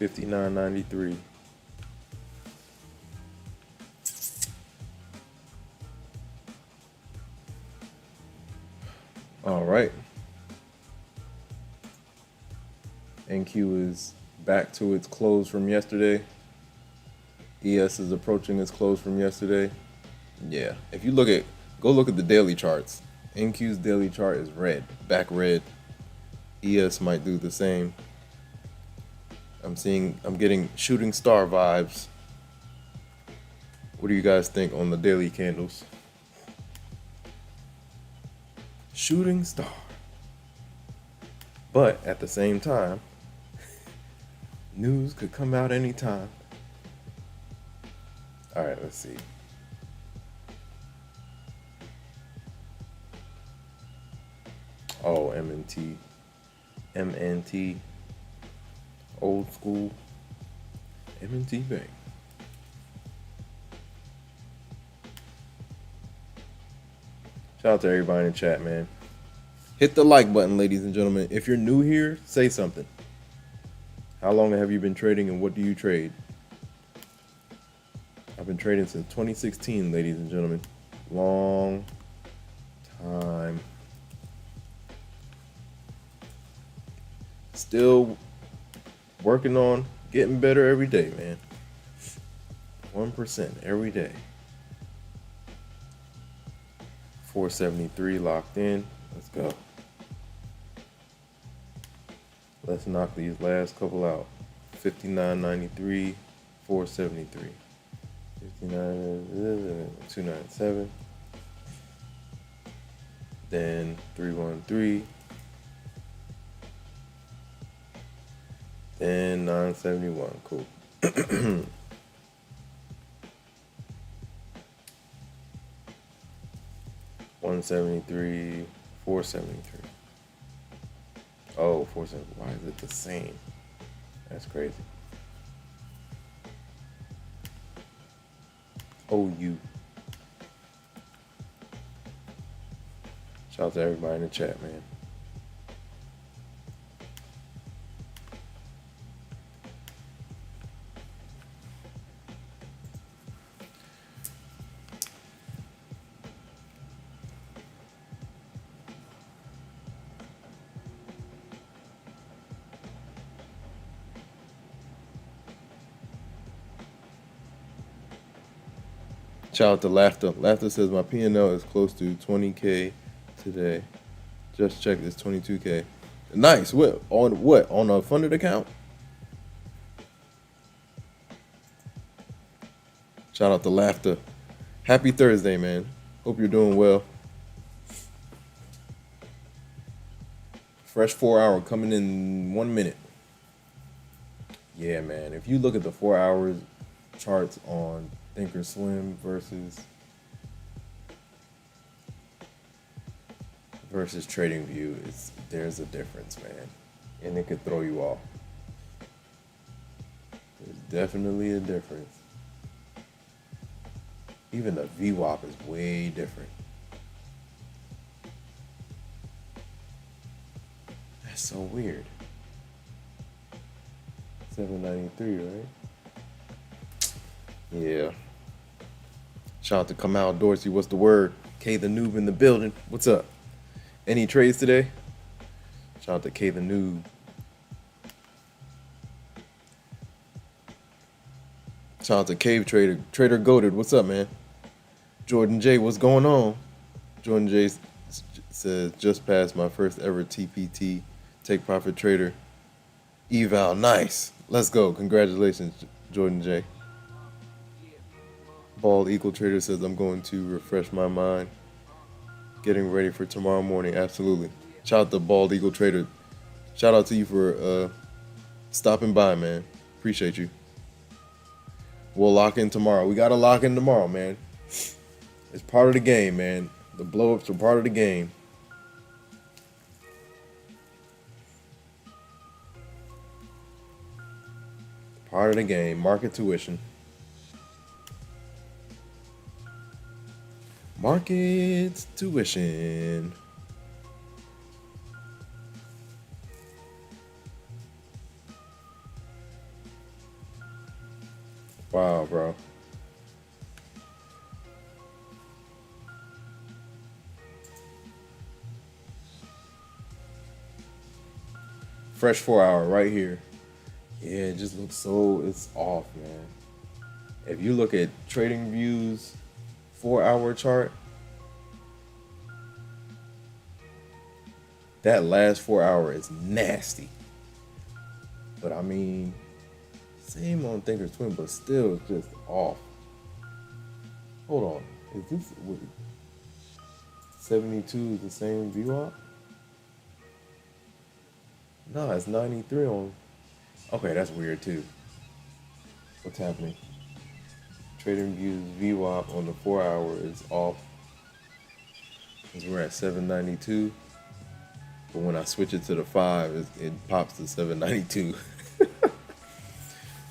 $59.93. All right. NQ is back to its close from yesterday. ES is approaching its close from yesterday. Yeah. If you go look at the daily charts. NQ's daily chart is red, back red. ES might do the same. I'm getting shooting star vibes. What do you guys think on the daily candles? Shooting star. But at the same time, news could come out anytime. All right, let's see. Oh, MNT, old school, M&T Bank. Shout out to everybody in the chat, man. Hit the like button, ladies and gentlemen. If you're new here, say something. How long have you been trading and what do you trade? I've been trading since 2016, ladies and gentlemen. Long time. Still working on getting better every day, man. 1% every day. 473 locked in. Let's go. Let's knock these last couple out. 59.93, 473. 297. Then 313. Then 971. Cool. 173, 473. Oh, 473. Why is it the same? That's crazy. OU. Shout out to everybody in the chat, man. Shout out to Laughter. Laughter says my P&L is close to 20K today. Just checked, it's 22K. Nice. What? On a funded account? Shout out to Laughter. Happy Thursday, man. Hope you're doing well. Fresh 4-hour coming in 1 minute. Yeah, man. If you look at the 4 hours, charts on Thinkorswim versus TradingView, there's a difference, man, and it could throw you off. There's definitely a difference. Even the VWAP is way different. That's so weird. 793, right? Yeah. Shout out to Come Out Dorsey. What's the word? K the Noob in the building. What's up? Any trades today? Shout out to K the Noob. Shout out to Cave Trader. Trader Goated. What's up, man? Jordan J. What's going on? Jordan J says, just passed my first ever TPT, Take Profit Trader eval. Nice. Let's go. Congratulations, Jordan J. Bald Equal Trader says, I'm going to refresh my mind. Getting ready for tomorrow morning. Absolutely. Shout out to Bald Eagle Trader. Shout out to you for stopping by, man. Appreciate you. We'll lock in tomorrow. We got to lock in tomorrow, man. It's part of the game, man. The blow-ups are part of the game. Part of the game. Market tuition. Market tuition. Wow, bro. Fresh 4 hour right here. Yeah, it just looks so, it's off, man. If you look at TradingView's 4 hour chart, that last 4 hour is nasty. But I mean, same on Thinkorswim, but still just off. Hold on, is this 72 is the same VWAP? No, it's 93 on. Okay, that's weird too. What's happening? TradingView's VWAP on the 4 hour is off, because we're at 792. But when I switch it to the 5, it pops to 792.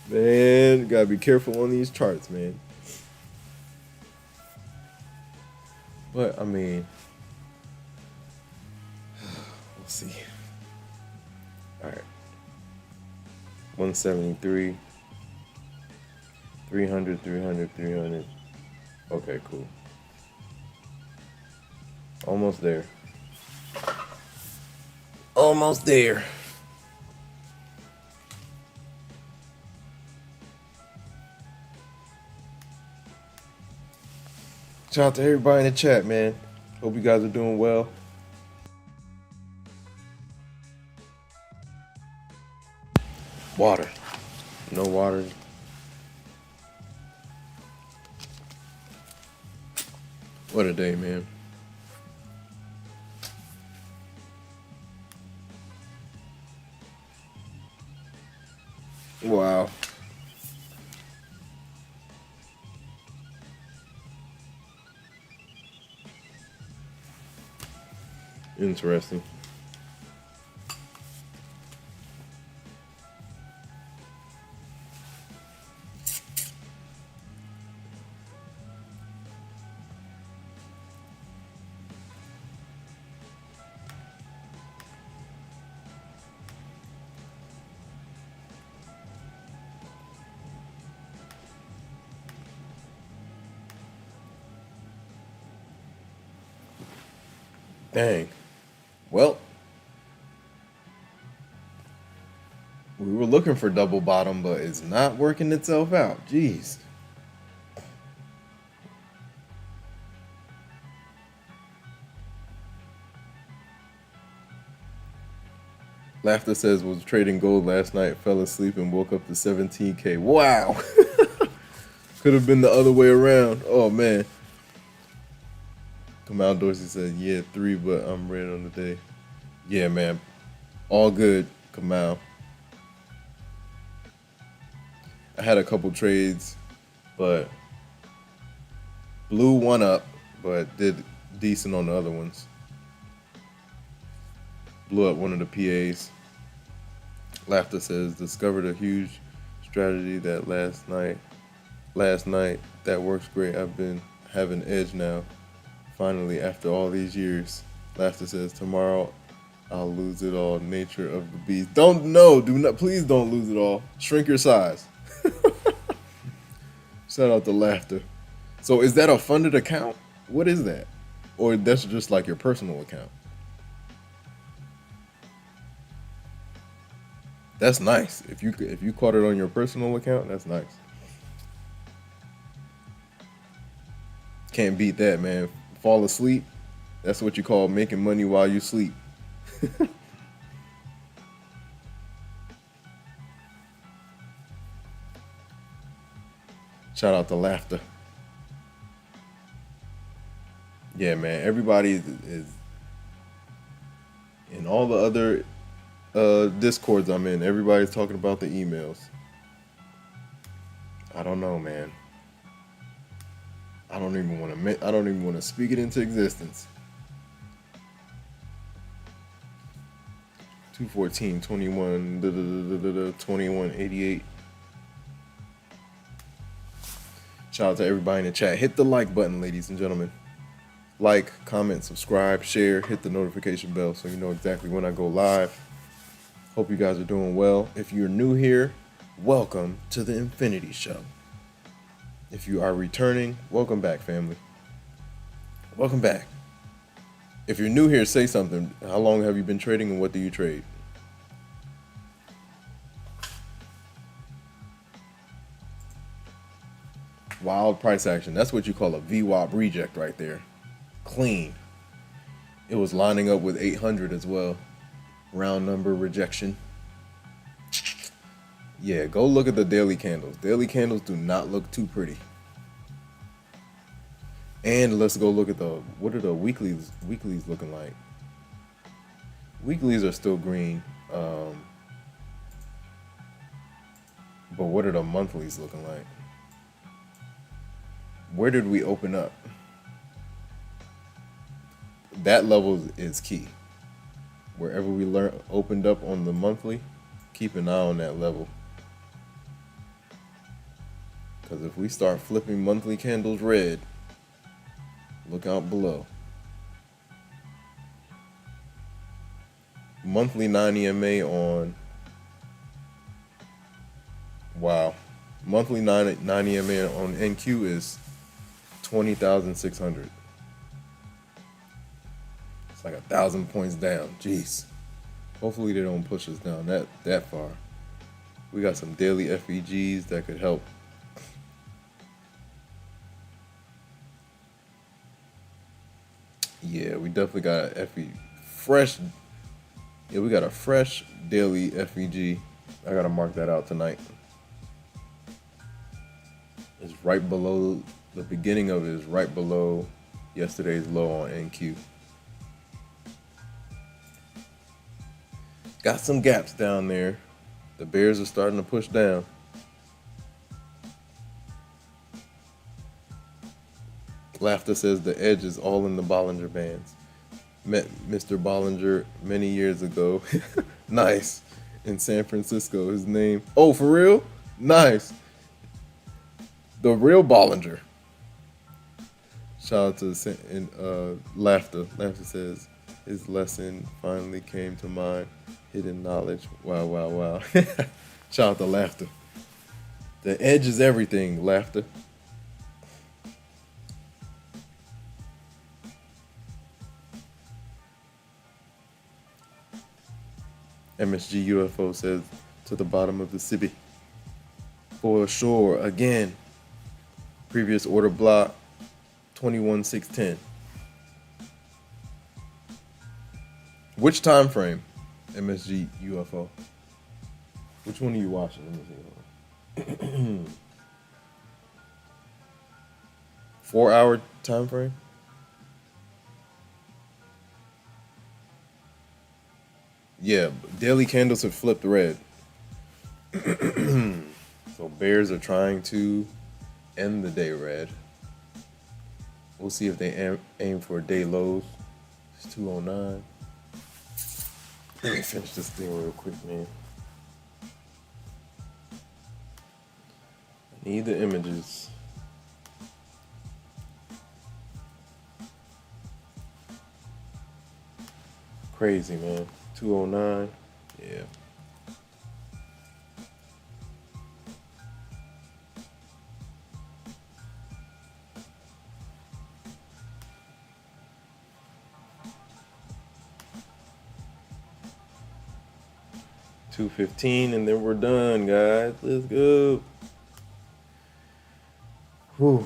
Man, gotta be careful on these charts, man. But I mean, we'll see. All right, 173, 300, 300, 300. Okay, cool. Almost there. Almost there. Shout out to everybody in the chat, man. Hope you guys are doing well. Water. No water. What a day, man. Wow. Interesting. Dang. Well, we were looking for double bottom, but it's not working itself out. Jeez. Laughter says, was trading gold last night, fell asleep and woke up to 17K. Wow. Could have been the other way around. Oh, man. Kamal Dorsey said, yeah, 3, but I'm red on the day. Yeah, man. All good, Kamal. I had a couple trades but blew one up, but did decent on the other ones. Blew up one of the PAs. Laughter says, discovered a huge strategy that last night that works great. I've been having edge now. Finally, after all these years. Laughter says, tomorrow I'll lose it all. Nature of the beast. Do not, please don't lose it all. Shrink your size. Shout out to Laughter. So is that a funded account? What is that? Or that's just like your personal account? That's nice. If you caught it on your personal account, that's nice. Can't beat that, man. Fall asleep. That's what you call making money while you sleep. Shout out to Laughter. Yeah, man. Everybody is in all the other discords I'm in. Everybody's talking about the emails. I don't know, man. I don't even want to speak it into existence. 214, 21, 2188. Shout out to everybody in the chat. Hit the like button, ladies and gentlemen. Like, comment, subscribe, share, hit the notification bell so you know exactly when I go live. Hope you guys are doing well. If you're new here, welcome to the Infinity Show. If you are returning, welcome back, family. Welcome back. If you're new here, say something. How long have you been trading and what do you trade? Wild price action. That's what you call a VWAP reject right there. Clean. It was lining up with 800 as well. Round number rejection. Yeah, go look at the daily candles. Daily candles do not look too pretty. And let's go look at what are the weeklies looking like? Weeklies are still green. But what are the monthlies looking like? Where did we open up? That level is key. Wherever we opened up on the monthly, keep an eye on that level. Because if we start flipping monthly candles red, look out below. Monthly 9 EMA on, wow. Monthly 9 EMA on NQ is 20,600. It's like 1,000 points down. Jeez. Hopefully they don't push us down that far. We got some daily FEGs that could help. Yeah, we definitely got fresh. Yeah, we got a fresh daily FEG. I gotta mark that out tonight. It's right below, the beginning of it is right below yesterday's low on NQ. Got some gaps down there. The bears are starting to push down. Laughter says the edge is all in the Bollinger Bands. Met Mr. Bollinger many years ago. Nice. In San Francisco. His name. Oh, for real? Nice. The real Bollinger. Shout out to Laughter. Laughter says his lesson finally came to mind. Hidden knowledge. Wow, wow, wow. Shout out to Laughter. The edge is everything, Laughter. MSG UFO says to the bottom of the city. For sure. Again. Previous order block 21,610. Which time frame? MSG UFO. Which one are you watching? Let me see. 4 hour time frame? Yeah, daily candles have flipped red. So bears are trying to end the day red. We'll see if they aim for a day lows. It's 209. Let me finish this thing real quick, man. I need the images. Crazy, man. 209. Yeah. $2.15 and then we're done, guys. Let's go. Whew.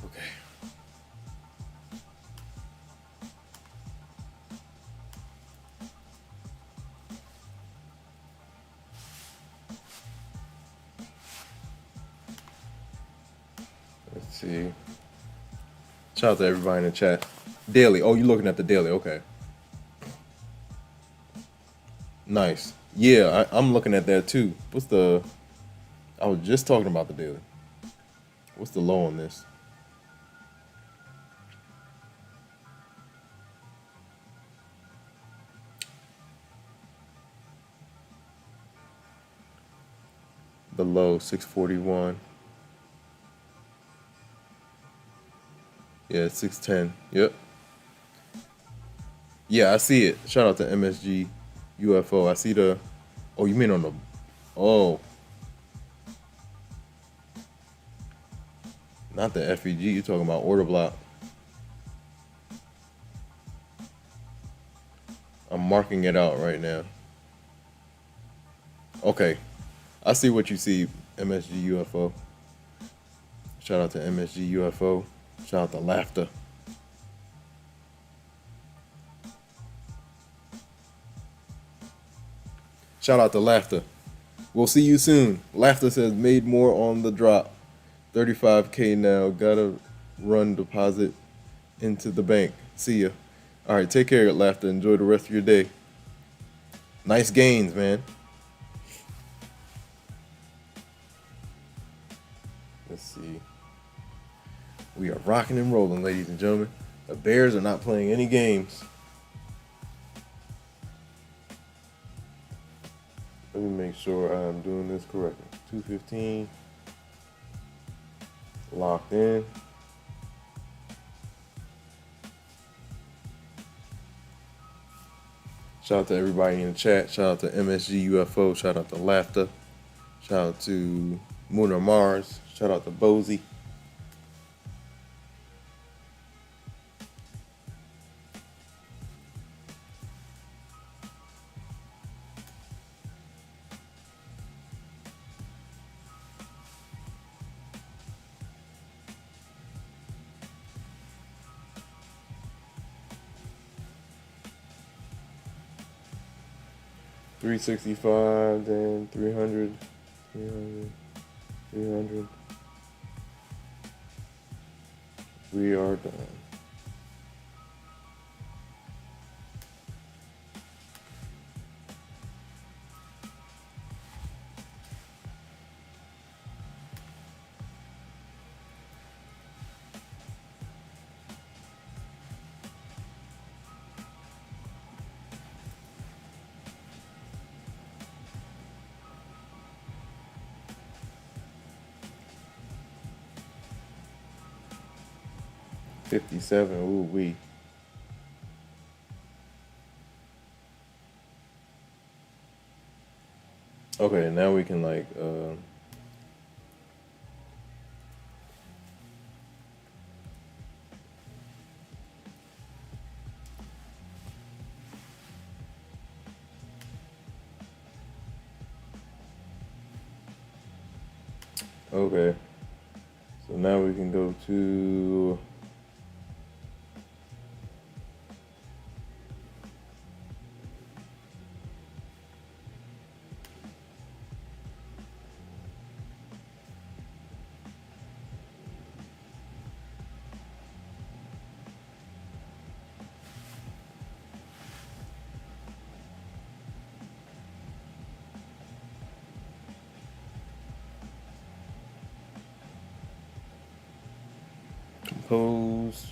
Okay. Let's see. Shout out to everybody in the chat. Daily. Oh, you're looking at the daily. Okay. Nice. Yeah, I'm looking at that too. I was just talking about the daily. What's the low on this? The low, 641. Yeah, 610. Yep. Yeah, I see it. Shout out to MSG UFO. I see the. Oh, you mean on the. Oh. Not the FEG. You're talking about order block. I'm marking it out right now. Okay. I see what you see, MSG UFO. Shout out to MSG UFO. Shout out to Laughter. Shout out to Laughter. We'll see you soon. Laughter says made more on the drop. 35K now. Gotta run deposit into the bank. See ya. All right, take care, Laughter. Enjoy the rest of your day. Nice gains, man. Let's see. We are rocking and rolling, ladies and gentlemen. The Bears are not playing any games. Let me make sure I'm doing this correctly. 215. Locked in. Shout out to everybody in the chat. Shout out to MSG UFO. Shout out to Laughter. Shout out to Munar Mars. Shout out to Bozy. $365, then 300, 300, 300. We are done. $57. Ooh wee. Okay, now we can like okay. So now we can go to closed.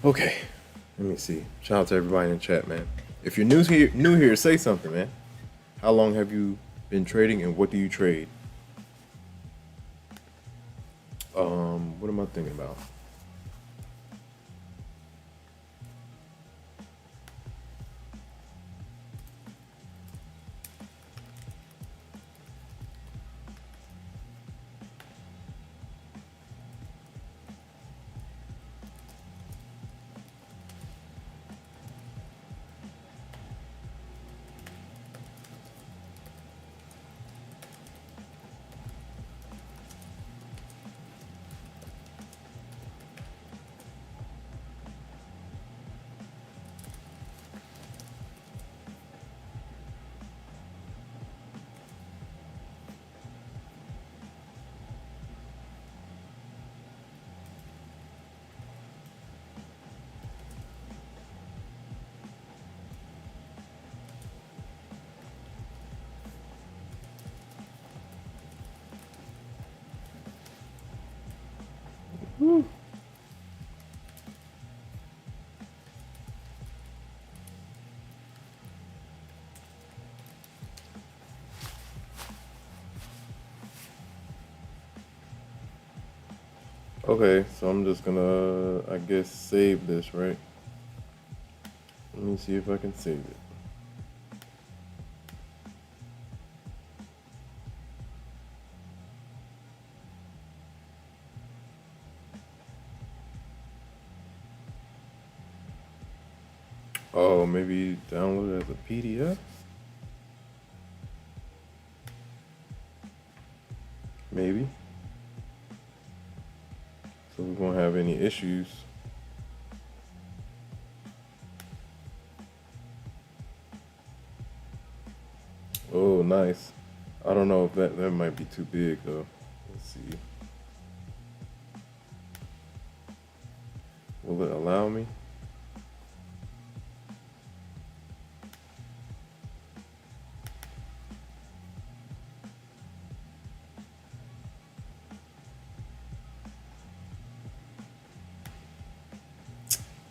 Okay, let me see. Shout out to everybody in the chat, man. If you're new here, say something, man. How long have you been trading, and what do you trade? What am I thinking about? Woo. Okay, so I'm just gonna, I guess, save this, right? Let me see if I can save it. Oh, maybe download it as a PDF? Maybe. So we won't have any issues. Oh, nice. I don't know if that might be too big though. Let's see. Will it allow me?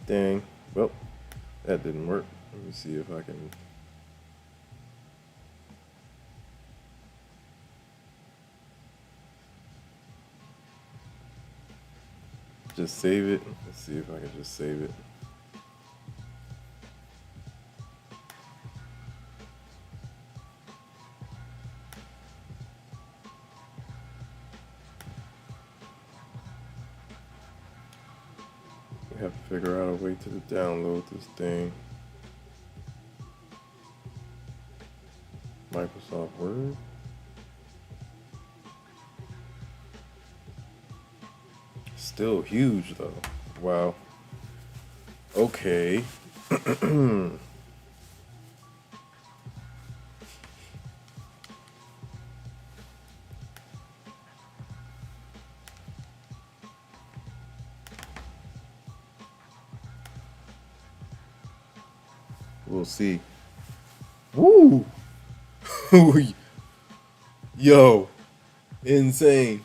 Dang. Well, that didn't work. Let me see if I can. Just save it. Let's see if I can just save it. We have to figure out a way to download this thing. Microsoft Word. Still huge though. Wow. Okay. We'll see. Woo! Yo, insane.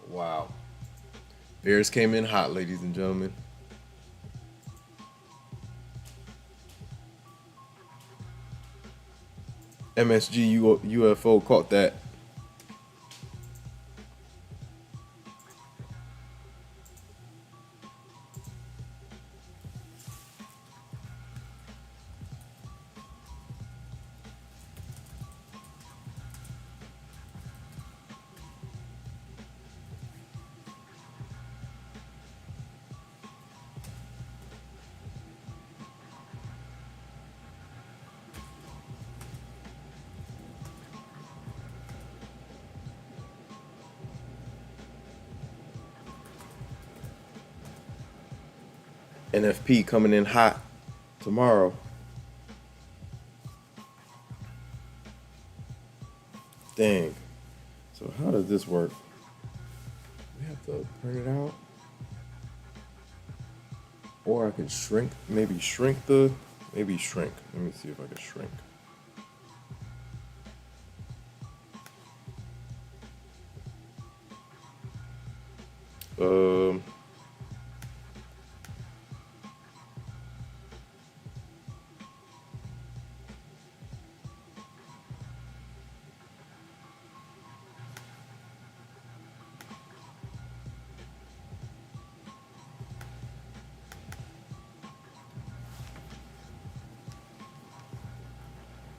Wow. Bears came in hot, ladies and gentlemen. MSG UFO caught that. NFP coming in hot tomorrow. So how does this work? We have to print it out. Or I could shrink, maybe shrink. Let me see if I can shrink. Um,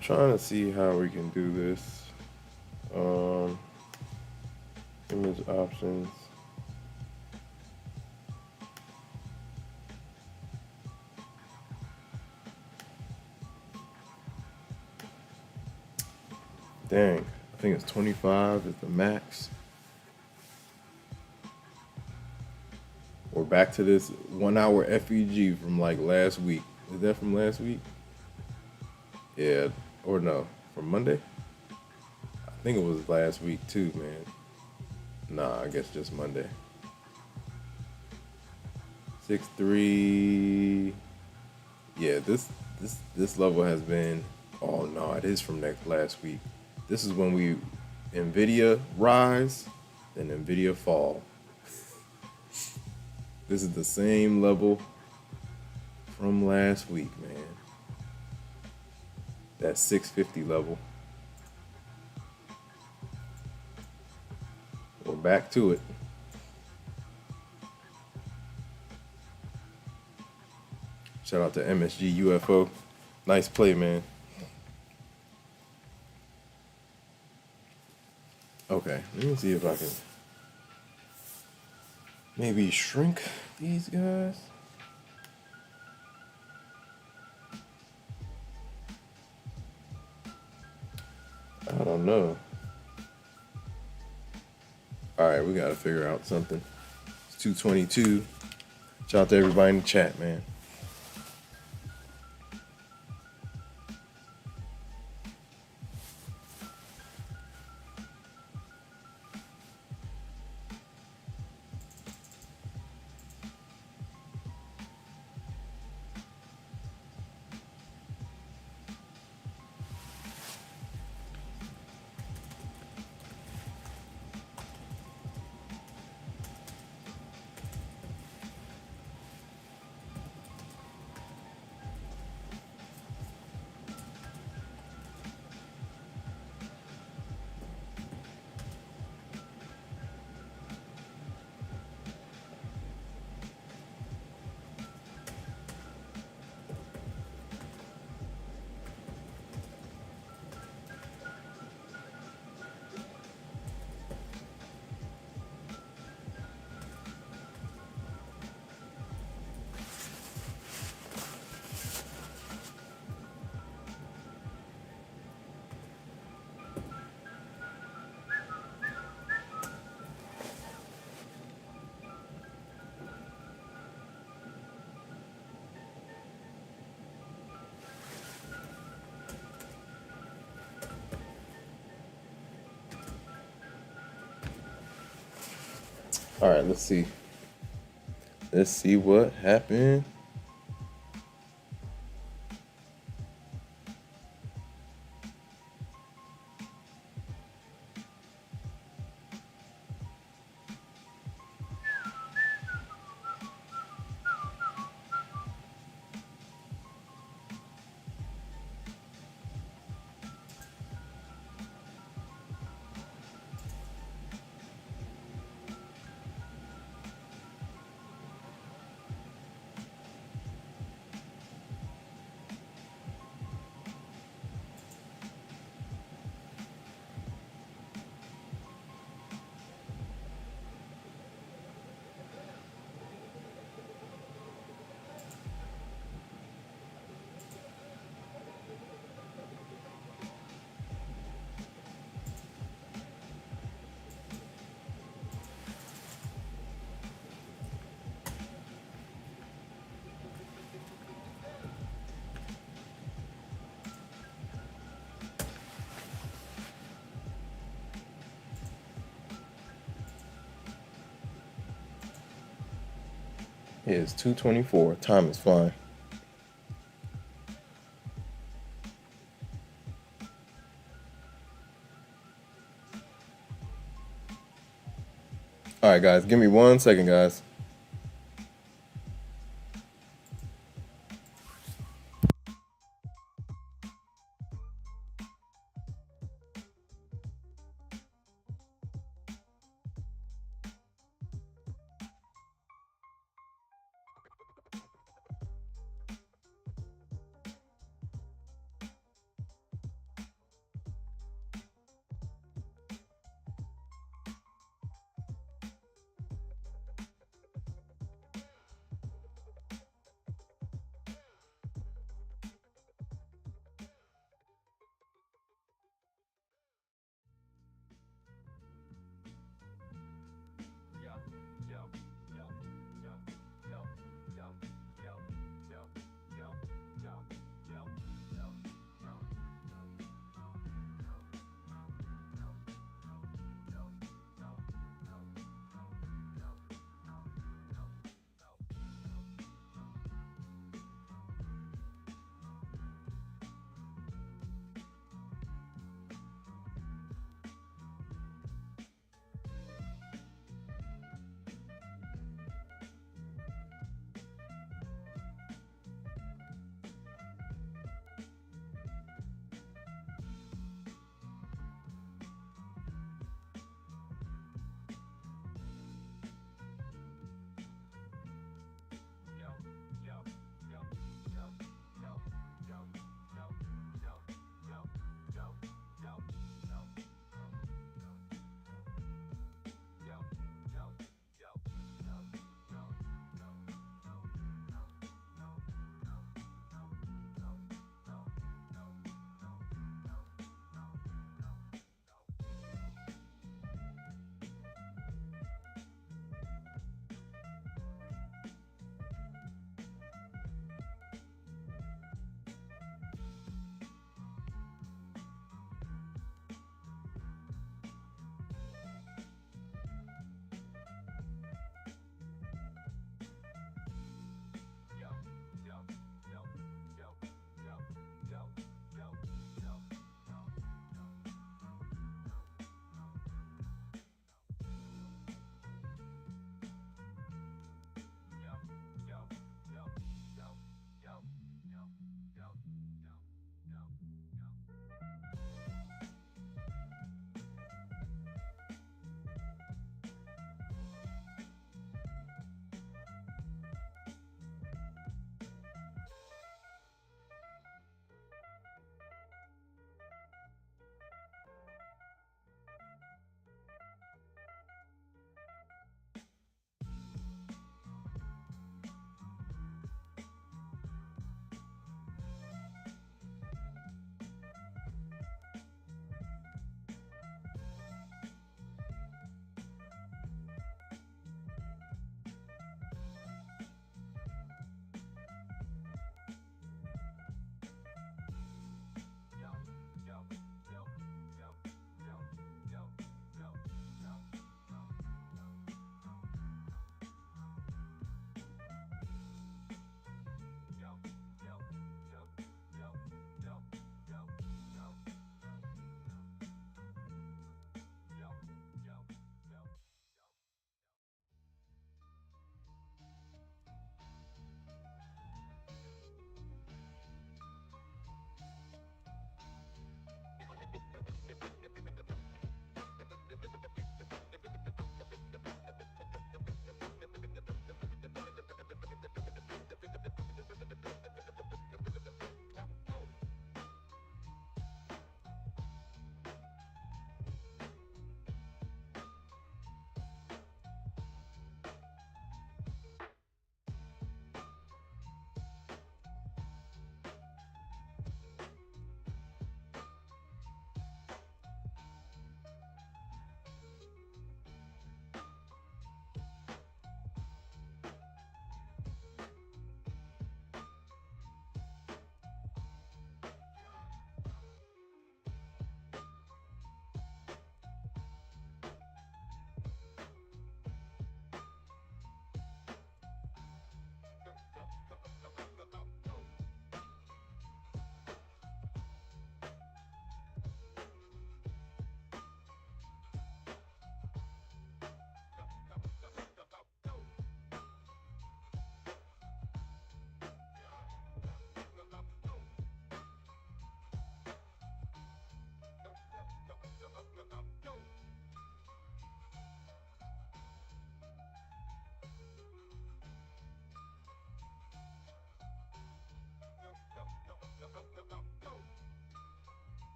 Trying to see how we can do this. Image options. Dang, I think it's 25 is the max. We're back to this 1 hour FEG from like last week. Is that from last week? Yeah, or no, from Monday? I think it was last week too, man. Nah, I guess just Monday. 6.3. Yeah, this level has been. Oh no, it is from last week. This is when we Nvidia rise, then Nvidia fall. This is the same level from last week, man. That 650 level. We're back to it. Shout out to MSG UFO. Nice play, man. Okay, let me see if I can maybe shrink these guys. I don't know. All right, we got to figure out something. It's 2:22. Shout out to everybody in the chat, man. All right, let's see. Let's see what happened. It is 2:24. Time is flying. All right, guys. Give me 1 second, guys.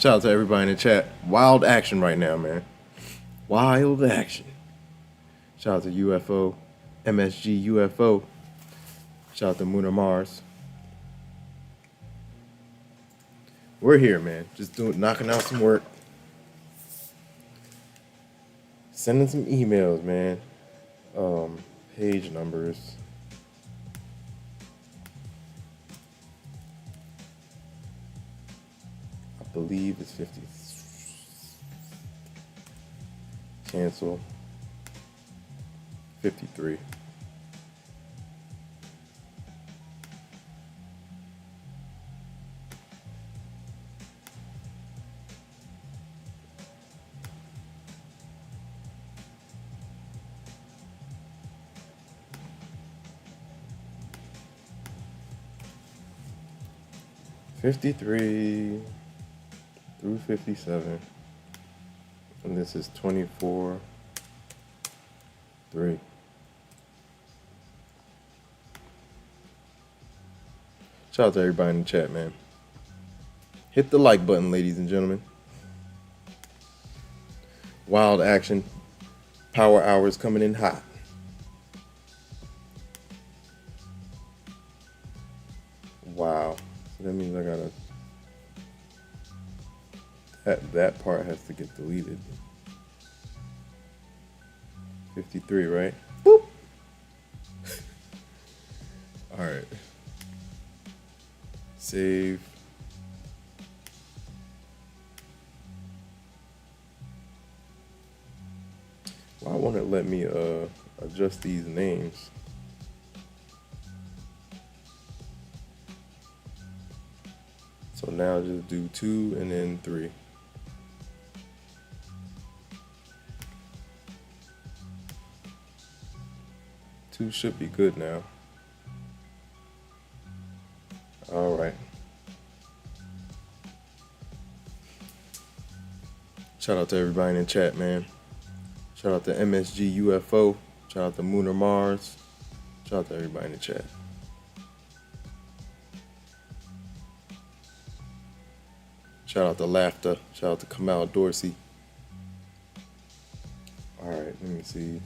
Shout out to everybody in the chat. Wild action right now, man. Wild action. Shout out to UFO, MSG UFO. Shout out to Moon or Mars. We're here, man. Just knocking out some work. Sending some emails, man. Page numbers. I believe it's 50. Cancel. 53. $53 through $57, and this is 24/3. Shout out to everybody in the chat, man. Hit the like button, ladies and gentlemen. Wild action. Power hours coming in hot. Wow. So that means I gotta... That part has to get deleted. 53, right? Boop. All right. Save. Why won't it let me adjust these names? So now just do 2 and then 3. Two should be good now. All right. Shout out to everybody in the chat, man. Shout out to MSG UFO. Shout out to Moon or Mars. Shout out to everybody in the chat. Shout out to Laughter. Shout out to Kamal Dorsey. All right, let me see.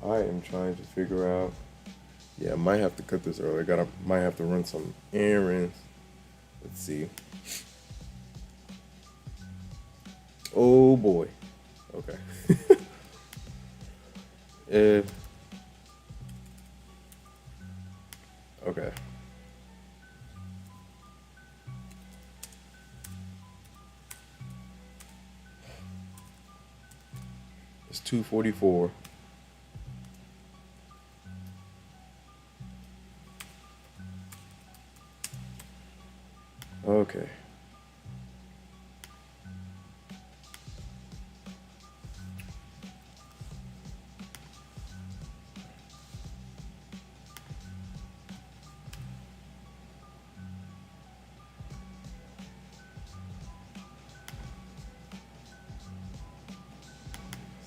I am trying to figure out. Yeah, I might have to cut this early. Might have to run some errands. Let's see. Oh boy. Okay. Okay. It's 2:44. Okay.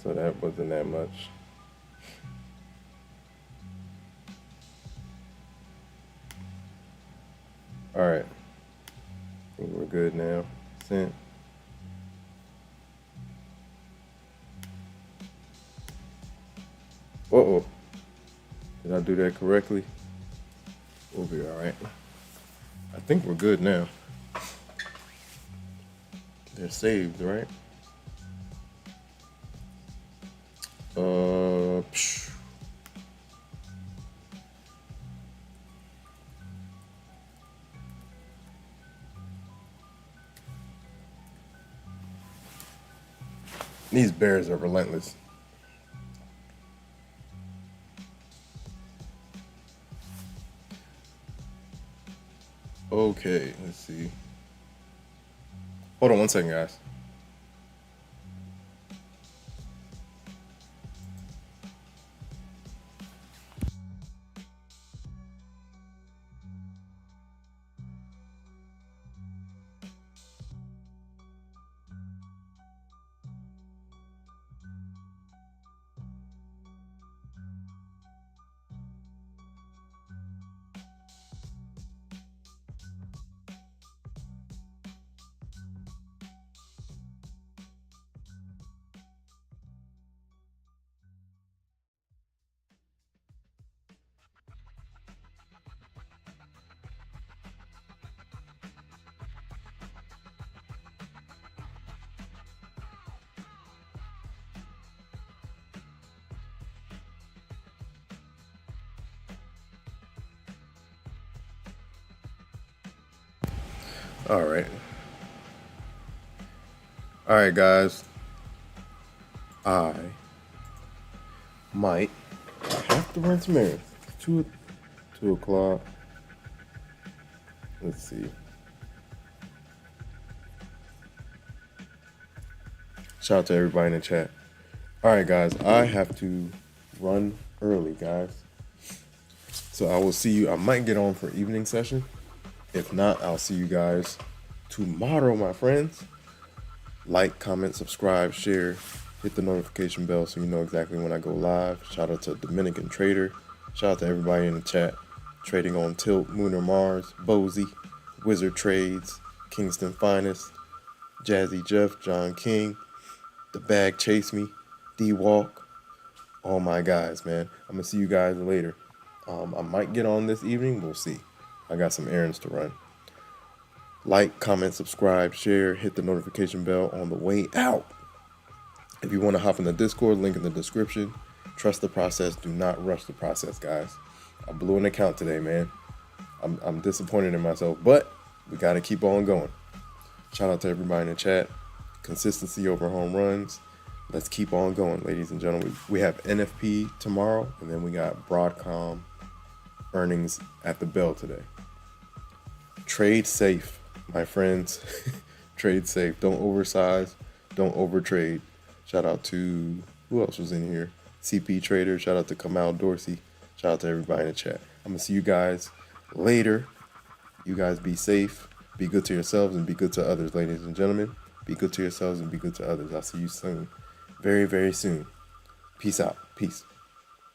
So that wasn't that much. All right. I think we're good now. Sent. Uh-oh. Did I do that correctly? We'll be all right. I think we're good now. They're saved, right? Psh. These bears are relentless. Okay, let's see. Hold on one second, guys. All right. All right, guys. I might have to run some errands. 2 o'clock. Let's see. Shout out to everybody in the chat. All right, guys. I have to run early, guys. So I will see you. I might get on for evening session. If not, I'll see you guys tomorrow, my friends. Like, comment, subscribe, share, hit the notification bell so you know exactly when I go live. Shout out to Dominican Trader. Shout out to everybody in the chat. Trading on Tilt, Moon or Mars, Bozy, Wizard Trades, Kingston Finest, Jazzy Jeff, John King, The Bag Chase Me, D Walk, all my guys, man. I'm going to see you guys later. I might get on this evening. We'll see. I got some errands to run. Like, comment, subscribe, share, hit the notification bell on the way out. If you want to hop in the Discord, link in the description. Trust the process. Do not rush the process, guys. I blew an account today, man. I'm disappointed in myself, but we got to keep on going. Shout out to everybody in the chat. Consistency over home runs. Let's keep on going, ladies and gentlemen. We have NFP tomorrow, and then we got Broadcom earnings at the bell today. Trade safe, my friends. Trade safe. Don't oversize. Don't overtrade. Shout out to, who else was in here? CP Trader. Shout out to Kamal Dorsey. Shout out to everybody in the chat. I'm going to see you guys later. You guys be safe. Be good to yourselves and be good to others, ladies and gentlemen. Be good to yourselves and be good to others. I'll see you soon. Very, very soon. Peace out. Peace.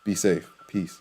Be safe. Peace.